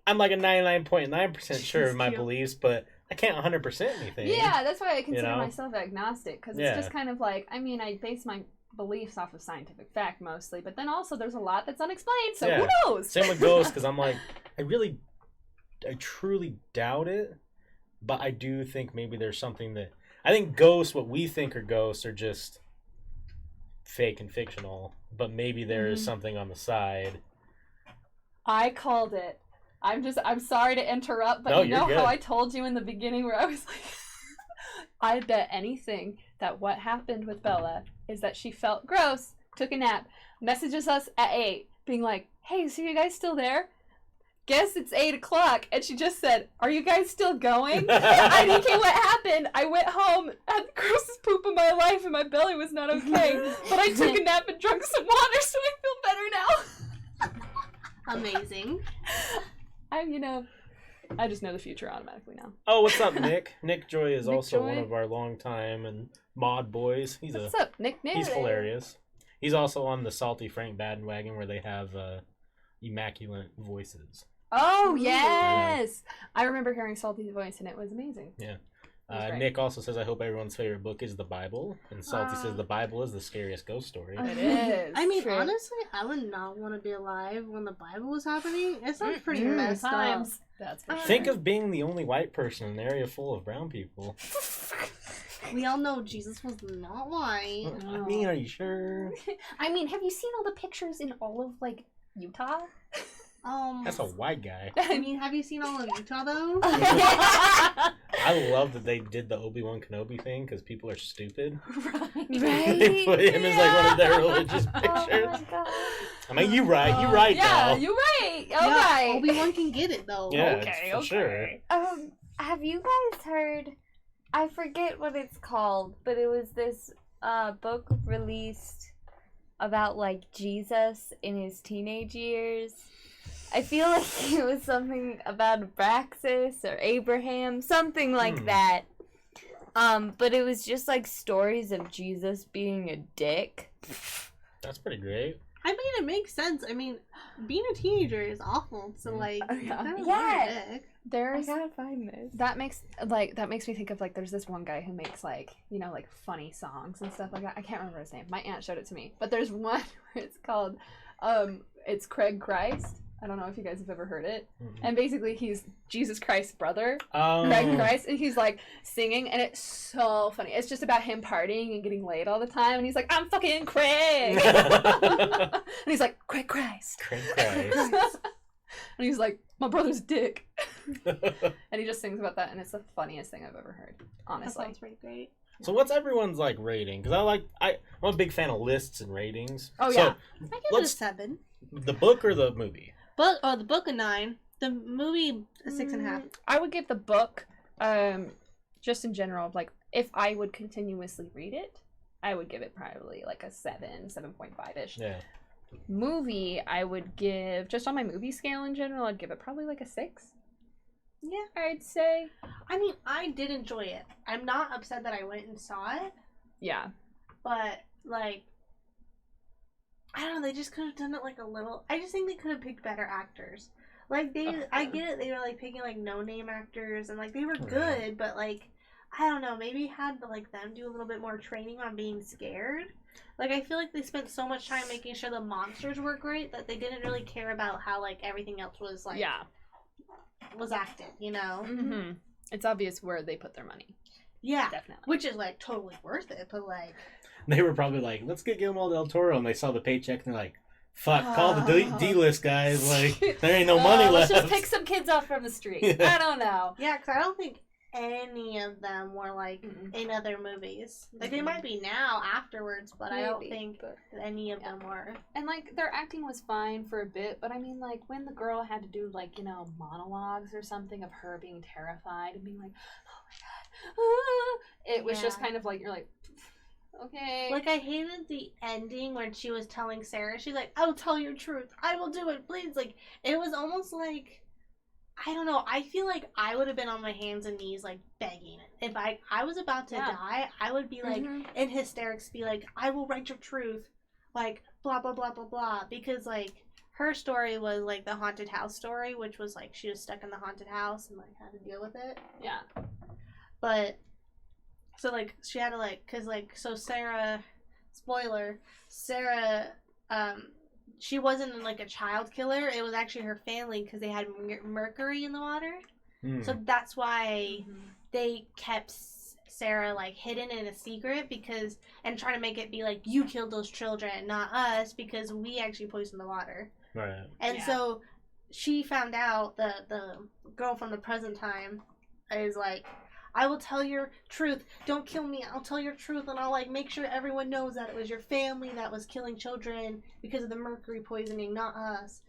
I'm like a 99.9% sure of my beliefs, but I can't 100% anything. Yeah, that's why I consider know? myself agnostic, because it's just kind of like, I mean, I base my beliefs off of scientific fact mostly, but then also there's a lot that's unexplained, so who knows? Same with ghosts, because I'm like, I truly doubt it, but I do think maybe there's something that, I think ghosts, what we think are ghosts, are just fake and fictional, but maybe there is something on the side. I called it. I'm sorry to interrupt, but No, you know you're how good. I told you in the beginning where I was like, I bet anything that what happened with Bella is that she felt gross, took a nap, messages us at 8, being like, hey, so you guys still there? Guess it's 8 o'clock. And she just said, are you guys still going? And okay, what happened? I went home, had the grossest poop of my life, and my belly was not okay. But I took a nap and drank some water, so I feel better now. Amazing. I just know the future automatically now. Oh, what's up, Nick? Nick Joy is Nick also Joy. one of our longtime and mod boys. What's up, Nick? He's hilarious. He's also on the Salty Frank bandwagon where they have immaculate voices. Oh, yes! I remember hearing Salty's voice, and it was amazing. Yeah. That's right. Nick also says, I hope everyone's favorite book is the Bible. And Salty says the Bible is the scariest ghost story. It is. I mean, True. honestly, I would not want to be alive when the Bible was happening. It sounds pretty messed up. Times. That's for sure. Think of being the only white person in an area full of brown people. We all know Jesus was not white. I mean, are you sure? I mean, have you seen all the pictures in all of like Utah? That's a white guy. I mean, have you seen all of Utah though? I love that they did the Obi-Wan Kenobi thing because people are stupid. They Right? put him as like one of their religious Oh pictures. my god. I mean, you right, Yeah, though. you're right. All right. Obi-Wan can get it though. Yeah, Okay, for sure. Have you guys heard? I forget what it's called, but it was this book released about like Jesus in his teenage years. I feel like it was something about Abraxas or Abraham, something like that. But it was just like stories of Jesus being a dick. That's pretty great. I mean, it makes sense. I mean, being a teenager is awful. So like, Yeah. that was Yeah. a dick. I There's gotta find this. that makes me think of like there's this one guy who makes like like funny songs and stuff like that. I can't remember his name. My aunt showed it to me, but there's one where it's called it's Craig Christ. I don't know if you guys have ever heard it. And basically he's Jesus Christ's brother, Craig Christ, and he's like singing, and it's so funny. It's just about him partying and getting laid all the time, and he's like, I'm fucking Craig. And he's like, Craig Christ. Craig Christ. And he's like, my brother's dick. And he just sings about that, and it's the funniest thing I've ever heard, That honestly. sounds pretty great. So what's everyone's like rating? Because I'm a big fan of lists and ratings. Oh, So, yeah. I give it a let's 7. the book or the movie? The book a 9. The movie a 6.5. I would give the book, just in general, like, if I would continuously read it, I would give it probably like a 7.5-ish. Yeah. Movie, I would give, just on my movie scale in general, I'd give it probably like a 6. Yeah. I'd say. I mean, I did enjoy it. I'm not upset that I went and saw it, Yeah. but like, I don't know. They just could have done it like a little. I just think they could have picked better actors. Like I get it. They were like picking like no-name actors, and like they were good, but like I don't know. Maybe had like them do a little bit more training on being scared. Like I feel like they spent so much time making sure the monsters were great that they didn't really care about how like everything else was like was acted. You know? Mm-hmm. It's obvious where they put their money. Yeah, Definitely. which is like totally worth it. But like, They were probably like, let's get Guillermo del Toro, and they saw the paycheck, and they're like, fuck, call the D-list guys. Like, there ain't no money Let's left. just pick some kids off from the street. Yeah. I don't know. yeah, because I don't think any of them were like in other movies. Like they might be now afterwards, but I don't Maybe, think but- any of them were. And like their acting was fine for a bit, but I mean like when the girl had to do like, monologues or something of her being terrified and being like, oh my god, it was just Yeah. kind of like you're like, okay. Like I hated the ending when she was telling Sarah, she's like, I will tell your truth. I will do it, please. Like it was almost like, I don't know. I feel like I would have been on my hands and knees like begging. If I was about to die, I would be like in hysterics, be like, I will write your truth, like blah blah blah blah blah. Because like her story was like the haunted house story, which was like she was stuck in the haunted house and like had to deal with it. Yeah. But so like she had to like, cause like so Sarah, spoiler, Sarah, she wasn't like a child killer. It was actually her family because they had mercury in the water. So that's why they kept Sarah like hidden in a secret because and trying to make it be like you killed those children, not us, because we actually poisoned the water. Right. And so she found out the girl from the present time is like, I will tell your truth. Don't kill me. I'll tell your truth, and I'll like make sure everyone knows that it was your family that was killing children because of the mercury poisoning, not us.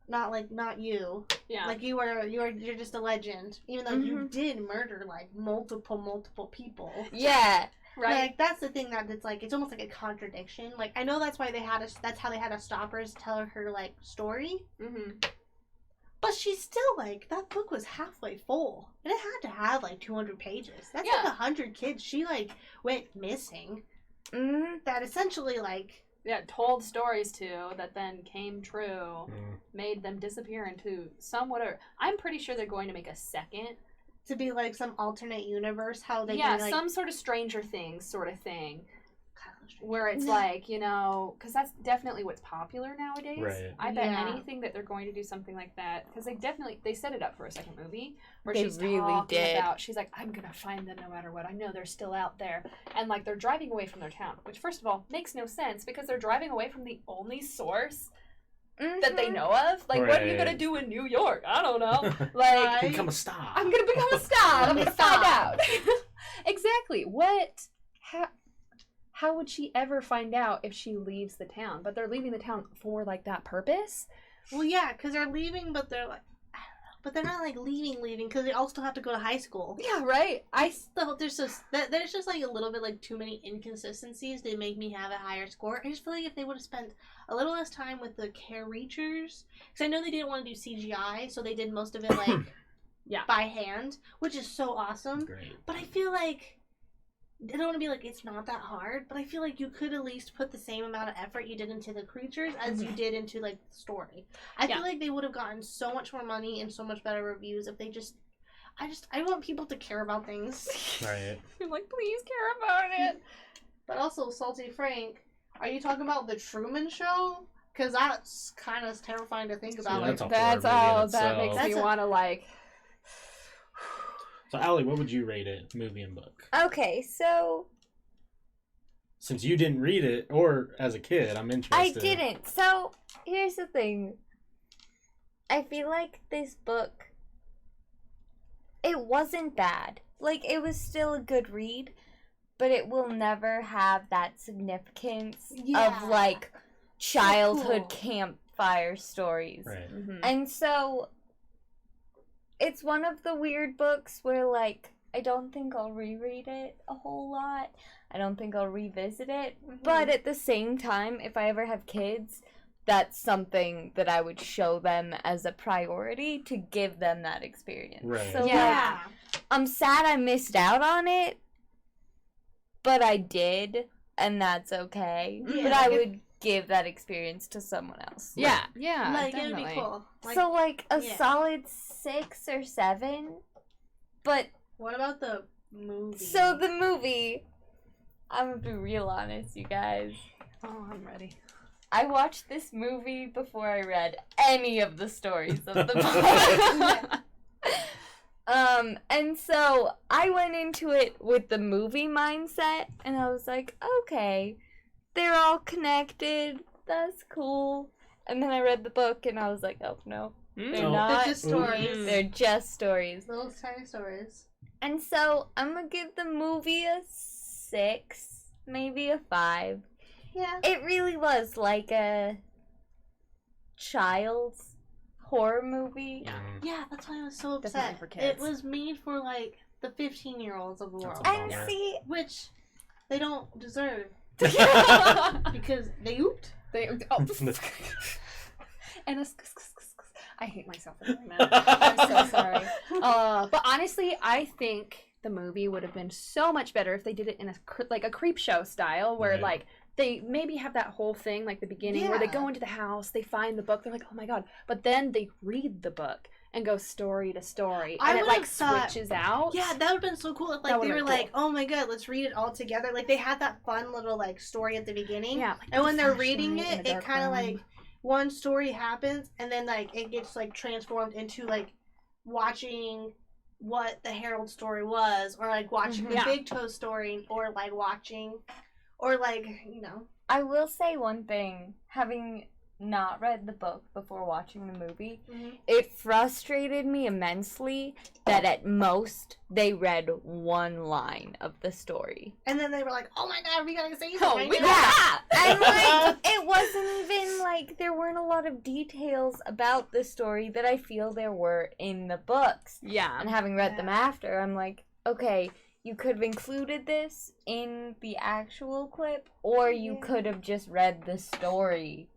Not you. Yeah. Like you're just a legend, even though you did murder like multiple people. Yeah. Right. Like that's the thing that's like it's almost like a contradiction. Like I know that's why that's how they had to stop her to tell her like story. But she's still like that book was halfway full, and it had to have like 200 pages. That's like 100 kids she like went missing. That essentially like told stories to that then came true, made them disappear into somewhat. I'm pretty sure they're going to make a second. To be like some alternate universe, how they Yeah, do, like, some sort of Stranger Things sort of thing. where it's like, you know, because that's definitely what's popular nowadays. Right. I bet Yeah. anything that they're going to do something like that, because they set it up for a second movie where They she's really talking did. about, she's like, I'm gonna find them no matter what. I know they're still out there, and like they're driving away from their town, which first of all makes no sense because they're driving away from the only source that they know of. Like, what are you gonna Right. do in New York? I don't know. Like, Become a star. I'm gonna become a star. I'm gonna find out. Exactly. How would she ever find out if she leaves the town? But they're leaving the town for like that purpose. Well, yeah, because they're leaving, but they're like, I don't know. But they're not like leaving, because they all still have to go to high school. Yeah, right. There's just like a little bit like too many inconsistencies to make me have a higher score. I just feel like if they would have spent a little less time with the care reachers, because I know they didn't want to do CGI, so they did most of it like Yeah. by hand, which is so awesome. Great. But I feel like I don't want to be like it's not that hard, but I feel like you could at least put the same amount of effort you did into the creatures as you did into like the story. I feel like they would have gotten so much more money and so much better reviews if they just. I want people to care about things. Right. I'm like, please care about it. But also, Salty Frank, are you talking about the Truman Show? Because that's kind of terrifying to think about. Yeah, that's a That's horror movie in all that makes itself. me That's a- want to like. So, Allie, what would you rate it, movie and book? Okay, so Since you didn't read it, or as a kid, I'm interested. I didn't. So here's the thing. I feel like this book, it wasn't bad. Like, it was still a good read, but it will never have that significance Yeah. of like childhood cool. campfire stories. Right. And so it's one of the weird books where like I don't think I'll reread it a whole lot. I don't think I'll revisit it. But at the same time, if I ever have kids, that's something that I would show them as a priority to give them that experience. Right. So Yeah. like, I'm sad I missed out on it, but I did, and that's okay. Yeah, but I like if- would give that experience to someone else. Yeah, yeah, Like, definitely. it would be cool. Like, So like a yeah. solid 6 or 7, but what about the movie? so the movie, I'm gonna be real honest, you guys. Oh, I'm ready. I watched this movie before I read any of the stories of the book. And so I went into it with the movie mindset, and I was like, okay, they're all connected. That's cool. And then I read the book, and I was like, oh no, they're Oh. not. They're just stories. They're just stories. Little tiny stories. And so I'm gonna give the movie a 6, maybe a 5. Yeah. It really was like a child's horror movie. Yeah. Yeah, that's why I was so Definitely upset. for It kids. was made for like the 15-year-olds of the That's world, a And bummer. see, which they don't deserve they, because they ooped. oh. And I hate myself for doing that. I'm so sorry. But honestly, I think the movie would have been so much better if they did it in a creep show style, where Right. like they maybe have that whole thing like the beginning where they Yeah. go into the house, they find the book, they're like, oh my god, but then they read the book and go story to story, I and it would've like thought- switches out. Yeah, that would have been so cool if That like would've they were been like, cool. oh my god, let's read it all together. Like they had that fun little like story at the beginning. Yeah, like And the when they're reading flashlight in it, a it dark kind of room. like one story happens and then like it gets like transformed into like watching what the Herald story was, or like watching the Yeah. Big Toe story, or like watching, or like, you know. I will say one thing, having not read the book before watching the movie, it frustrated me immensely that at most they read one line of the story. And then they were like, oh my god, we gotta say Oh, something. we right now. Yeah, and like it wasn't even like there weren't a lot of details about the story that I feel there were in the books. Yeah. And having read them after, I'm like, okay, you could have included this in the actual clip, or you Yeah. could have just read the story.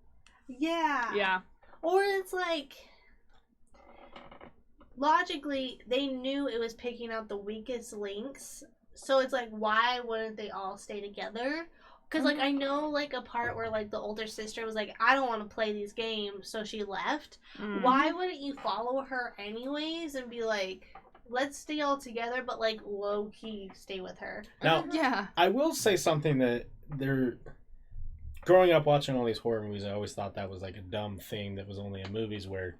Yeah. Yeah. Or it's like, logically, they knew it was picking out the weakest links. So it's like, why wouldn't they all stay together? Because, like, I know, like, a part where, like, the older sister was like, I don't want to play these games, so she left. Mm. Why wouldn't you follow her anyways and be like, let's stay all together, but like low key stay with her. Now, Yeah. I will say something that they're growing up watching all these horror movies. I always thought that was like a dumb thing that was only in movies where,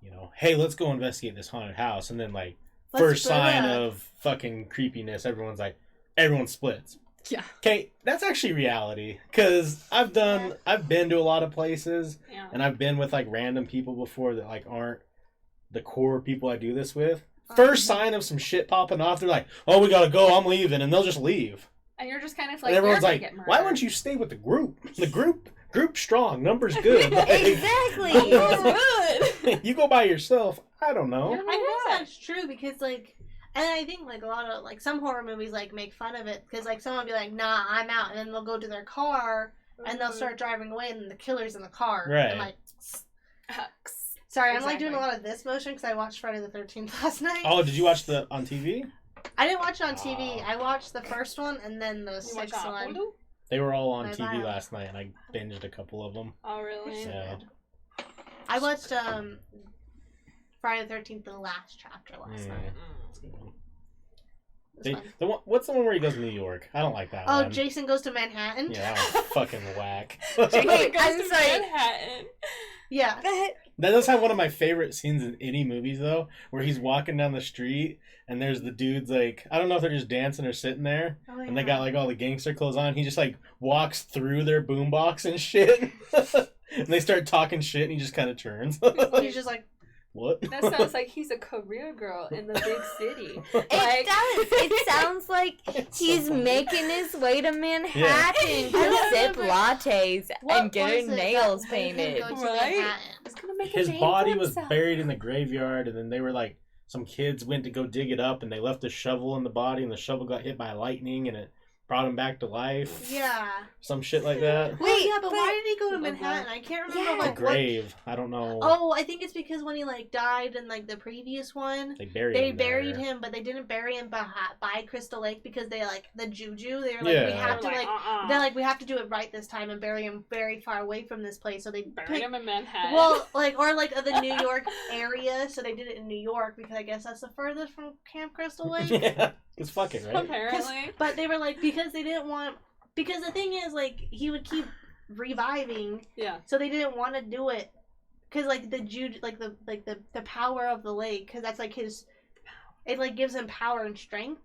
you know, hey, let's go investigate this haunted house, and then like first split sign up. of fucking creepiness, everyone splits. Yeah. Okay, that's actually reality because I've been to a lot of places, Yeah. and I've been with like random people before that like aren't the core people I do this with. First sign of some shit popping off, they're like, "Oh, we gotta go. I'm leaving," and they'll just leave. And you're just kind of like, And everyone's you're like, gonna get "Why murdered. wouldn't you stay with the group? The group strong, numbers good. Like, Exactly. Good. you go by yourself. I don't know." I guess that's true because like, and I think like a lot of like some horror movies like make fun of it because like someone will be like, "Nah, I'm out," and then they'll go to their car and they'll start driving away, and the killer's in the car. Right. And, like, Hucks. sorry, I'm like doing a Exactly. lot of this motion because I watched Friday the 13th last night. Oh, did you watch the on TV? I didn't watch it on TV. Oh. I watched the first one and then the You watch sixth one. Hulu? They were all on My TV bio. last night, and I binged a couple of them. Oh, really? So Yeah. good. I watched Friday the 13th, the last chapter last night. It was fun. What's the one where he goes to New York? I don't like that Oh, one. Jason Goes to Manhattan? Yeah, that was fucking whack. Wait, I'm to sorry. Manhattan. Yeah. That does have one of my favorite scenes in any movies, though, where he's walking down the street and there's the dudes, like, I don't know if they're just dancing or sitting there, Oh, and they got, like, all the gangster clothes on. He just, like, walks through their boombox and shit. And they start talking shit, and he just kind of turns. He's just like, What? That sounds like he's a career girl in the big city. It does. It sounds like It's he's so funny. making his way to Manhattan I to sip remember- lattes what and get was her it nails that made him painted. go to Right? Manhattan? He's gonna make a His name body for was himself. buried in the graveyard, and then they were like, some kids went to go dig it up, and they left a shovel in the body, and the shovel got hit by lightning, and it brought him back to life. Yeah. Some shit like that. Wait, Wait, yeah, but but- why did he go to Love Manhattan? that. I can't remember Yeah. The like what. grave. I don't know. Oh, I think it's because when he like died in like the previous one, They buried they him buried there. him, but they didn't bury him by Crystal Lake because they like the juju. They were like, we Yeah. have to They're like, uh-uh. they're like, we have to do it right this time and bury him very far away from this place. So they Buried picked, him in Manhattan. well, like or like the New York area. So they did it in New York because I guess that's the furthest from Camp Crystal Lake. Yeah, because fuck it, right? apparently. But they were like because they didn't want because the thing is like he would keep reviving. Yeah. So they didn't want to do it because like the power of the lake because that's like his it like gives him power and strength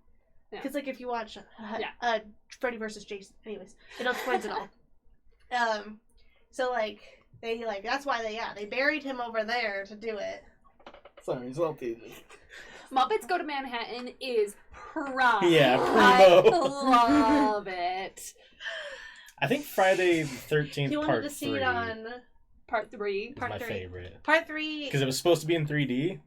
Yeah. because like if you watch Yeah. Freddy versus Jason anyways it explains it all so like they like that's why they buried him over there to do it. Sorry, salty. Muppets Go to Manhattan is prime. Yeah, I primo. love it. I think Friday the 13th He wanted part to see 3 it on Part 3. is part my 3. favorite. Part 3. Because it was supposed to be in 3D.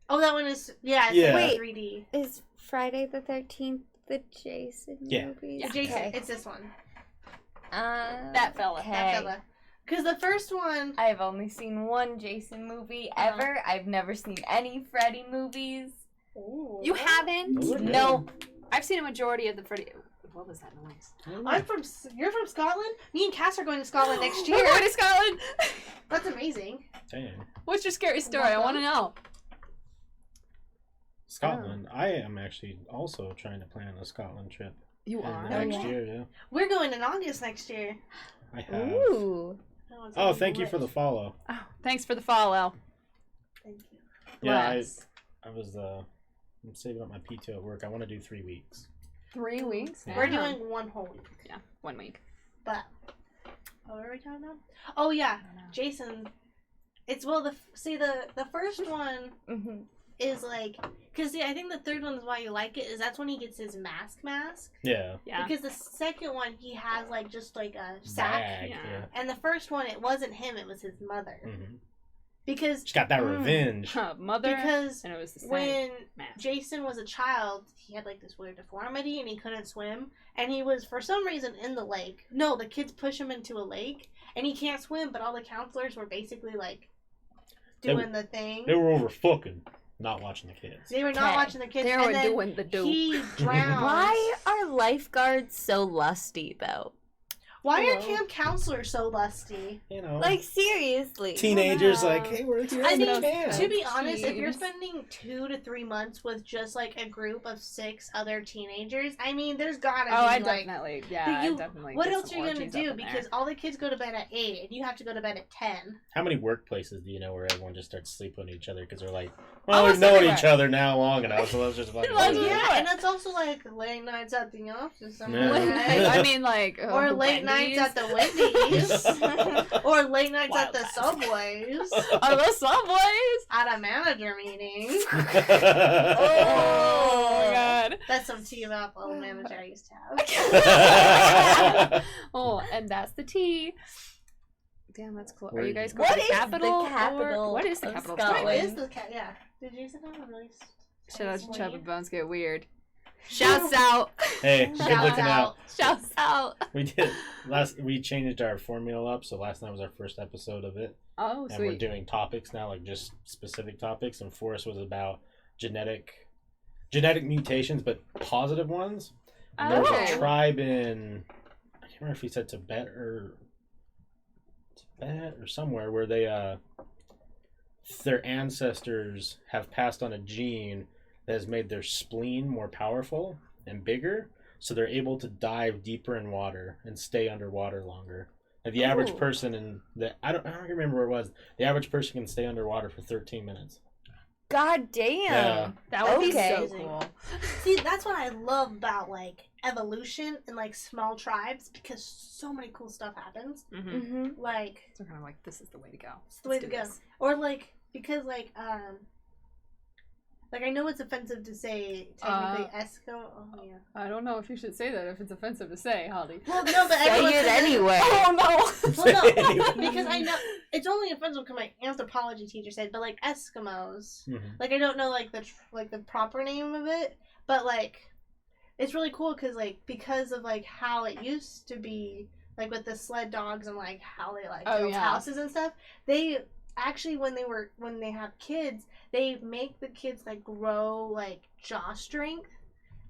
Oh, that one is it's Yeah. like Wait. 3D. Is Friday the 13th the Jason Yeah. movies? Yeah. Jason, Okay. it's this one. That fella. Okay. That fella. Because the first one, I've only seen one Jason movie ever. I've never seen any Freddy movies. You haven't? Those are good. No. I've seen a majority of the Freddy. What was that noise? you're from Scotland? Me and Cass are going to Scotland next We're year. going to Scotland. That's amazing. Dang. What's your scary story? I want to know. Scotland. I am actually also trying to plan a Scotland trip. You Next yeah? year, yeah. We're going in August next year. I have. Ooh. It's Oh, on thank you list. for the follow. Oh, thanks for the follow. Thank you. Yeah, Bless. I was I'm saving up my PTO at work. I want to do 3 weeks. 3 weeks. Yeah. We're Damn. doing one whole week. Yeah, 1 week. But what were we talking about? Oh yeah, Jason. It's the first one Mm-hmm. is like because I think the third one is why you like it is that's when he gets his mask. Yeah. Yeah. Because the second one he has like just like a sack. Bag, Yeah. yeah. And the first one, it wasn't him; it was his mother. hmm Because She got that revenge. Mother. because and it was the same. when mask. Jason was a child, he had like this weird deformity, and he couldn't swim. And he was for some reason in the lake. No, the kids push him into a lake, and he can't swim. But all the counselors were basically like doing the thing. They were over fucking not watching the kids. They were not Okay. watching the kids. They and were then doing the do. he drowned. Why are lifeguards so lusty, though? Why You are know. camp counselors so lusty? You know, Like, seriously. teenagers, Wow. like, hey, we're here I in the mean, camp. to be honest, if you're Jeez. spending 2 to 3 months with just like a group of 6 other teenagers, I mean, there's gotta Oh, be I like. definitely, But yeah, you- I definitely. What get else are some you gonna orgies up do? in there. Because all the kids go to bed at 8, and you have to go to bed at 10. How many workplaces do you know where everyone just starts sleeping with each other because they're like, Oh, well, we've it's known everywhere. each other now long enough, so let's just fucking Let's do do it. it. Yeah, and it's also like late nights at the office. Am I Yeah. right? I mean, like, Or late nights at the Wendy's. Or late nights at the Wild Subways. Are those Subways? At a manager meeting. Oh my god. That's some tea about the old manager I used to have. Oh, and that's the tea. Damn, that's cool. Are you guys going What to is the the capital? capital What is the of capital? of Scotland? What Scotland? is the cat? Yeah. Did you say that one really? Shout out to explain? Chub and Bones Get Weird. Shouts out. Hey, good Shout looking out. Shouts out. We changed our formula up, so last night was our first episode of it. Oh, And we're sweet. doing topics now, like just specific topics. And Forrest was about genetic mutations, but positive ones. And there was Okay. a tribe in, I can't remember if he said Tibet or somewhere, where they their ancestors have passed on a gene that has made their spleen more powerful and bigger, so they're able to dive deeper in water and stay underwater longer. Like the average Ooh. person I don't remember where it was. The average person can stay underwater for 13 minutes. God damn. Yeah. That would be Okay. so cool. See, that's what I love about like evolution and like small tribes because so many cool stuff happens. Mm-hmm. Mm-hmm. Like So kind of like, this is the way to go. it's the way Let's to do go. this. Or like because like I know it's offensive to say technically Eskimo. Oh yeah. I don't know if you should say that if it's offensive to say, Holly. Well, no, but Say everyone it says anyway. Oh no! Well, no, because I know it's only offensive because my anthropology teacher said, but like Eskimos, Mhm. like I don't know like the proper name of it, but like it's really cool because of like how it used to be like with the sled dogs and like how they like Oh, built yeah. houses and stuff. They actually when they have kids, they make the kids like grow like jaw strength,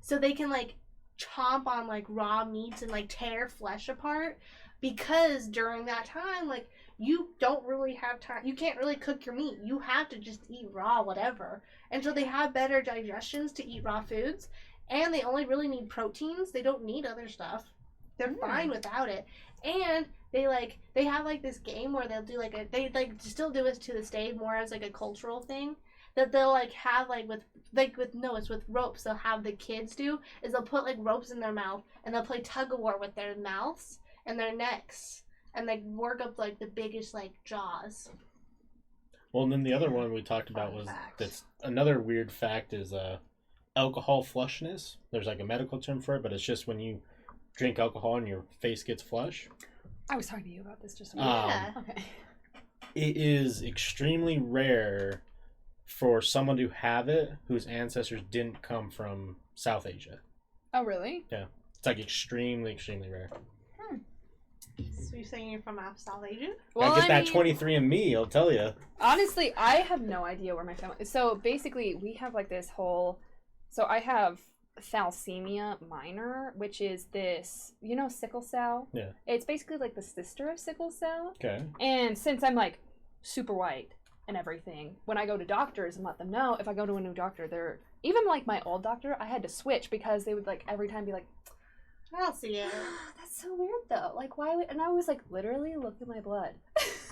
so they can like chomp on like raw meats and like tear flesh apart. Because during that time, like, you don't really have time. You can't really cook your meat. You have to just eat raw whatever. And so they have better digestions to eat raw foods. And they only really need proteins. They don't need other stuff. They're fine without it. And they have like this game where they'll do they still do it to this day more as like a cultural thing. That they'll like have it's with ropes. They'll have the kids do is they'll put like ropes in their mouth and they'll play tug of war with their mouths and their necks and like work up like the biggest like jaws. Well, and then the other one we talked about was that's another weird fact is alcohol flushness. There's like a medical term for it, but it's just when you drink alcohol and your face gets flush. I was talking to you about this just a Yeah. Okay. It is extremely rare for someone to have it whose ancestors didn't come from South Asia. Oh, really? It's like extremely, extremely rare. So you're saying you're from South Asia? Well, get that mean, 23andMe, I'll tell you. honestly, I have no idea where my family is. So basically, we have like this whole. So I have thalassemia minor, which is this, sickle cell? Yeah. It's basically like the sister of sickle cell. Okay. And since I'm like super white and everything, when I go to doctors and let them know, if I go to a new doctor, they're. Even like my old doctor, I had to switch because they would like every time be like, I don't see it. that's so weird though. Like, why would. And I was like, literally, look at my blood.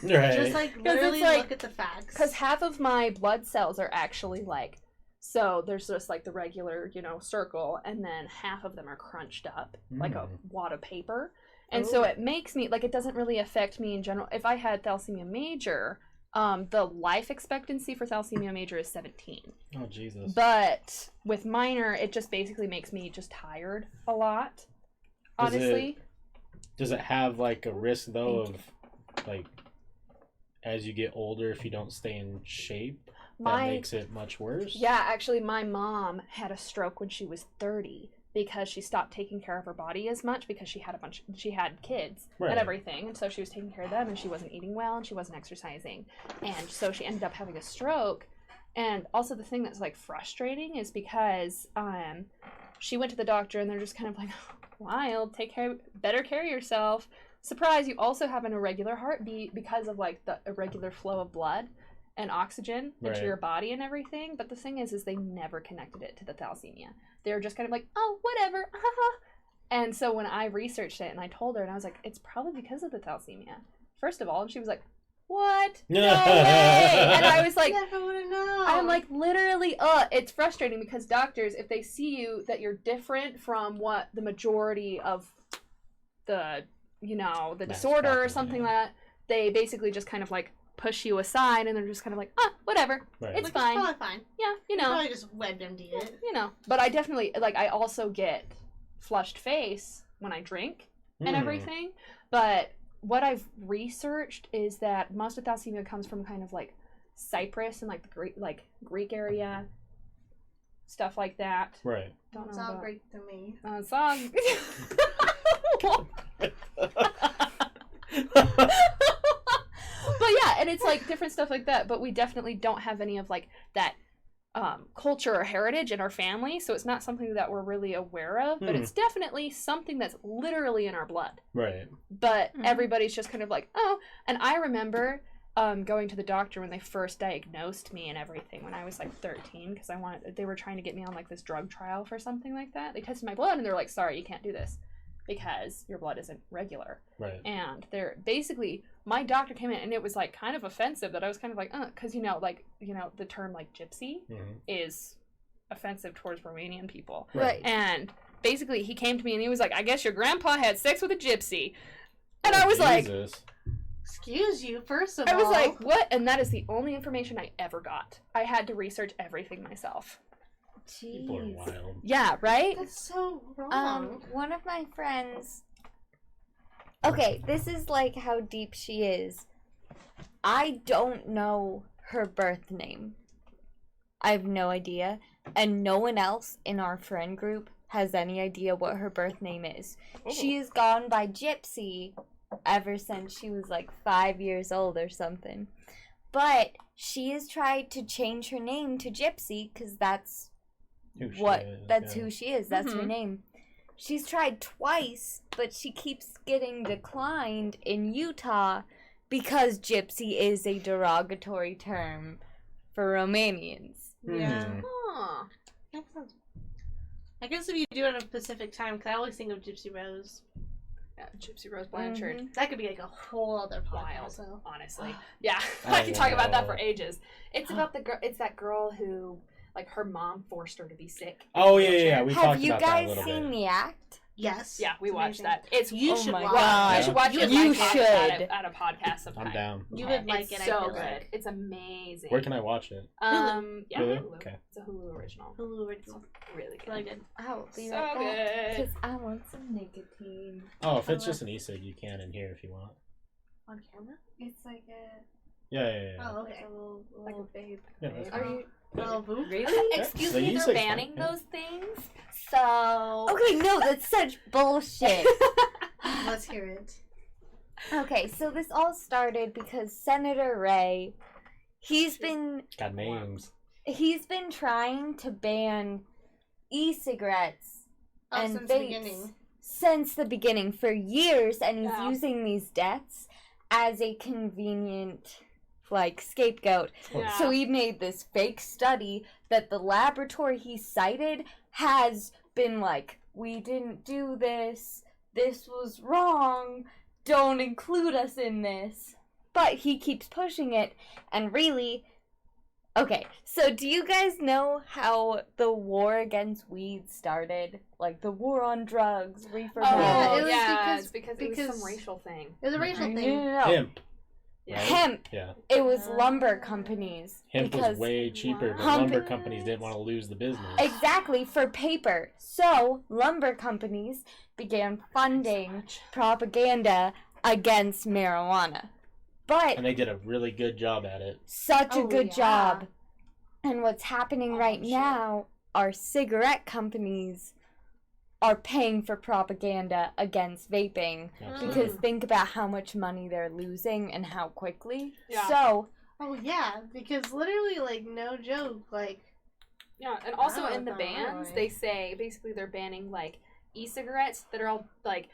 Right. Just like literally like- look at the facts. Because half of my blood cells are actually like, so there's just like the regular, circle, and then half of them are crunched up like a wad of paper. And so it makes me, like, it doesn't really affect me in general. If I had thalassemia major, the life expectancy for thalassemia major is 17. Oh, Jesus. But with minor, it just basically makes me just tired a lot, honestly. Does it have like a risk though of like as you get older if you don't stay in shape that makes it much worse? Yeah, actually, my mom had a stroke when she was 30 because she stopped taking care of her body as much because she had kids Right. and everything, and so she was taking care of them, and she wasn't eating well, and she wasn't exercising, and so she ended up having a stroke. And also the thing that's like frustrating is because she went to the doctor, and they're just kind of like, "Wild, better care of yourself." surprise, you also have an irregular heartbeat because of like the irregular flow of blood and oxygen into your body and everything. But the thing is they never connected it to the thalassemia. They were just kind of like, oh, whatever. And so when I researched it and I told her, and I was like, it's probably because of the thalassemia. First of all, and she was like, what? No way! And I was like, never would have known. I'm like, literally, it's frustrating because doctors, if they see you that you're different from what the majority of the, the disorder or something like that, they basically just kind of like push you aside and they're just kind of like, whatever. Right. It's fine. It's probably fine. Yeah, Probably just WebMD it. But I definitely, like, I also get flushed face when I drink and everything. But what I've researched is that most of thalassemia comes from kind of like Cyprus and like the Greek area, stuff like that. Right. Don't It's know all about... Greek to me. Song. But yeah, and it's like different stuff like that. But we definitely don't have any of like that culture or heritage in our family, so it's not something that we're really aware of. But it's definitely something that's literally in our blood. Right. But everybody's just kind of like, oh. And I remember going to the doctor when they first diagnosed me and everything when I was like 13 because they were trying to get me on like this drug trial for something like that. They tested my blood and they're like, sorry, you can't do this because your blood isn't regular. Right. And they're basically, my doctor came in and it was like kind of offensive that I was kind of like, because the term like gypsy is offensive towards Romanian people. Right. And basically he came to me and he was like, I guess your grandpa had sex with a gypsy. And I was like, excuse you, first of all. I was like, what? And that is the only information I ever got. I had to research everything myself. Jeez. People are wild. Yeah, right? That's so wrong. One of my friends... Okay, this is like how deep she is. I don't know her birth name. I have no idea. And no one else in our friend group has any idea what her birth name is. Oh. She has gone by Gypsy ever since she was like 5 years old or something. But she has tried to change her name to Gypsy because that's who she is. That's her name. She's tried twice, but she keeps getting declined in Utah because gypsy is a derogatory term for Romanians. Yeah. I guess if you do it at a specific time, because I always think of Gypsy Rose. Yeah, Gypsy Rose Blanchard. That could be like a whole other podcast, so. Honestly. Yeah, I can talk about that for ages. It's about it's that girl who, like, her mom forced her to be sick. Oh, yeah. We talked about that a little bit. Have you guys seen The Act? Yes. Yeah, we watched that. It's you should watch it. You should watch it. You should. At a podcast sometime. I'm down. You would like it. So good. It's amazing. Where can I watch it? Hulu. Yeah, Hulu. Okay. It's a Hulu original. Hulu original. Really good. Really good. I'll be so right back. good. Because I want some nicotine. Oh, if it's just an e-cig, you can in here if you want. On camera? It's like a... Yeah. Oh, okay. Like a vape. Yeah, Are you... Oh, really? Excuse me, they're banning those things? So... Okay, no, that's such bullshit. Let's hear it. Okay, so this all started because Senator Ray, he's been trying to ban e-cigarettes and vapes since the beginning for years, and he's using these deaths as a convenient, like, scapegoat. Yeah. So he made this fake study that the laboratory he cited has been like, we didn't do this was wrong, don't include us in this. But he keeps pushing it, and really... Okay, so do you guys know how the war against weed started? Like, the war on drugs, reefer drugs. Yeah, it's because it was some racial thing. It was a racial thing. No. Hemp. Yeah. Hemp. Yeah. It was lumber companies. Hemp was way cheaper, but lumber companies didn't want to lose the business. Exactly, for paper. So, lumber companies began funding propaganda against marijuana. And they did a really good job at it. Such a good job. And what's happening right now are cigarette companies are paying for propaganda against vaping. Because think about how much money they're losing and how quickly. Yeah. So... Oh, yeah, because literally, like, no joke, like... Yeah, and also in the bans, they say, basically they're banning, like, e-cigarettes that are all, like,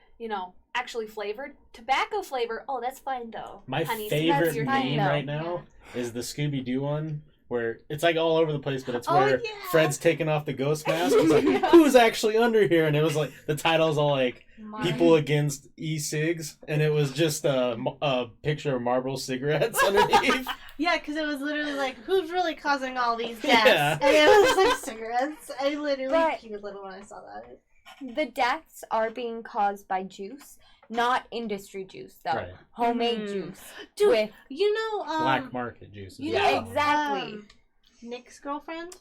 actually flavored. Tobacco flavor, oh, that's fine though. My honey, favorite that's your meme thing. right now is the Scooby-Doo one, where it's like all over the place, but it's Oh, where yeah. Fred's taking off the ghost mask. It's like, who's actually under here? And it was like, the title's all like, people against e-cigs, and it was just a picture of Marlboro cigarettes underneath. Yeah, because it was literally like, who's really causing all these deaths? Yeah. And it was like cigarettes. I literally But- cute little when I saw that. The deaths are being caused by juice, not industry juice, though. Right. Homemade Mhm. juice. Dude, With you know, Black market juices. you Yeah, know, exactly. Nick's girlfriend,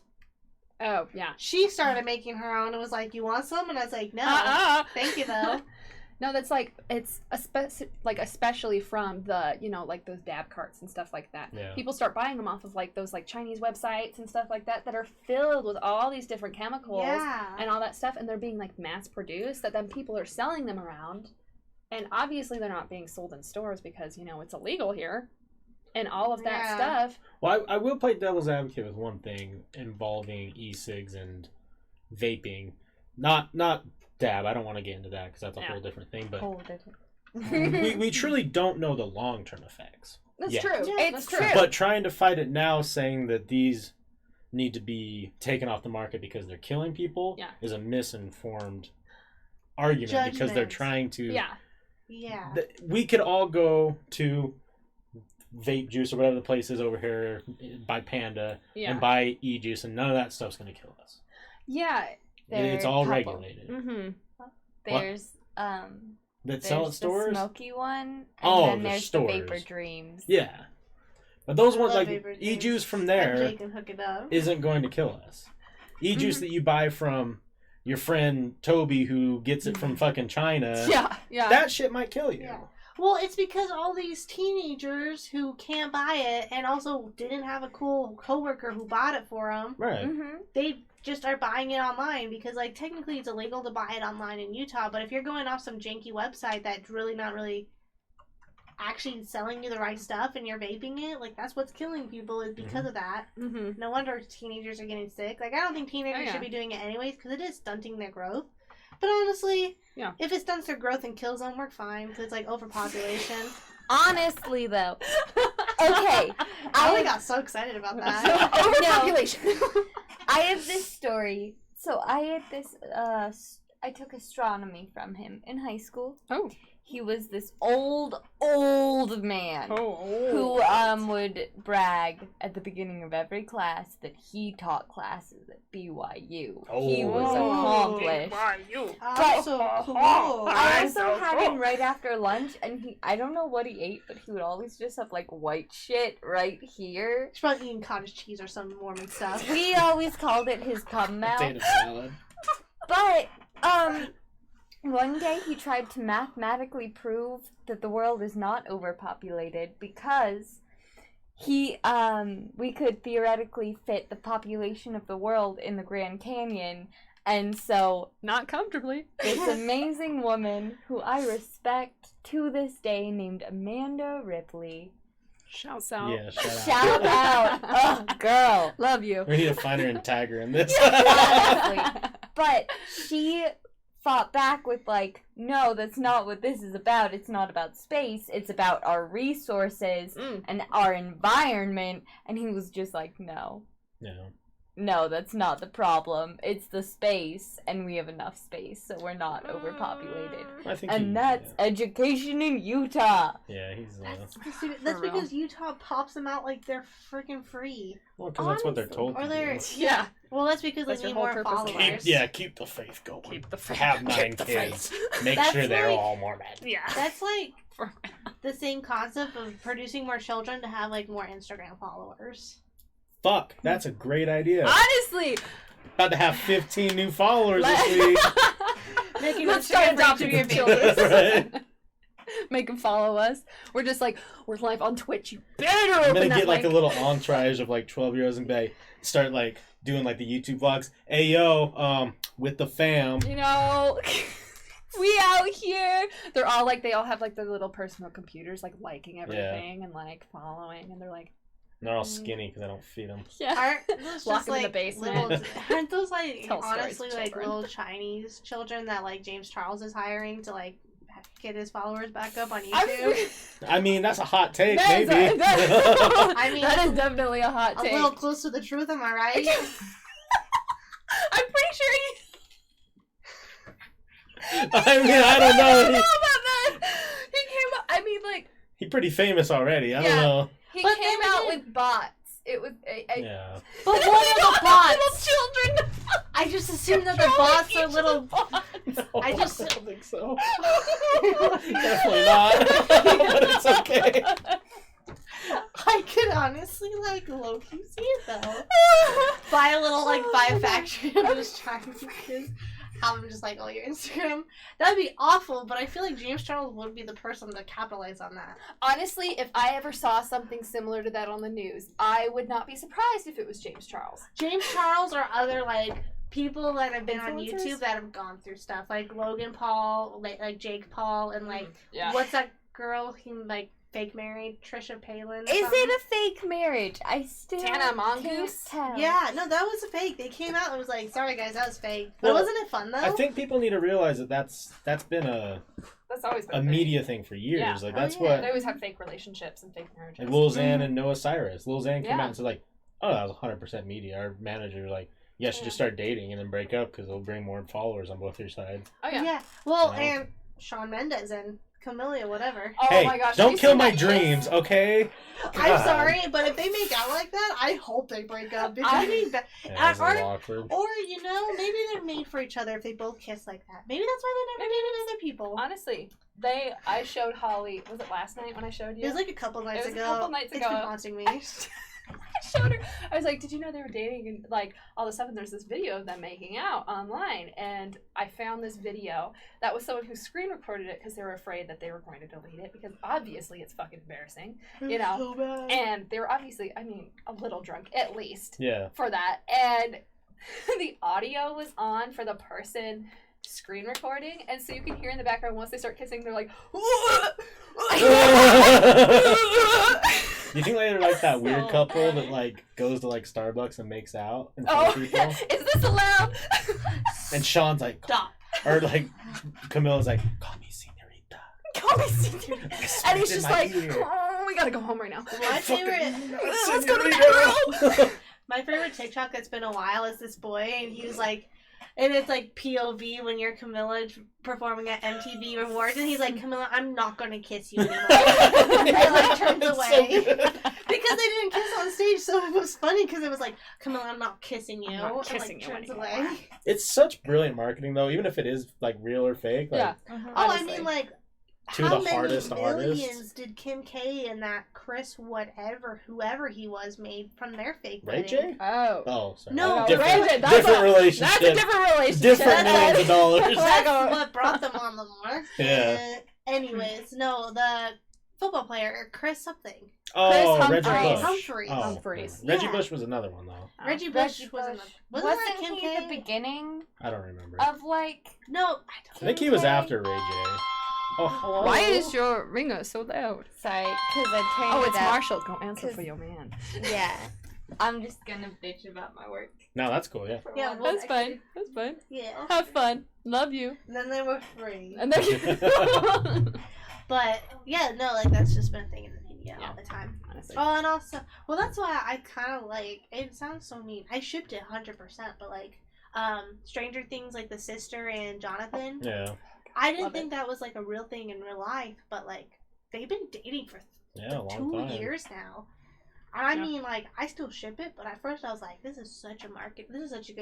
Oh, yeah. she started making her own and was like, you want some? And I was like, no. Thank you, though. No, that's like, it's especially from the, like those dab carts and stuff like that. Yeah. People start buying them off of like those like Chinese websites and stuff like that are filled with all these different chemicals Yeah. and all that stuff, and they're being like mass produced, that then people are selling them around, and obviously they're not being sold in stores because, it's illegal here, and all of that Yeah. stuff. Well, I will play devil's advocate with one thing involving e-cigs and vaping. Not dab. I don't want to get into that because that's a whole different thing. But Hold it. we truly don't know the long-term effects. That's Yeah. true. Yeah, That's it's true. true. But trying to fight it now, saying that these need to be taken off the market because they're killing people, is a misinformed argument because they're Judgment. trying to. Yeah. Yeah. We could all go to vape juice or whatever the place is over here by Panda Yeah. and buy e-juice, and none of that stuff's going to kill us. Yeah. It's They're all couple. regulated. Mm-hmm. There's That there's sell at the stores? smoky one, and Oh, then the there's stores. the Vapor Dreams. Yeah. But those I ones, love like Vapor Dreams. e-juice from And there, Jake can hook it up. isn't going to kill us. E-juice that you buy from your friend Toby who gets it from fucking China, Yeah. that shit might kill you. Yeah. Well, it's because all these teenagers who can't buy it and also didn't have a cool coworker who bought it for them, Right. Mm-hmm. they just are buying it online because, like, technically it's illegal to buy it online in Utah, but if you're going off some janky website that's really not really actually selling you the right stuff and you're vaping it, like, that's what's killing people is because of that. Mm-hmm. No wonder teenagers are getting sick. Like, I don't think teenagers Oh, yeah. should be doing it anyways because it is stunting their growth. But honestly, Yeah. if it stunts their growth and kills them, we're fine because it's like overpopulation. Honestly, though, okay, I only got so excited about that. Overpopulation. I have this story. So I had this. I took astronomy from him in high school. Oh. He was this old man Oh. who would brag at the beginning of every class that he taught classes at BYU. He was Oh. accomplished. Oh, so cool. I also had him right after lunch, and I don't know what he ate, but he would always just have like white shit right here. He's probably eating cottage cheese or some Mormon stuff. We always called it his cum mouth. Potato salad. But one day he tried to mathematically prove that the world is not overpopulated because we could theoretically fit the population of the world in the Grand Canyon, and so Not comfortably. this amazing woman who I respect to this day named Amanda Ripley. Shouts out. Yeah, Shout out. Oh, girl. Love you. We need to find her and tag her in this. Honestly. But she fought back with like, no, that's not what this is about. It's not about space. It's about our resources and our environment. And he was just like, no, that's not the problem. It's the space, and we have enough space, so we're not overpopulated. I think And that's education in Utah. Yeah, he's. That's real. because Utah pops them out like they're freaking free. Well, because that's what they're Honestly. told Or to they're do. yeah. Well, that's because That's they your need whole more purpose. followers. Keep the faith going. Keep the faith. Have 9 Keep the kids. faith. Make That's sure they're like- all Mormon. Yeah. That's like the same concept of producing more children to have like more Instagram followers. Fuck, that's a great idea. Honestly. About to have 15 new followers this week. Making Let's start Instagram adopting for your your babies. Right. Make them follow us. We're just like, we're live on Twitch. You better I'm open gonna that get like link. a little entourage of like 12-year-olds and be start like doing like the YouTube vlogs. Hey yo, with the fam. You know, we out here. They're all like, they all have like their little personal computers, like liking everything and like following, and they're like, And they're all skinny because I don't feed them. yeah. Aren't those Lock just 'em in the like basement. little? Aren't those like Tell stories honestly to like children. little Chinese children that like James Charles is hiring to like get his followers back up on I'm- YouTube. I mean, that's a hot take, That is maybe. I mean, that is definitely a hot A take. little close to the truth, am I right? I'm pretty sure I mean, I don't know. about that. He came out. I mean, like He's pretty famous already. I don't Yeah. know. he But came then out again- with bots. It was. Yeah. But They what are don't the have bots? Little children. I just assume that the bots are little. No, I just- don't think so. Definitely not. But it's okay. I could honestly like low key see it though. Buy a little like buy a factory and just try to kids. Have them just like all your Instagram. That'd be awful, but I feel like James Charles would be the person to capitalize on that. Honestly, if I ever saw something similar to that on the news, I would not be surprised if it was James Charles. James Charles or other like people that have been on Influencers? YouTube that have gone through stuff like Logan Paul, like Jake Paul, and like Yeah. what's that girl he like fake married Trisha Palin? Is it a fake marriage? I still Tana can't Mongoose? tell. Yeah, no, that was a fake. They came out and was like, "Sorry guys, that was fake." But Well, wasn't it fun though? I think people need to realize that that's been a That's always been a thing. media thing for years. Yeah. Like Oh, that's yeah. what They always have fake relationships and fake marriages. like Lil Xan and Noah Cyrus. Lil Xan came Yeah. out and said like, "Oh, that was 100% media." Our manager was like, "You guys should just start dating and then break up because it'll bring more followers on both your sides." Oh yeah. Well, Yeah. and Shawn Mendes and Camilla, whatever. Oh Hey, my gosh. don't have kill you my seen that dreams, okay? I'm God. sorry, but if they make out like that, I hope they break up. Because I- I mean, Yeah, that's a Or- little awkward. or you know, maybe they're made for each other if they both kiss like that. Maybe that's why they never dated other people. Honestly, I showed Holly. Was it last night when I showed you? It was like a couple nights was a ago. couple nights It's ago. been haunting me. I showed her. I was like, "Did you know they were dating?" And like all of a sudden, there's this video of them making out online, and I found this video that was someone who screen recorded it because they were afraid that they were going to delete it because obviously it's fucking embarrassing, you know. So bad. And they were obviously, I mean, a little drunk at least Yeah. for that, and the audio was on for the person screen recording, and so you can hear in the background once they start kissing, they're like. You think they're like that weird So couple that funny. like goes to like Starbucks and makes out in front Oh, of people? is this allowed? And Sean's like, Stop. or like Camilla's like, call me señorita. Call me Caesar. Whisper And he's in just my like, ear. oh, we gotta go home right now. My favorite. Let's go to the bedroom. My favorite TikTok that's been a while is this boy, and he was like, and it's like POV when you're Camilla performing at MTV Rewards, and he's like, Camilla, I'm not gonna kiss you anymore. And like turns It's so away good. because they didn't kiss on stage, so it was funny because it was like, Camilla, I'm not kissing you, I'm not and kissing like you turns anymore. away. It's such brilliant marketing though, even if it is like real or fake. Like, Yeah. Oh, Honestly. I mean, like, Two of how the many hardest millions artists. did Kim K and that Chris whoever he was made from their fake Ray wedding? J? Oh. Oh, sorry. No, different, Ray J, that's different a- relationship. That's a different relationship. Different millions of dollars. That's what brought them on the market. Yeah. Anyways, no, the football player, Chris something. Oh, Chris Reggie Humphries. Bush. Humphries. Oh, Humphries. Reggie Yeah. Bush was another one though. Oh. Reggie Bush Reggie was in Bush. the. Wasn't that Kim he K? the beginning I don't remember. of like? No, I I think he was Kim K? after Ray J. Oh, hello. Why is your ringer so loud? Sorry, because I turned Oh, it it's up. Marshall. Go answer 'Cause- for your man. Yeah, I'm just gonna bitch about my work. No, that's cool. Yeah. Yeah, Well, well, That's fine. That's fine. Yeah. Have fun. Love you. And then they were free. And then But yeah, no, like that's just been a thing in the media Yeah. all the time. honestly. Oh, and also, well, that's why I kind of like. It sounds so mean. I shipped it 100%, but like, Stranger Things, like the sister and Jonathan. Yeah. I didn't Love think that was like a real thing in real life, but like they've been dating for Yeah, a long 2 time. years now. And I Yeah. mean, like, I still ship it, but at first I was like, this is such a good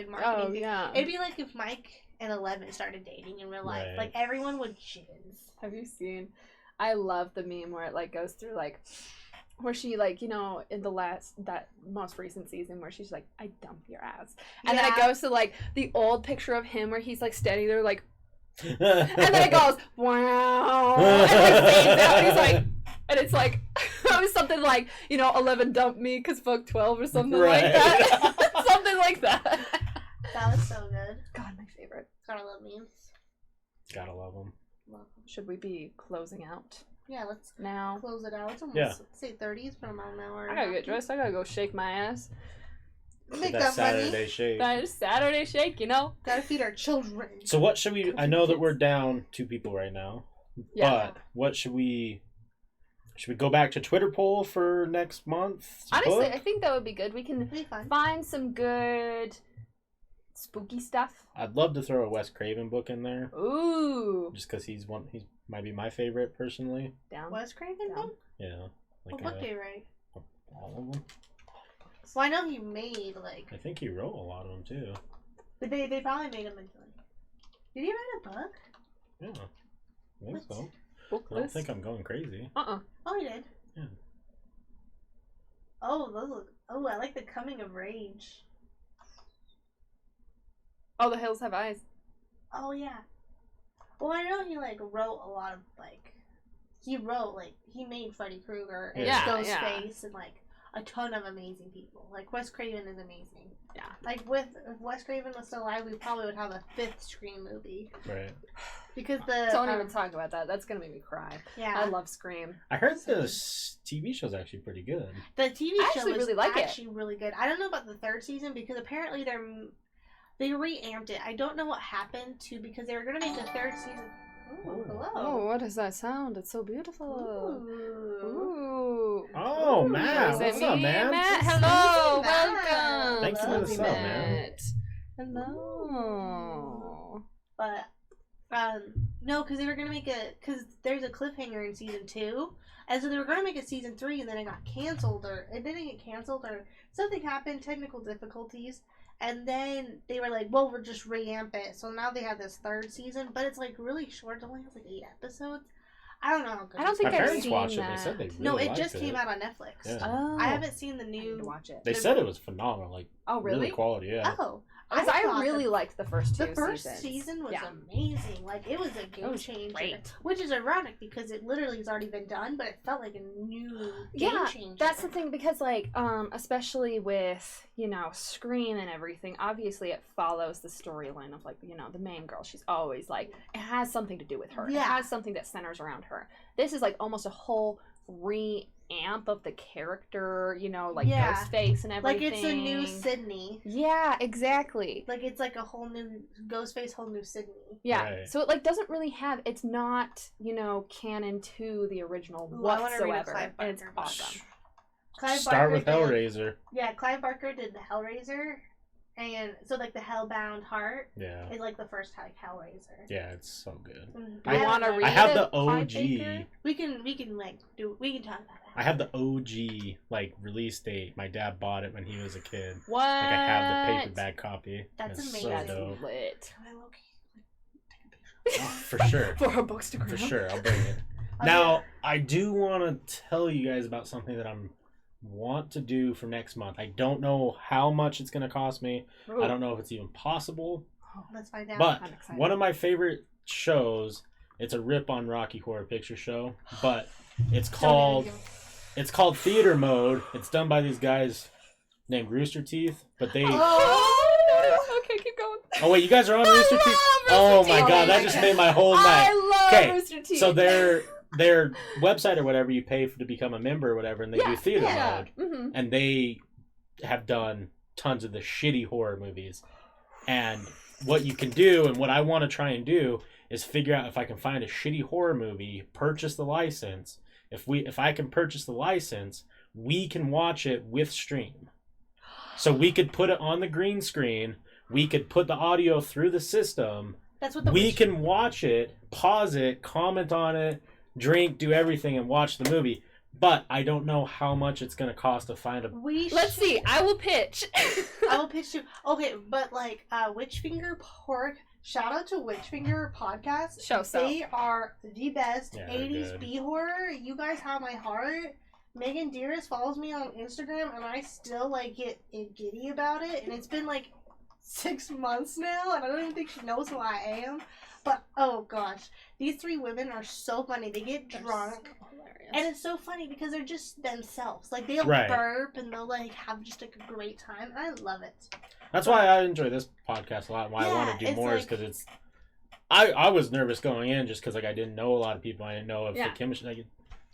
marketing Oh thing. yeah. It'd be like if Mike and Eleven started dating in real life. Right. Like everyone would jizz. Have you seen? I love the meme where it like goes through like where she like, you know, in the that most recent season where she's like, I dump your ass. And then it Yeah. goes to like the old picture of him where he's like standing there like and then it goes, wow, and like fades out and he's like and it's like it was something like, you know, 11 dumped me because fuck 12 or something like Right. that. Something like that. That was so good. God, my favorite. Gotta love memes. Gotta love them. Love 'em. Should we be closing out Yeah, let's now? close it out. It's almost Yeah. say 30s for about an hour. I gotta get dressed. I gotta go shake my ass. Make That that Saturday money. shake. That is Saturday shake, you know. Gotta feed our children. So what should we? I know that we're down 2 people right now. Yeah. But what should we go back to Twitter poll for next month? Honestly, book? I think that would be good. We can It'd be fun. find some good spooky stuff. I'd love to throw a Wes Craven book in there, Ooh. just because he might be my favorite personally. Down. Wes Craven Yeah. one? Yeah, What book did he write? all of them. Well, I know he made like, I think he wrote a lot of them too. but they probably made him into like. Did he write a book? Yeah, I think What? so. Book I don't list? think I'm going crazy. Oh, he did. Yeah. Oh, those look. Oh, I like the Coming of Rage. Oh, The Hills Have Eyes. Oh yeah. Well, I know he like wrote a lot of like. He made Freddy Krueger and Yeah, Ghostface and like a ton of amazing people. Like Wes Craven is amazing. Yeah. Like if Wes Craven was still alive, we probably would have a 5th Scream movie Right. because the Don't even talk about that. That's gonna make me cry. yeah. I love Scream. I heard this TV show's actually pretty good. The TV I show actually was really like it. actually really good. I don't know about the 3rd season because apparently they reamped it. I don't know what happened to because they were gonna make the 3rd season. Ooh, Oh, hello. what is that sound? It's so beautiful. Ooh. Ooh. Oh, Matt, Is it what's up, me, man? Matt? Hello, Matt. welcome. Thanks for Love the you, sub, man. Matt. Hello. But no, because they were gonna make because there's a cliffhanger in season 2, and so they were gonna make a season 3, and then it got canceled, or it didn't get canceled, or something happened, technical difficulties, and then they were like, well, we'll just reamp it. So now they have this 3rd season, but it's like really short. It only has like 8 episodes. I don't know how good. I don't think My I've parents seen watched it. that. They said they really No, it liked just came out on Netflix. Yeah. Oh. I haven't seen the I need to new. watch it. They said it was phenomenal, like Oh, really? quality. Yeah. Oh, Because I thought really the- liked the first two The first seasons. season was Yeah. amazing. Like it was a game was changer, great. which is ironic because it literally has already been done, but it felt like a new game Yeah, changer. that's the thing because like especially with Scream and everything, obviously it follows the storyline of like the main girl. She's always like it has something to do with her. Yeah. It has something that centers around her. This is like almost a whole reamp of the character, like Yeah. Ghostface and Like everything. it's a new Sydney. Yeah, exactly. Like it's like a whole new Ghostface, whole new Sydney. Yeah, Right. so it like doesn't really have. It's not canon to the original Ooh, I wanna read a whatsoever, Clive and it's Barker book. awesome. Clive Start Barker with did- Hellraiser. Yeah, Clive Barker did the Hellraiser, and so like the Hellbound Heart Yeah. is like the first like Hellraiser. Yeah, it's so good. Mm, I want to haven't read I have it, the Clive OG. Baker. We can talk about that. I have the OG like release date. My dad bought it when he was a kid. What? Like I have the paperback copy. That's It's amazing. So That's dope. lit. Can I low-key, take a picture? Oh, for sure. For our books to For grow. sure, I'll bring it. Oh, Now, yeah. I do want to tell you guys about something that want to do for next month. I don't know how much it's going to cost me. I don't know if it's even possible. Let's find out. But I'm excited. one of my favorite shows, it's a rip on Rocky Horror Picture Show, but it's called Theater Mode. It's done by these guys named Rooster Teeth, but they Oh, okay, keep going. Oh wait, you guys are on Rooster Teeth? Oh my god, that just made my whole night. I love Okay, Rooster Teeth. So their website or whatever, you pay to become a member or whatever, and they do theater mode. Mm-hmm. And they have done tons of the shitty horror movies. And what you can do, and what I want to try and do, is figure out if I can find a shitty horror movie, purchase the license. If I can purchase the license, we can watch it with stream. So we could put it on the green screen. We could put the audio through the system. That's what We can watch it, pause it, comment on it, drink, do everything, and watch the movie. But I don't know how much it's going to cost to find a... Let's see. I will pitch. I will pitch you. Okay, but like Witchfinger Pork. Shout out to Witchfinger Podcast. Show so. They are the best Yeah, they're 80s good. B horror. You guys have my heart. Megan Dearest follows me on Instagram, and I still like get giddy about it. And it's been like 6 months now, and I don't even think she knows who I am. But oh gosh, these 3 women are so funny. They get drunk. And it's so funny because they're just themselves. Like they'll Right. burp and they'll like have just like a great time. I love it. That's why I enjoy this podcast a lot, and why I want to do it's more is like- because it's... I was nervous going in just because like I didn't know a lot of people. I didn't know if Yeah. the chemistry... Like,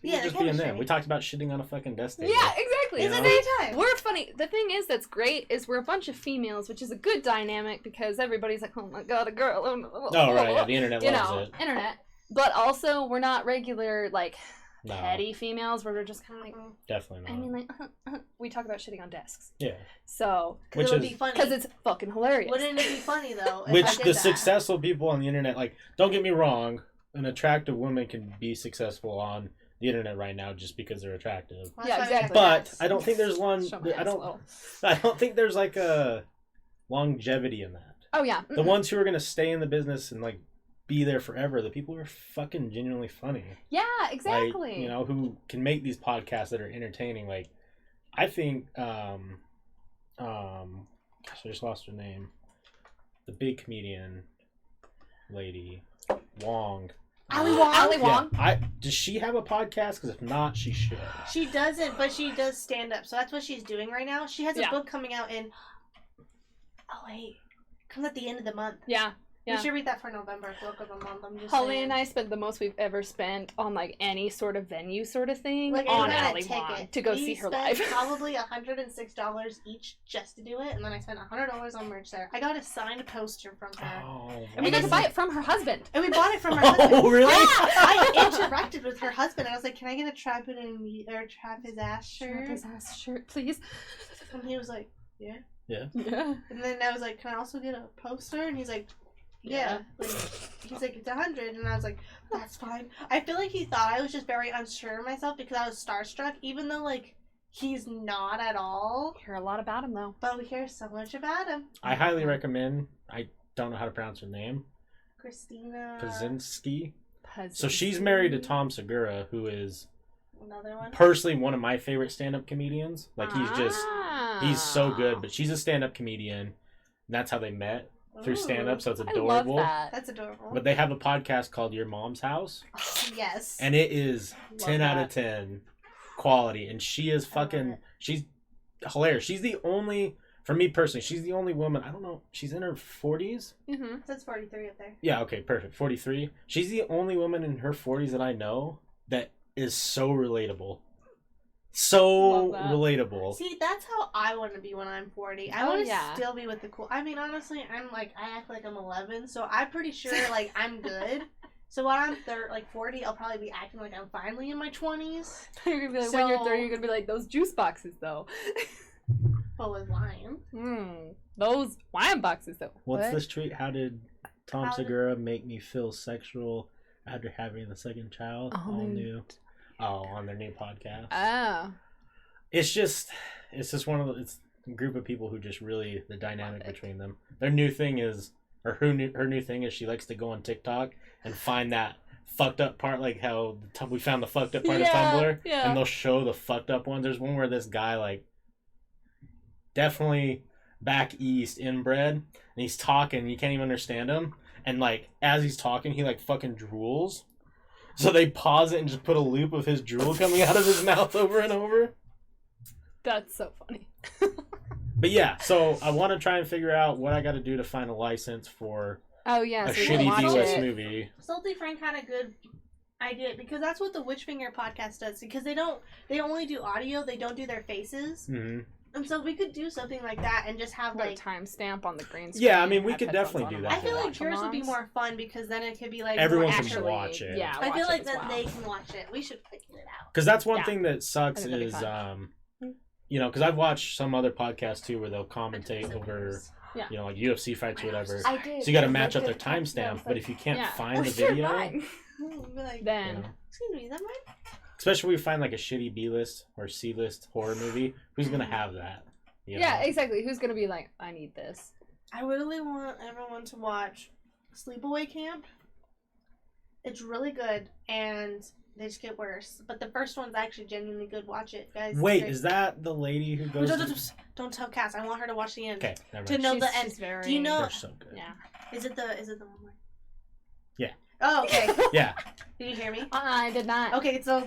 Yeah, just the being there. chemistry. We talked about shitting on a fucking desk table. Yeah, exactly. You It's know? a great time. We're funny. The thing is that's great is we're a bunch of females, which is a good dynamic because everybody's like, oh my god, a girl. Oh, right, yeah, the internet You loves know, it. internet. But also, we're not regular, like, No, petty females where we're just kind of like, definitely not. I mean, like, we talk about shitting on desks. yeah. So, Which it would is- be funny. because it's fucking hilarious. Wouldn't it be funny though? If I Which did the that? successful people on the internet, like, don't get me wrong, an attractive woman can be successful on the internet right now just because they're attractive. Well, Yeah, that's why we have exactly. But ask. I don't think there's one. Show my I ass a don't. little. I don't think there's like a longevity in that. Oh, yeah. The ones who are gonna stay in the business and like be there forever, the people who are fucking genuinely funny. Yeah, exactly. Like, you know, who can make these podcasts that are entertaining. Like, I think, gosh, I just lost her name. The big comedian lady, Wong. Ali Wong? Ali Wong? Yeah, does she have a podcast? Because if not, she should. She doesn't, but she does stand up. So that's what she's doing right now. She has a Yeah. book coming out in. Oh wait, comes at the end of the month. Yeah. Yeah. We should read that for November. Book of the month. I'm just Holly saying. and I spent the most we've ever spent on like any sort of venue sort of thing Like on I got Ali a Wong ticket to go We see her spent live. Probably $106 each just to do it, and then I spent $100 on merch there. I got a signed poster from her, Oh, And we got to buy it from her husband. and we bought it from her husband. Oh, really? I interacted with her husband. I was like, "Can I get a trap his ass shirt?" His ass shirt, please. And he was like, "Yeah." Yeah. And then I was like, "Can I also get a poster?" And he's like, "Yeah." Like, he's like, "It's 100." And I was like, "That's fine." I feel like he thought I was just very unsure of myself because I was starstruck, even though like he's not at all. Hear a lot about him though. But we hear so much about him. I highly recommend. I don't know how to pronounce her name. Christina. Pazinski. So she's married to Tom Segura, who is Another one. personally one of my favorite stand-up comedians. Like he's so Ah. good. But she's a stand-up comedian. And that's how they met through Ooh. stand-up. So it's I love adorable. that. That's adorable. But they have a podcast called Your Mom's House, Yes. and it is Love 10 out of that. 10 quality. And she is I love fucking. it. She's hilarious. She's the only. For me personally, she's the only woman. I don't know. She's in her 40s. Mm-hmm. That's 43 up there. Yeah, okay, perfect. 43. She's the only woman in her 40s that I know that is so relatable. So Love that. relatable. See, that's how I want to be when I'm 40. I Oh, want to yeah. still be with the cool. I mean, honestly, I'm like, I act like I'm 11, so I'm pretty sure, like, I'm good. So when I'm 40, I'll probably be acting like I'm finally in my 20s, You're gonna be like, when you're So- 30, you're gonna be like, those juice boxes though. but with wine. Those wine boxes though. What's What? this treat? How did Tom How did- Segura make me feel sexual after having the second child? Oh, All no. new. Oh, on their new podcast. Oh. It's just one of the, it's a group of people who just really, the dynamic Love it. between them. Their new thing is, or her new thing is she likes to go on TikTok and find that fucked up part, like how we found the fucked up part of Tumblr, Yeah. and they'll show the fucked up ones. There's one where this guy, like, definitely back east, inbred, and he's talking, you can't even understand him, and like as he's talking, he like fucking drools. So they pause it and just put a loop of his drool coming out of his mouth over and over. That's so funny. But yeah, so I want to try and figure out what I got to do to find a license for Oh yeah, a so we can shitty watch D-list it. movie. Salty Frank had a good idea because that's what the Witchfinger podcast does. Because they only do audio, they don't do their faces, hmm and so we could do something like that and just have Put a like. timestamp on the green screen. Yeah, I mean, we have could headphones definitely on do and that. I feel like watch yours would be alongs. more fun because then it could be like Everyone more can actually. watch it. Yeah, I watch feel it like as that well. they can watch it. We should figure it out. Because that's one Yeah. thing that sucks I think that'd is, be fun. you know, because I've watched some other podcasts too where they'll commentate over, Yeah. you know, like UFC fights or whatever. I did. So you got to Like match up the their timestamp. But if you can't Yeah. find the Where's your video, line? We'll be like, you Then know, excuse me, is that mine? especially when we find like a shitty B-list or C-list horror movie, who's gonna have that? You yeah, know? exactly. Who's gonna be like, I need this? I really want everyone to watch Sleepaway Camp. It's really good, and they just get worse. But the first one's actually genuinely good. Watch it, guys. Wait, Great. is that the lady who goes? Don't tell Cass. I want her to watch the end. Okay, never To mind. know she's, the end. she's very. Do you know? They're so good. Yeah. Is it the one where? Yeah. Oh, okay. Yeah. Did you hear me? I did not. Okay, so.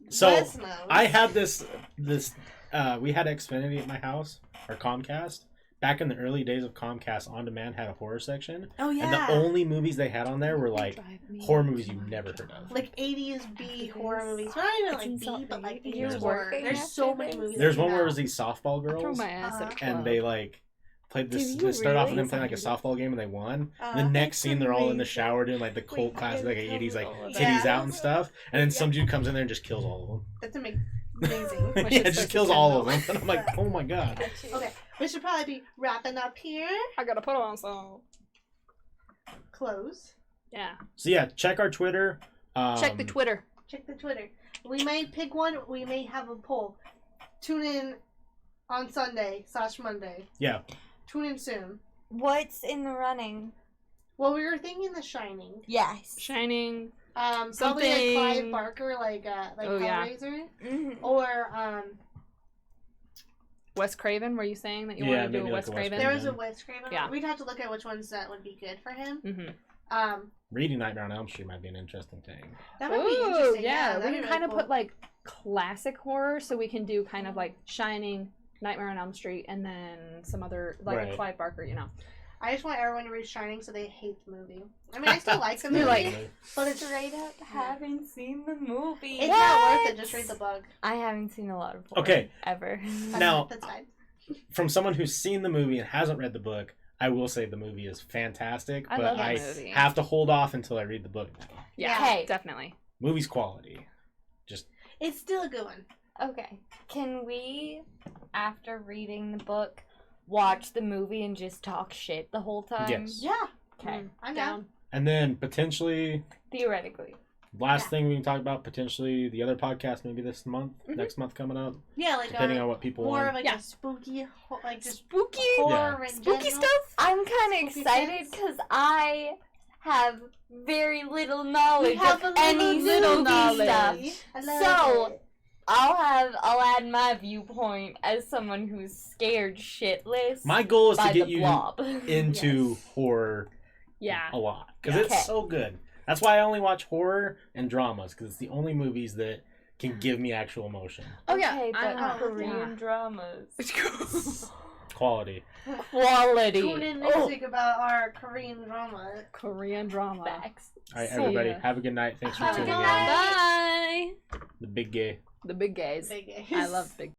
So, Wes knows. I had this. We had Xfinity at my house, or Comcast. Back in the early days of Comcast, On Demand had a horror section, Oh yeah. and the only movies they had on there were like Drive me horror movies you've to never my heard of. like 80s B horror movies. Well, not even It's like insult B, but like me. 80s You're horror. working There's after so many this? movies. There's that one came where it out. was these softball I throw girls, my ass at a Uh-huh. club. and they like played this. Do you It started off with really? them playing like a softball game and they won. Oh, The next that's scene, they're all in the amazing. shower doing like the cult Wait, classic, I like didn't '80s, like know that. titties Yeah. out and stuff. And then some dude comes in there and just kills all of them. That's amazing. My Yeah, shit's just supposed kills to all of come them. And I'm like, oh my god. Okay, we should probably be wrapping up here. I gotta put on some. Close. Yeah. So yeah, check our Twitter. Check the Twitter. Check the Twitter. We may pick one. We may have a poll. Tune in on Sunday/Monday. Yeah. Tune in soon. What's in the running? Well, we were thinking The Shining. Yes. Shining. Probably Something- like Clive Barker, like Oh, yeah. Hellraiser, Mhm. or Wes Craven. Were you saying that you Yeah, want to do maybe a like Wes a Wes Craven? there was a Craven. Wes Craven. Yeah. We'd have to look at which ones that would be good for him. Mm-hmm. Reading Nightmare on Elm Street might be an interesting thing. That would be Ooh, interesting. yeah. that'd We be can really kind of cool. put like classic horror, so we can do kind of like Shining, Nightmare on Elm Street, and then some other like Right. a Clive Barker. You know. I just want everyone to read Shining so they hate the movie. I mean, I still like the You're movie, like- but it's Straight up haven't seen the movie. it's not worth it. Just read the book. I haven't seen a lot of horror Okay. ever. Now- That's fine. From someone who's seen the movie and hasn't read the book, I will say the movie is fantastic, I but love that I movie. have to hold off until I read the book now. Yeah. Okay. Definitely. Movie's quality. It's still a good one. Okay. Can we, after reading the book, watch the movie and just talk shit the whole time? Yes. Yeah, Okay. I'm down. And then potentially, Theoretically. last Yeah. thing we can talk about, potentially the other podcast maybe this month, Mhm. next month coming up, Yeah, like depending on what people more want. of like Yeah. a spooky, like just Spooky. horror and Spooky general. stuff. I'm kind of Spooky excited sense. because I have very little knowledge have of a any little spooky knowledge. stuff. I love So, it. I'll add my viewpoint as someone who's scared shitless My goal is by to get the you blob. into Yes. horror Yeah. a lot because Yeah. it's Okay. so good. That's why I only watch horror and dramas because it's the only movies that can give me actual emotion. Oh yeah. Okay, but I- Korean dramas. Quality. Quality. Tune in next Oh, week about our Korean drama. Korean drama. facts. All right, See everybody, ya. have a good night. Thanks for Have a tuning good in. night. Bye. The big gay. The big gays. Big I love big